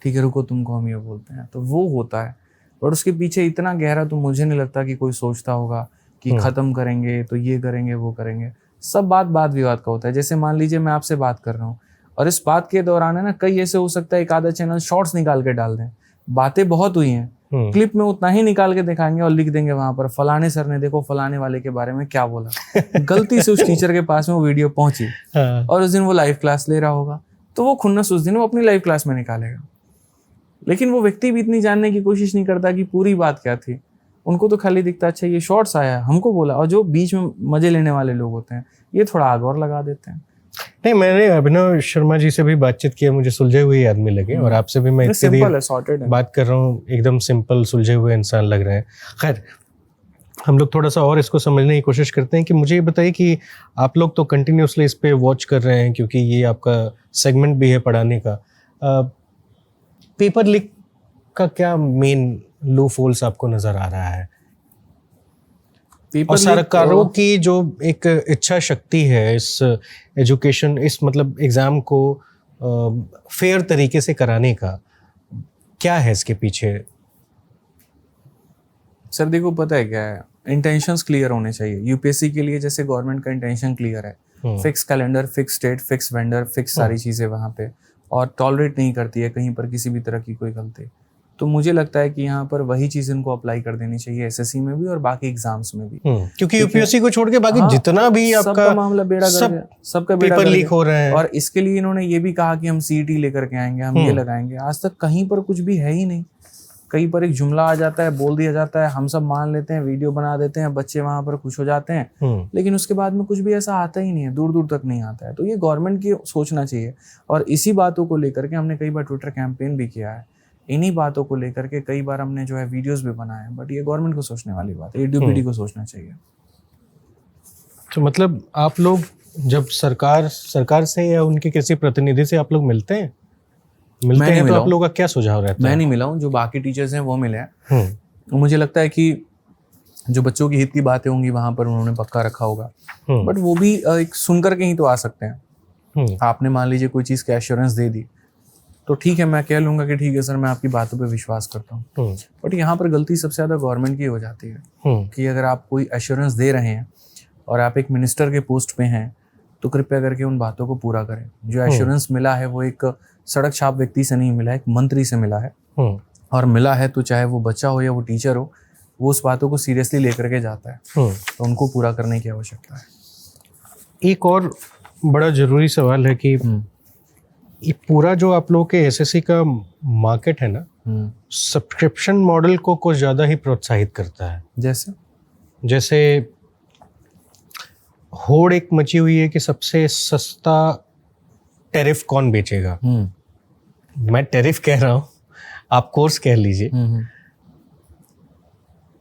ठीक है रुको तुमको हम ये बोलते हैं, तो वो होता है। और उसके पीछे इतना गहरा तो मुझे नहीं लगता कि कोई सोचता होगा कि ख़त्म करेंगे तो ये करेंगे वो करेंगे। सब बात विवाद का होता है। जैसे मान लीजिए मैं आपसे बात कर रहा हूँ और इस बात के दौरान है ना, कई ऐसे हो सकता है एक आधा चैनल शॉर्ट्स निकाल के डाल दें, बातें बहुत हुई हैं, क्लिप में उतना ही निकाल के दिखाएंगे और लिख देंगे वहां पर फलाने सर ने देखो फलाने वाले के बारे में क्या बोला। गलती से उस टीचर के पास में वो वीडियो पहुंची और उस दिन वो लाइव क्लास ले रहा होगा, तो वो खुन्नस उस दिन वो अपनी लाइव क्लास में निकालेगा। लेकिन वो व्यक्ति भी इतनी जानने की कोशिश नहीं करता कि पूरी बात क्या थी। उनको तो खाली दिखता अच्छा ये शॉर्ट्स आया हमको बोला, और जो बीच में मजे लेने वाले लोग होते हैं ये थोड़ा आग और लगा देते हैं। नहीं, मैंने अभिनव शर्मा जी से भी बातचीत की है, मुझे सुलझे हुए आदमी लगे और आपसे भी मैं इतनी देर बात कर रहा हूँ, एकदम सिंपल सुलझे हुए इंसान लग रहे हैं। खैर, हम लोग थोड़ा सा और इसको समझने की कोशिश करते हैं कि मुझे ये बताइए कि आप लोग तो कंटिन्यूसली इस पे वॉच कर रहे हैं क्योंकि ये आपका सेगमेंट भी है पढ़ाने का। पेपर लीक का क्या मेन लू फोल्स आपको नजर आ रहा है? और सरकारों की जो एक इच्छा शक्ति है इस एजुकेशन, इस मतलब एग्जाम को फेयर तरीके से कराने का, क्या है इसके पीछे? सर देखो पता है क्या है, इंटेंशंस क्लियर होने चाहिए। यूपीएससी के लिए जैसे गवर्नमेंट का इंटेंशन क्लियर है, fix calendar, fix date, fix vendor, fix सारी चीजें वहाँ पे, और टॉलरेट नहीं करती है कहीं पर किसी भी तरह की कोई गलती। तो मुझे लगता है कि यहाँ पर वही चीज इनको अप्लाई कर देनी चाहिए एसएससी में भी और बाकी एग्जाम्स में भी, क्योंकि यूपीएससी को छोड़ के बाकी जितना भी आपका मामला बेड़ा सबका पेपर लीक हो रहे हैं। और इसके लिए इन्होंने ये भी कहा कि हम सीईटी लेकर के आएंगे, हम ये लगाएंगे। आज तक कहीं पर कुछ भी है ही नहीं। कहीं पर एक जुमला आ जाता है, बोल दिया जाता है, हम सब मान लेते हैं, वीडियो बना देते हैं, बच्चे वहां पर खुश हो जाते हैं, लेकिन उसके बाद में कुछ भी ऐसा आता ही नहीं है, दूर दूर तक नहीं आता है। तो ये गवर्नमेंट की सोचना चाहिए। और इसी बातों को लेकर के हमने कई बार ट्विटर कैंपेन भी किया है, इन्हीं बातों को लेकर के कई बार हमने जो है वीडियोस भी बनाए हैं। बट ये गवर्नमेंट को सोचने वाली बात है, एडीपीडी को सोचना चाहिए। तो मतलब आप लोग जब सरकार से या उनके किसी प्रतिनिधि से आप लोग मिलते हैं तो आप लोगों का क्या सुझाव रहता है? मैं नहीं मिला हूँ, जो बाकी टीचर्स हैं वो मिले हैं। मुझे लगता है कि जो बच्चों की हित की बातें होंगी वहां पर उन्होंने पक्का रखा होगा, बट वो भी एक सुन करके ही तो आ सकते हैं। आपने मान लीजिए कोई चीज़ की एश्योरेंस दे दी तो ठीक है, मैं कह लूंगा कि ठीक है सर, मैं आपकी बातों पे विश्वास करता हूँ। बट यहाँ पर गलती सबसे ज़्यादा गवर्नमेंट की हो जाती है कि अगर आप कोई एश्योरेंस दे रहे हैं और आप एक मिनिस्टर के पोस्ट पे हैं तो कृपया करके उन बातों को पूरा करें। जो एश्योरेंस मिला है वो एक सड़क छाप व्यक्ति से नहीं मिला है, एक मंत्री से मिला है। और मिला है तो चाहे वो बच्चा हो या वो टीचर हो, वो उस बातों को सीरियसली लेकर के जाता है, तो उनको पूरा करने की आवश्यकता है। एक और बड़ा जरूरी सवाल है कि ये पूरा जो आप लोगों के एसएससी का मार्केट है ना, सब्सक्रिप्शन मॉडल को कुछ ज़्यादा ही प्रोत्साहित करता है। जैसे होड़ एक मची हुई है कि सबसे सस्ता टैरिफ कौन बेचेगा। मैं टैरिफ कह रहा हूँ, आप कोर्स कह लीजिए।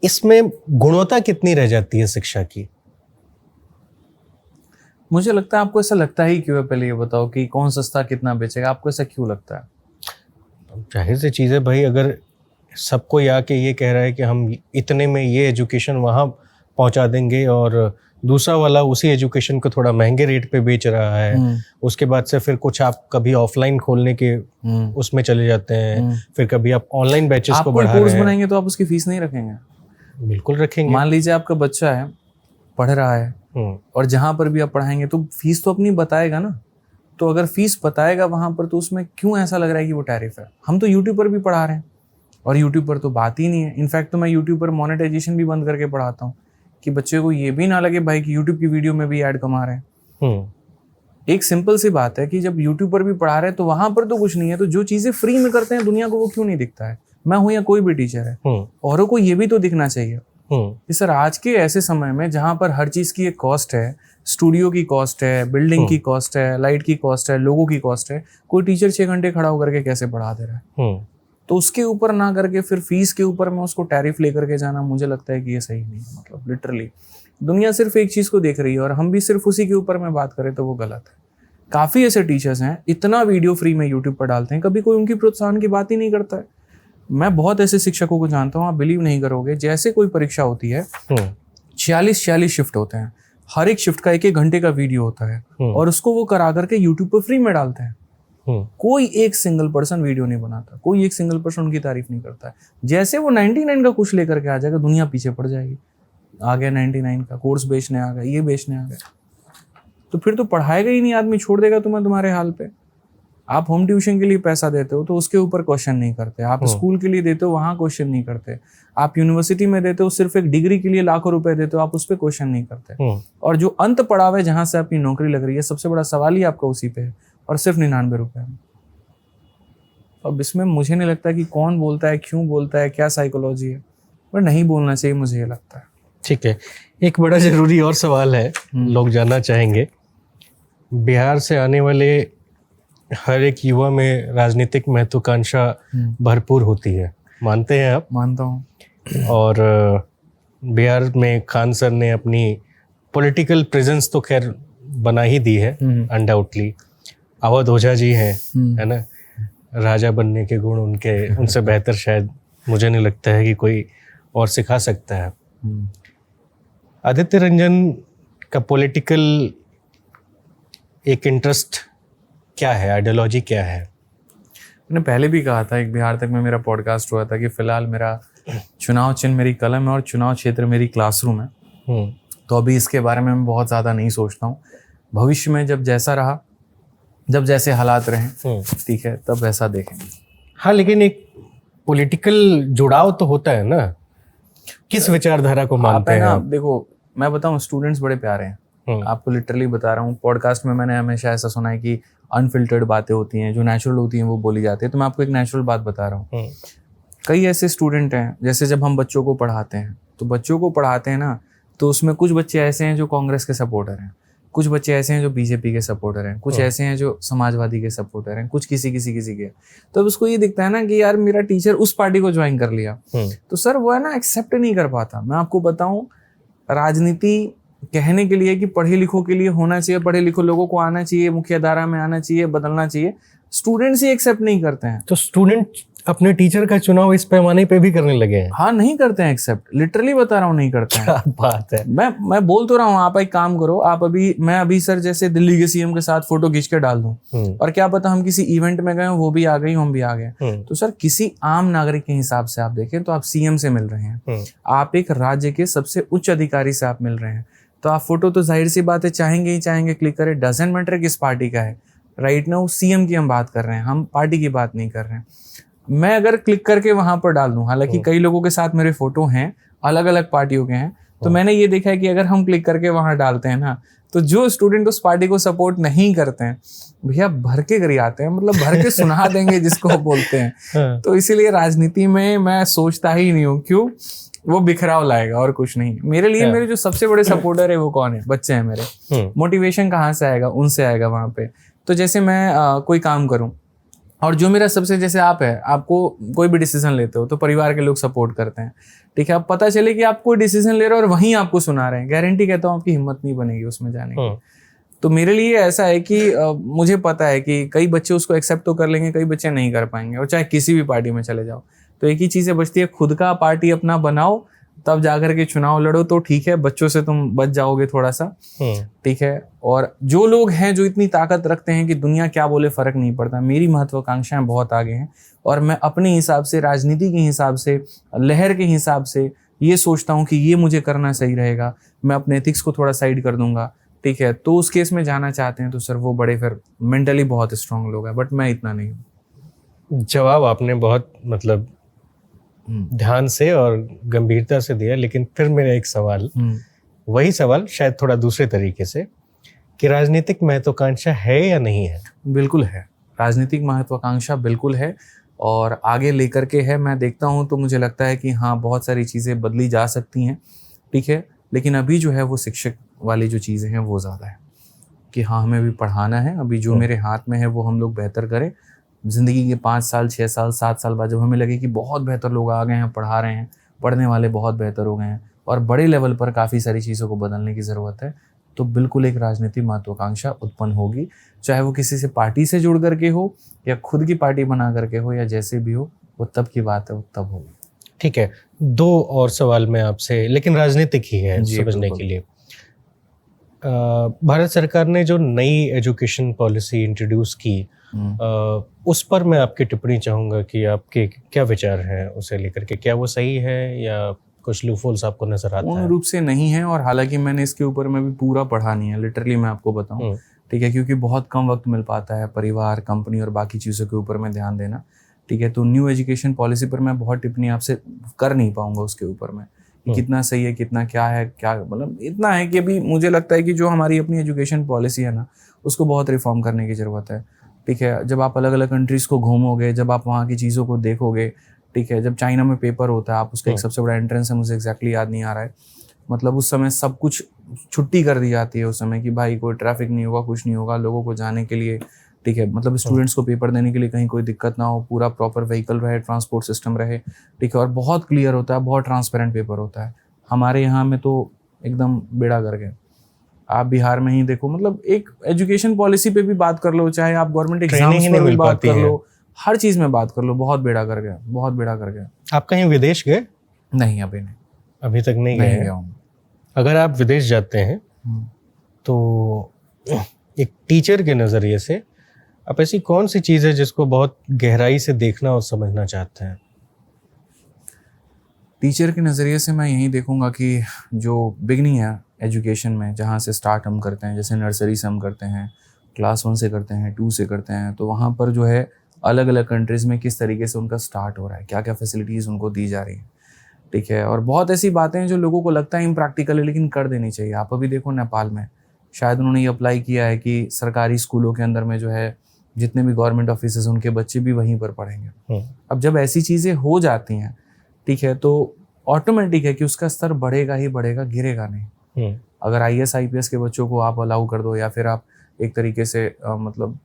इसमें गुणवत्ता कितनी रह जाती है शिक्षा की? मुझे लगता है आपको ऐसा लगता ही क्यों है? पहले ये बताओ कि कौन सस्ता कितना बेचेगा, आपको ऐसा क्यों लगता है? जाहिर सी चीज़ है भाई, अगर सबको आके ये कह रहा है कि हम इतने में ये एजुकेशन वहाँ पहुँचा देंगे और दूसरा वाला उसी एजुकेशन को थोड़ा महंगे रेट पे बेच रहा है, उसके बाद से फिर कुछ आप कभी ऑफलाइन खोलने के उसमें चले जाते हैं, फिर कभी आप ऑनलाइन बैचेस को बढ़ा रहे हैं। कोर्स बनाएंगे तो आप उसकी फीस नहीं रखेंगे? बिल्कुल रखेंगे। मान लीजिए आपका बच्चा है, पढ़ रहा है, और जहां पर भी आप पढ़ाएंगे तो फीस तो अपनी बताएगा ना। तो अगर फीस बताएगा वहां पर, तो उसमें क्यों ऐसा लग रहा है कि वो टैरिफ है? हम तो यूट्यूब पर भी पढ़ा रहे हैं और यूट्यूब पर तो बात ही नहीं है। इनफैक्ट तो मैं यूट्यूब पर मोनेटाइजेशन भी बंद करके पढ़ाता हूँ कि बच्चे को ये भी ना लगे भाई कि यूट्यूब की वीडियो में भी ऐड कमा रहे हैं। एक सिंपल सी बात है कि जब यूट्यूब पर भी पढ़ा रहे हैं तो वहां पर तो कुछ नहीं है, तो जो चीजें फ्री में करते हैं दुनिया को, वो क्यों नहीं दिखता है? मैं हूं या कोई भी टीचर है, औरों को ये भी तो दिखना चाहिए कि सर आज के ऐसे समय में जहां पर हर चीज की एक कॉस्ट है, स्टूडियो की कॉस्ट है, बिल्डिंग की कॉस्ट है, लाइट की कॉस्ट है, लोगों की कॉस्ट है, कोई टीचर 6 घंटे खड़ा होकर के कैसे पढ़ा दे रहा है? तो उसके ऊपर ना करके फिर फीस के ऊपर मैं उसको टैरिफ लेकर के जाना, मुझे लगता है कि ये सही नहीं है। मतलब लिटरली दुनिया सिर्फ एक चीज को देख रही है और हम भी सिर्फ उसी के ऊपर में बात करें तो वो गलत है। काफी ऐसे टीचर्स हैं, इतना वीडियो फ्री में यूट्यूब पर डालते हैं, कभी कोई उनकी प्रोत्साहन की बात ही नहीं करता है। मैं बहुत ऐसे शिक्षकों को जानता हूँ, आप बिलीव नहीं करोगे, जैसे कोई परीक्षा होती है 46 शिफ्ट होते हैं, हर एक शिफ्ट का 1-1 घंटे का वीडियो होता है और उसको वो करा करके यूट्यूब पर फ्री में डालते हैं। कोई एक सिंगल पर्सन वीडियो नहीं बनाता, कोई एक सिंगल पर्सन उनकी तारीफ नहीं करता है। जैसे वो 99 का कुछ लेकर के आ जाएगा, दुनिया पीछे पड़ जाएगी। आ गया 99 का कोर्स बेचने आ गया, ये बेचने आ गया, तो फिर तो पढ़ाएगा ही नहीं आदमी, छोड़ देगा तुम्हें तुम्हारे हाल पे। आप होम ट्यूशन के लिए पैसा देते हो तो उसके ऊपर क्वेश्चन नहीं करते, आप स्कूल के लिए देते हो वहां क्वेश्चन नहीं करते, आप यूनिवर्सिटी में देते हो सिर्फ एक डिग्री के लिए लाखों रुपए देते हो, आप उस पर क्वेश्चन नहीं करते। और जो अंत पड़ाव है जहां से आपकी नौकरी लग रही है, सबसे बड़ा सवाल ही आपका उसी पे है, और सिर्फ 99 रुपए में। अब इसमें मुझे नहीं लगता कि कौन बोलता है, क्यों बोलता है, क्या साइकोलॉजी है, पर नहीं बोलना चाहिए, मुझे ये लगता है। ठीक है, एक बड़ा जरूरी और सवाल है, लोग जानना चाहेंगे। बिहार से आने वाले हर एक युवा में राजनीतिक महत्वाकांक्षा भरपूर होती है, मानते हैं आप? मानता हूँ। और बिहार में खान सर ने अपनी पॉलिटिकल प्रेजेंस तो खैर बना ही दी है अनडाउटली। अवध ओझा जी हैं, है ना, राजा बनने के गुण उनसे बेहतर शायद मुझे नहीं लगता है कि कोई और सिखा सकता है। आदित्य रंजन का पॉलिटिकल एक इंटरेस्ट क्या है, आइडियोलॉजी क्या है? मैंने पहले भी कहा था, एक बिहार तक में मेरा पॉडकास्ट हुआ था कि फिलहाल मेरा चुनाव चिन्ह मेरी कलम है और चुनाव क्षेत्र मेरी क्लासरूम है। तो अभी इसके बारे में मैं बहुत ज़्यादा नहीं सोचता हूँ। भविष्य में जब जैसा रहा, जब जैसे हालात रहें, ठीक है, तब वैसा देखेंगे। हाँ, लेकिन एक पॉलिटिकल जुड़ाव तो होता है ना, किस विचारधारा को मानते हैं आप? देखो मैं बताऊं, स्टूडेंट्स बड़े प्यारे हैं, आपको लिटरली बता रहा हूँ। पॉडकास्ट में मैंने हमेशा ऐसा सुना है कि अनफिल्टर्ड बातें होती हैं, जो नेचुरल होती हैं वो बोली जाती है। तो मैं आपको एक नेचुरल बात बता रहा हूँ। कई ऐसे स्टूडेंट हैं, जैसे जब हम बच्चों को पढ़ाते हैं ना, तो उसमें कुछ बच्चे ऐसे हैं जो कांग्रेस के सपोर्टर हैं, कुछ बच्चे ऐसे हैं जो बीजेपी के सपोर्टर हैं, कुछ ऐसे हैं जो समाजवादी के सपोर्टर हैं, कुछ किसी के। तो अब उसको ये दिखता है ना कि यार मेरा टीचर उस पार्टी को ज्वाइन कर लिया, तो सर वो है ना एक्सेप्ट नहीं कर पाता। मैं आपको बताऊं, राजनीति कहने के लिए कि पढ़े लिखों के लिए होना चाहिए, पढ़े लिखो लोगों को आना चाहिए, मुख्य धारा में आना चाहिए, बदलना चाहिए, स्टूडेंट्स ही एक्सेप्ट नहीं करते हैं। तो स्टूडेंट अपने टीचर का चुनाव इस पैमाने पे भी करने लगे हैं? हाँ, नहीं करते हैं एक्सेप्ट, लिटरली बता रहा हूँ, नहीं करते हैं। क्या बात है। मैं बोल तो रहा हूँ, आप एक काम करो, मैं अभी सर जैसे दिल्ली के सीएम के साथ फोटो खींच के डाल दूं, और क्या पता हम किसी इवेंट में गए, वो भी आ गई, हम भी आ गए, तो सर किसी आम नागरिक के हिसाब से आप देखें तो आप सीएम से मिल रहे हैं, आप एक राज्य के सबसे उच्च अधिकारी से आप मिल रहे हैं, तो आप फोटो तो जाहिर सी बात है चाहेंगे ही चाहेंगे क्लिक करें। डजंट मैटर किस पार्टी का है, राइट नाउ सीएम की हम बात कर रहे हैं, हम पार्टी की बात नहीं कर रहे हैं। मैं अगर क्लिक करके वहां पर डाल दूं, हालांकि कई लोगों के साथ मेरे फोटो हैं, अलग अलग पार्टियों के हैं, तो मैंने ये देखा है कि अगर हम क्लिक करके वहां डालते हैं ना, तो जो स्टूडेंट उस पार्टी को सपोर्ट नहीं करते हैं भैया भर के कर आते हैं, मतलब भर के सुना देंगे जिसको बोलते हैं। तो इसीलिए राजनीति में मैं सोचता ही नहीं हूँ, क्यों, वो बिखराव लाएगा और कुछ नहीं। मेरे लिए मेरे जो सबसे बड़े सपोर्टर है वो कौन है, बच्चे हैं मेरे। मोटिवेशन कहाँ से आएगा, उनसे आएगा वहां पे। तो जैसे मैं कोई काम करूं, और जो मेरा सबसे, जैसे आप है, आपको कोई भी डिसीजन लेते हो तो परिवार के लोग सपोर्ट करते हैं, ठीक है। अब पता चले कि आप कोई डिसीजन ले रहे हो और वहीं आपको सुना रहे हैं, गारंटी कहता हूँ आपकी हिम्मत नहीं बनेगी उसमें जाने की। तो मेरे लिए ऐसा है कि मुझे पता है कि कई बच्चे उसको एक्सेप्ट तो कर लेंगे, कई बच्चे नहीं कर पाएंगे, और चाहे किसी भी पार्टी में चले जाओ, तो एक ही चीजें बचती है, खुद का पार्टी अपना बनाओ, तब जाकर के चुनाव लड़ो, तो ठीक है, बच्चों से तुम बच जाओगे थोड़ा सा, ठीक है। और जो लोग हैं जो इतनी ताकत रखते हैं कि दुनिया क्या बोले फर्क नहीं पड़ता, मेरी महत्वाकांक्षाएं बहुत आगे हैं, और मैं अपने हिसाब से, राजनीति के हिसाब से, लहर के हिसाब से ये सोचता हूँ कि ये मुझे करना सही रहेगा, मैं अपने एथिक्स को थोड़ा साइड कर दूंगा, ठीक है। तो उस केस में जाना चाहते हैं तो सर वो बड़े फिर मेंटली बहुत स्ट्रांग लोग हैं, बट मैं इतना नहीं हूँ। जवाब आपने बहुत मतलब ध्यान से और गंभीरता से दिया, लेकिन फिर मेरा एक सवाल, वही सवाल शायद थोड़ा दूसरे तरीके से, कि राजनीतिक महत्वाकांक्षा है या नहीं है? बिल्कुल है, राजनीतिक महत्वाकांक्षा बिल्कुल है, और आगे लेकर के है। मैं देखता हूँ तो मुझे लगता है कि हाँ, बहुत सारी चीज़ें बदली जा सकती हैं, ठीक है, लेकिन अभी जो है वो शिक्षक वाली जो चीज़ें हैं वो ज़्यादा है, कि हाँ हमें भी पढ़ाना है, अभी जो मेरे हाथ में है वो हम लोग बेहतर करें। ज़िंदगी के 5 साल 6 साल 7 साल बाद जब हमें लगे कि बहुत बेहतर लोग आ गए हैं, पढ़ा रहे हैं, पढ़ने वाले बहुत बेहतर हो गए हैं, और बड़े लेवल पर काफ़ी सारी चीज़ों को बदलने की ज़रूरत है, तो बिल्कुल एक राजनीतिक महत्वाकांक्षा उत्पन्न होगी, चाहे वो किसी से पार्टी से जुड़ करके हो, या खुद की पार्टी बना करके हो, या जैसे भी हो, वो तब की बात है, वो तब होगी। ठीक है, 2 और सवाल मैं आपसे, लेकिन राजनीतिक ही है समझने के लिए। भारत सरकार ने जो नई एजुकेशन पॉलिसी इंट्रोड्यूस की, उस पर मैं आपकी टिप्पणी चाहूँगा कि आपके क्या विचार हैं उसे लेकर के, क्या वो सही है या कुछ लूपहोल्स आपको नजर आता है? पूर्ण रूप से नहीं है, और हालांकि मैंने इसके ऊपर में भी पूरा पढ़ा नहीं है, लिटरली मैं आपको बताऊं, ठीक है, क्योंकि बहुत कम वक्त मिल पाता है परिवार, कंपनी और बाकी चीज़ों के ऊपर में ध्यान देना, ठीक है। तो न्यू एजुकेशन पॉलिसी पर मैं बहुत टिप्पणी आपसे कर नहीं पाऊंगा उसके ऊपर में, कि कितना सही है, कितना क्या है, क्या मतलब इतना है कि अभी मुझे लगता है कि जो हमारी अपनी एजुकेशन पॉलिसी है ना, उसको बहुत रिफॉर्म करने की ज़रूरत है, ठीक है। जब आप अलग अलग कंट्रीज़ को घूमोगे, जब आप वहाँ की चीज़ों को देखोगे, ठीक है, जब चाइना में पेपर होता है, आप उसका एक सबसे बड़ा एंट्रेंस है, मुझे एग्जैक्टली याद नहीं आ रहा है, मतलब उस समय सब कुछ छुट्टी कर दी जाती है उस समय, कि भाई कोई ट्रैफिक नहीं होगा, कुछ नहीं होगा, लोगों को जाने के लिए, ठीक है, मतलब स्टूडेंट्स को पेपर देने के लिए कहीं कोई दिक्कत ना हो, पूरा प्रॉपर व्हीकल रहे, ट्रांसपोर्ट सिस्टम रहे, ठीक है, और बहुत क्लियर होता है, बहुत ट्रांसपेरेंट पेपर होता है। हमारे यहाँ में तो एकदम बेड़ा कर गए। आप बिहार में ही देखो, मतलब एक एजुकेशन पॉलिसी पे भी बात कर लो, चाहे आप गवर्नमेंट एग्जाम्स पर भी बात कर लो, हर चीज़ में बात कर लो, बहुत बेड़ा कर गया, बहुत बेड़ा कर गया। आप कहीं विदेश गए? नहीं, अभी नहीं, अभी तक नहीं गए गया हूँ। अगर आप विदेश जाते हैं तो एक टीचर के नज़रिए से आप ऐसी कौन सी चीज़ है जिसको बहुत गहराई से देखना और समझना चाहते हैं? टीचर के नज़रिए से मैं यही देखूंगा कि जो बिगनिंग है एजुकेशन में, जहाँ से स्टार्ट हम करते हैं, जैसे नर्सरी से हम करते हैं, क्लास 1 से करते हैं, 2 से करते हैं, तो वहाँ पर जो है अलग अलग कंट्रीज़ में किस तरीके से उनका स्टार्ट हो रहा है, क्या क्या फैसिलिटीज़ उनको दी जा रही हैं, ठीक है। और बहुत ऐसी बातें हैं जो लोगों को लगता है इम्प्रैक्टिकल है, लेकिन कर देनी चाहिए। आप अभी देखो नेपाल में शायद उन्होंने ये अप्लाई किया है कि सरकारी स्कूलों के अंदर में जो है जितने भी गवर्नमेंट ऑफिसर्स उनके बच्चे भी वहीं पर पढ़ेंगे। अब जब ऐसी चीज़ें हो जाती हैं, ठीक है, तो ऑटोमेटिक है कि उसका स्तर बढ़ेगा ही बढ़ेगा, गिरेगा नहीं। अगर IAS IPS के बच्चों को आप अलाउ कर दो, या फिर आप एक तरीके से मतलब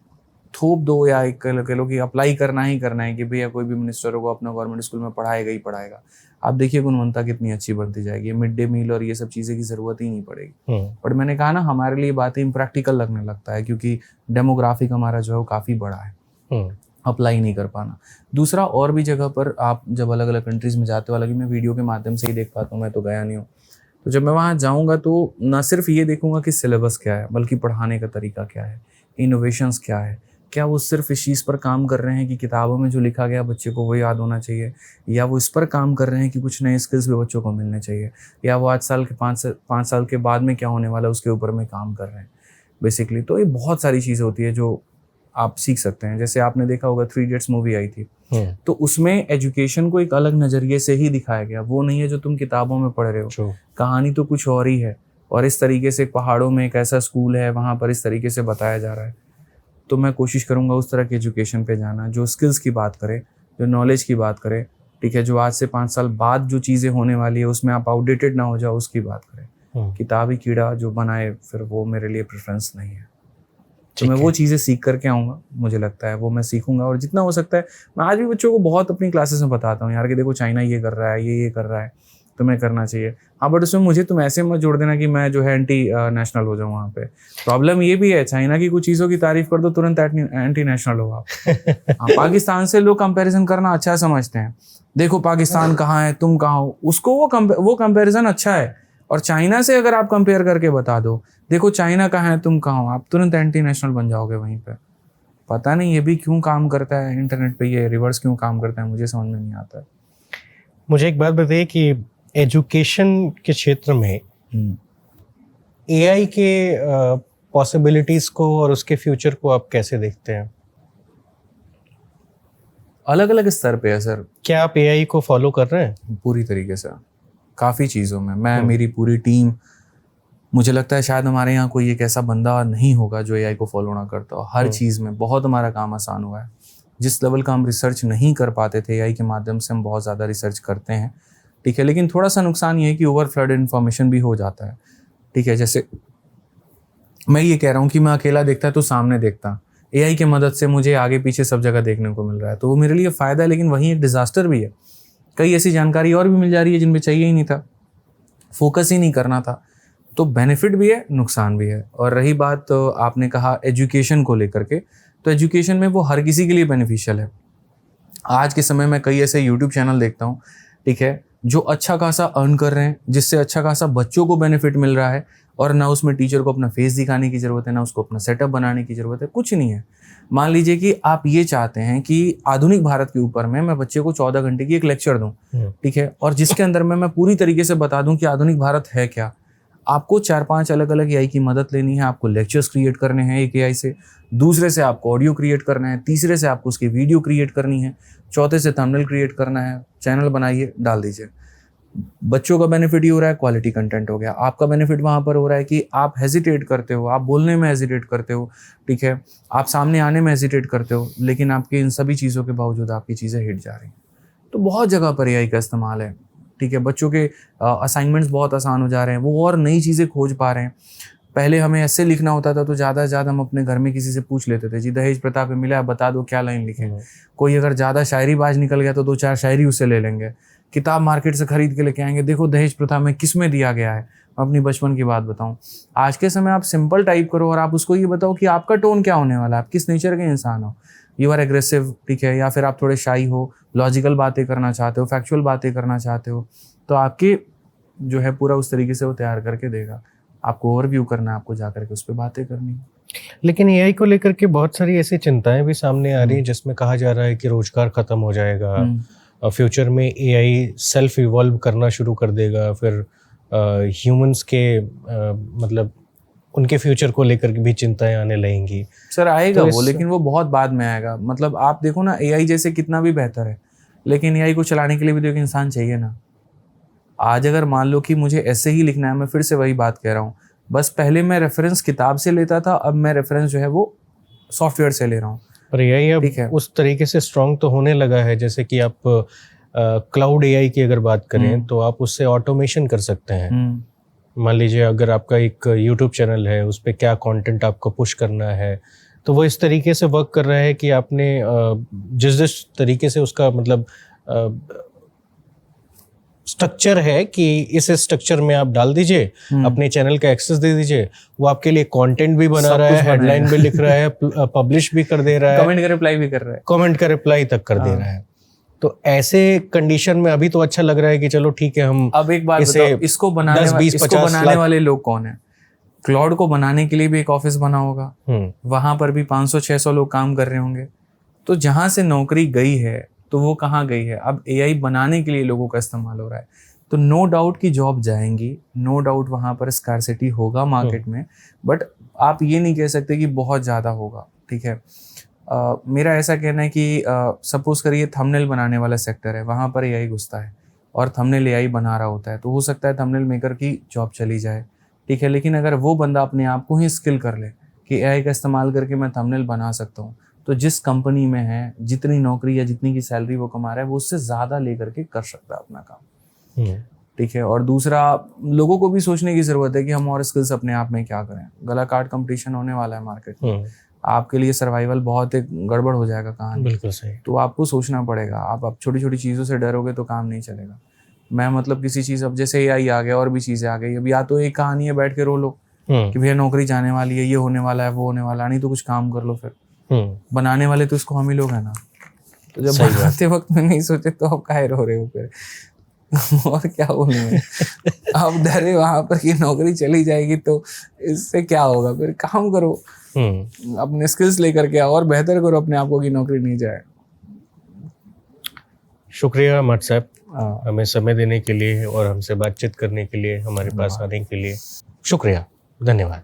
थोप दो, या एक कह लो कि अप्लाई करना ही करना है कि भैया कोई भी मिनिस्टर होगा अपना गवर्नमेंट स्कूल में पढ़ाएगा ही पढ़ाएगा, आप देखिए गुणवत्ता कितनी अच्छी बढ़ती जाएगी। मिड डे मील और ये सब चीज़ें की ज़रूरत ही नहीं पड़ेगी। बट मैंने कहा ना, हमारे लिए बातें इम्प्रैक्टिकल लगने लगता है, क्योंकि डेमोग्राफिक हमारा जो है वो काफ़ी बड़ा है, अप्लाई नहीं कर पाना। दूसरा, और भी जगह पर आप जब अलग अलग कंट्रीज़ में जाते हो, हालांकि मैं वीडियो के माध्यम से ही देख पाता हूँ, मैं तो गया नहीं हूँ, तो जब मैं वहाँ जाऊँगा तो ना सिर्फ ये देखूँगा कि सिलेबस क्या है, बल्कि पढ़ाने का तरीका क्या है, इनोवेशंस क्या है, क्या वो सिर्फ इस चीज़ पर काम कर रहे हैं कि किताबों में जो लिखा गया बच्चे को वो याद होना चाहिए, या वो इस पर काम कर रहे हैं कि कुछ नए स्किल्स भी बच्चों को मिलने चाहिए, या वो आज साल के 5 साल के बाद में क्या होने वाला है उसके ऊपर में काम कर रहे हैं बेसिकली। तो ये बहुत सारी चीज़ें होती है जो आप सीख सकते हैं। जैसे आपने देखा होगा 3 Idiots मूवी आई थी, तो उसमें एजुकेशन को एक अलग नज़रिए से ही दिखाया गया। वो नहीं है जो तुम किताबों में पढ़ रहे हो, कहानी तो कुछ और ही है। और इस तरीके से पहाड़ों में एक ऐसा स्कूल है, वहाँ पर इस तरीके से बताया जा रहा है। तो मैं कोशिश करूँगा उस तरह के एजुकेशन पे जाना, जो स्किल्स की बात करे, जो नॉलेज की बात करे, ठीक है, जो आज से 5 साल बाद जो चीज़ें होने वाली है उसमें आप आउटडेटेड ना हो जाओ, उसकी बात करें। किताबी कीड़ा जो बनाए, फिर वो मेरे लिए प्रेफरेंस नहीं है। तो मैं वो चीज़ें सीख करके आऊँगा, मुझे लगता है वो मैं सीखूंगा। और जितना हो सकता है मैं आज भी बच्चों को बहुत अपनी क्लासेस में बताता हूँ यार कि देखो चाइना ये कर रहा है, ये कर रहा है, तुम्हें करना चाहिए। हाँ, बट उसमें मुझे तुम ऐसे मत जोड़ देना कि मैं जो है एंटी नेशनल हो जाऊँ। वहाँ पे प्रॉब्लम ये भी है, चाइना की कुछ चीज़ों की तारीफ कर दो तुरंत एंटी नेशनल हो आप। हाँ, पाकिस्तान से लोग कंपैरिजन करना अच्छा समझते हैं, देखो पाकिस्तान कहाँ है, तुम कहाँ हो, उसको वो कंपैरिजन अच्छा है। और चाइना से अगर आप कंपेयर करके बता दो, देखो चाइना कहाँ है, तुम कहाँ हो, आप तुरंत एंटी नेशनल बन जाओगे वहीं पे। पता नहीं ये भी क्यों काम करता है इंटरनेट पे, ये रिवर्स क्यों काम करता है, मुझे समझ में नहीं आता है। मुझे एक बात बताइए कि एजुकेशन के क्षेत्र में AI के पॉसिबिलिटीज को और उसके फ्यूचर को आप कैसे देखते हैं? अलग अलग स्तर पे है सर। क्या आप AI को फॉलो कर रहे हैं? पूरी तरीके से, काफ़ी चीज़ों में। मैं, मेरी पूरी टीम, मुझे लगता है शायद हमारे यहाँ कोई एक ऐसा बंदा नहीं होगा जो AI को फॉलो ना करता हो। हर चीज़ में बहुत हमारा काम आसान हुआ है। जिस लेवल का हम रिसर्च नहीं कर पाते थे, AI के माध्यम से हम बहुत ज़्यादा रिसर्च करते हैं, ठीक है। लेकिन थोड़ा सा नुकसान ये है कि ओवर फ्लड इन्फॉर्मेशन भी हो जाता है, ठीक है। जैसे मैं ये कह रहा हूँ कि मैं अकेला देखता तो सामने देखता, AI की मदद से मुझे आगे पीछे सब जगह देखने को मिल रहा है, तो वो मेरे लिए फ़ायदा है। लेकिन वहीं एक डिज़ास्टर भी है, कई ऐसी जानकारी और भी मिल जा रही है जिनमें चाहिए ही नहीं था, फोकस ही नहीं करना था। तो बेनिफिट भी है, नुकसान भी है। और रही बात आपने कहा एजुकेशन को लेकर के, तो एजुकेशन में वो हर किसी के लिए बेनिफिशियल है। आज के समय में कई ऐसे यूट्यूब चैनल देखता हूँ, ठीक है, जो अच्छा खासा अर्न कर रहे हैं, जिससे अच्छा खासा बच्चों को बेनिफिट मिल रहा है, और ना उसमें टीचर को अपना फेस दिखाने की ज़रूरत है, ना उसको अपना सेटअप बनाने की ज़रूरत है, कुछ नहीं है। मान लीजिए कि आप ये चाहते हैं कि आधुनिक भारत के ऊपर में मैं बच्चे को 14 घंटे की एक लेक्चर दूं, ठीक है, और जिसके अंदर में मैं पूरी तरीके से बता दूं कि आधुनिक भारत है क्या। आपको 4-5 अलग अलग AI की मदद लेनी है, आपको लेक्चर्स क्रिएट करने हैं एक AI से, दूसरे से आपको ऑडियो क्रिएट करना है, तीसरे से आपको उसकी वीडियो क्रिएट करनी है, चौथे से थंबनेल क्रिएट करना है, चैनल बनाइए, डाल दीजिए। बच्चों का बेनिफिट ही हो रहा है, क्वालिटी कंटेंट हो गया। आपका बेनिफिट वहाँ पर हो रहा है कि आप हेजिटेट करते हो, आप बोलने में हेजिटेट करते हो, ठीक है, आप सामने आने में हेजिटेट करते हो, लेकिन आपके इन सभी चीज़ों के बावजूद आपकी चीज़ें हिट जा रही हैं। तो बहुत जगह पर AI का इस्तेमाल है, ठीक है। बच्चों के असाइनमेंट्स बहुत आसान हो जा रहे हैं, वो और नई चीज़ें खोज पा रहे हैं। पहले हमें ऐसे लिखना होता था तो ज़्यादा से ज़्यादा हम अपने घर में किसी से पूछ लेते थे, जी दहेज प्रथा पे मिला, बता दो क्या लाइन लिखें। कोई अगर ज़्यादा शायरी बाज निकल गया तो 2-4 शायरी उससे ले लेंगे। किताब मार्केट से खरीद के लेके आएंगे, देखो दहेज प्रथा में किस में दिया गया है। मैं अपनी बचपन की बात बताऊं, आज के समय आप सिंपल टाइप करो और आप उसको ये बताओ कि आपका टोन क्या होने वाला है, आप किस नेचर के इंसान हो, यू आर एग्रेसिव, ठीक है, या फिर आप थोड़े शाई हो, लॉजिकल बातें करना चाहते हो, फैक्चुअल बातें करना चाहते हो, तो आपके जो है पूरा उस तरीके से वो तैयार करके देगा। आपको ओवरव्यू करना है, आपको जाकर के उस पर बातें करनी है। लेकिन AI को लेकर के बहुत सारी ऐसी चिंताएं भी सामने आ रही हैं, जिसमें कहा जा रहा है कि रोजगार खत्म हो जाएगा, फ्यूचर में AI सेल्फ इवॉल्व करना शुरू कर देगा, फिर ह्यूमंस के मतलब उनके फ्यूचर को लेकर के भी चिंताएं आने लगेंगी। सर आएगा तो वो, लेकिन वो बहुत बाद में आएगा। मतलब आप देखो ना, AI जैसे कितना भी बेहतर है, लेकिन AI को चलाने के लिए भी तो एक इंसान चाहिए ना। आज अगर मान लो कि मुझे ऐसे ही लिखना है, मैं फिर से वही बात कह रहा हूँ, बस पहले मैं रेफरेंस किताब से लेता था, अब मैं रेफरेंस जो है वो सॉफ्टवेयर से ले रहा हूँ। पर यही ठीक है। अब उस तरीके से स्ट्रांग तो होने लगा है, जैसे कि आप क्लाउड एआई की अगर बात करें तो आप उससे ऑटोमेशन कर सकते हैं। मान लीजिए अगर आपका एक यूट्यूब चैनल है, उस पर क्या कंटेंट आपको पुश करना है, तो वो इस तरीके से वर्क कर रहा है कि आपने जिस तरीके से उसका मतलब स्ट्रक्चर है कि इस स्ट्रक्चर में आप डाल दीजिए, अपने चैनल का एक्सेस दे दीजिए, वो आपके लिए कंटेंट भी बना रहा है, हेडलाइन भी लिख रहा है, पब्लिश भी कर दे रहा है, कमेंट का रिप्लाई भी कर रहा है, कमेंट का रिप्लाई तक कर दे रहा है। तो ऐसे कंडीशन में अभी तो अच्छा लग रहा है कि चलो ठीक है, हम अब एक बात बताओ, इसको बनाने वाले लोग कौन है? क्लाउड को बनाने के लिए भी एक ऑफिस बना होगा, वहां पर भी 500-600 लोग काम कर रहे होंगे। तो जहां से नौकरी गई है तो वो कहाँ गई है? अब एआई बनाने के लिए लोगों का इस्तेमाल हो रहा है, तो नो डाउट की जॉब जाएंगी, नो डाउट वहां पर स्कार्सिटी होगा मार्केट में, बट आप ये नहीं कह सकते कि बहुत ज़्यादा होगा। ठीक है, मेरा ऐसा कहना है कि सपोज करिए थंबनेल बनाने वाला सेक्टर है, वहाँ पर एआई घुसता है और थंबनेल एआई बना रहा होता है, तो हो सकता है थंबनेल मेकर की जॉब चली जाए। ठीक है, लेकिन अगर वो बंदा अपने आप को ही स्किल कर ले कि एआई का इस्तेमाल करके मैं थंबनेल बना सकता हूँ, तो जिस कंपनी में है, जितनी नौकरी या जितनी की सैलरी वो कमा रहा है, वो उससे ज़्यादा लेकर के कर सकता है अपना काम। ठीक है, और दूसरा, लोगों को भी सोचने की ज़रूरत है कि हम और स्किल्स अपने आप में क्या करें। गला काट कंपटीशन होने वाला है मार्केट में, आपके लिए सर्वाइवल बहुत एक गड़बड़ हो जाएगा कहानी। बिल्कुल सही। तो आपको सोचना पड़ेगा। आप छोटी छोटी चीज़ों से डरोगे तो काम नहीं चलेगा। मैं मतलब किसी चीज़, अब जैसे एआई आ गया और भी चीज़ें आ गई, अब या तो एक कहानी है बैठ के रो लो कि भैया नौकरी जाने वाली है, ये होने वाला है, वो होने वाला है, नहीं तो कुछ काम कर लो। फिर बनाने वाले तो इसको हम ही लोग हैं ना, तो जब बनाते वक्त में नहीं सोचे तो आप काहे रो रहे हो फिर? और क्या बोलूं मैं? आप डरे वहां पर कि नौकरी चली जाएगी, तो इससे क्या होगा? फिर काम करो, अपने स्किल्स लेकर के और बेहतर करो अपने आप को कि नौकरी नहीं जाए। शुक्रिया मट साहब, हमें समय देने के लिए और हमसे बातचीत करने के लिए, हमारे पास आने के लिए शुक्रिया, धन्यवाद।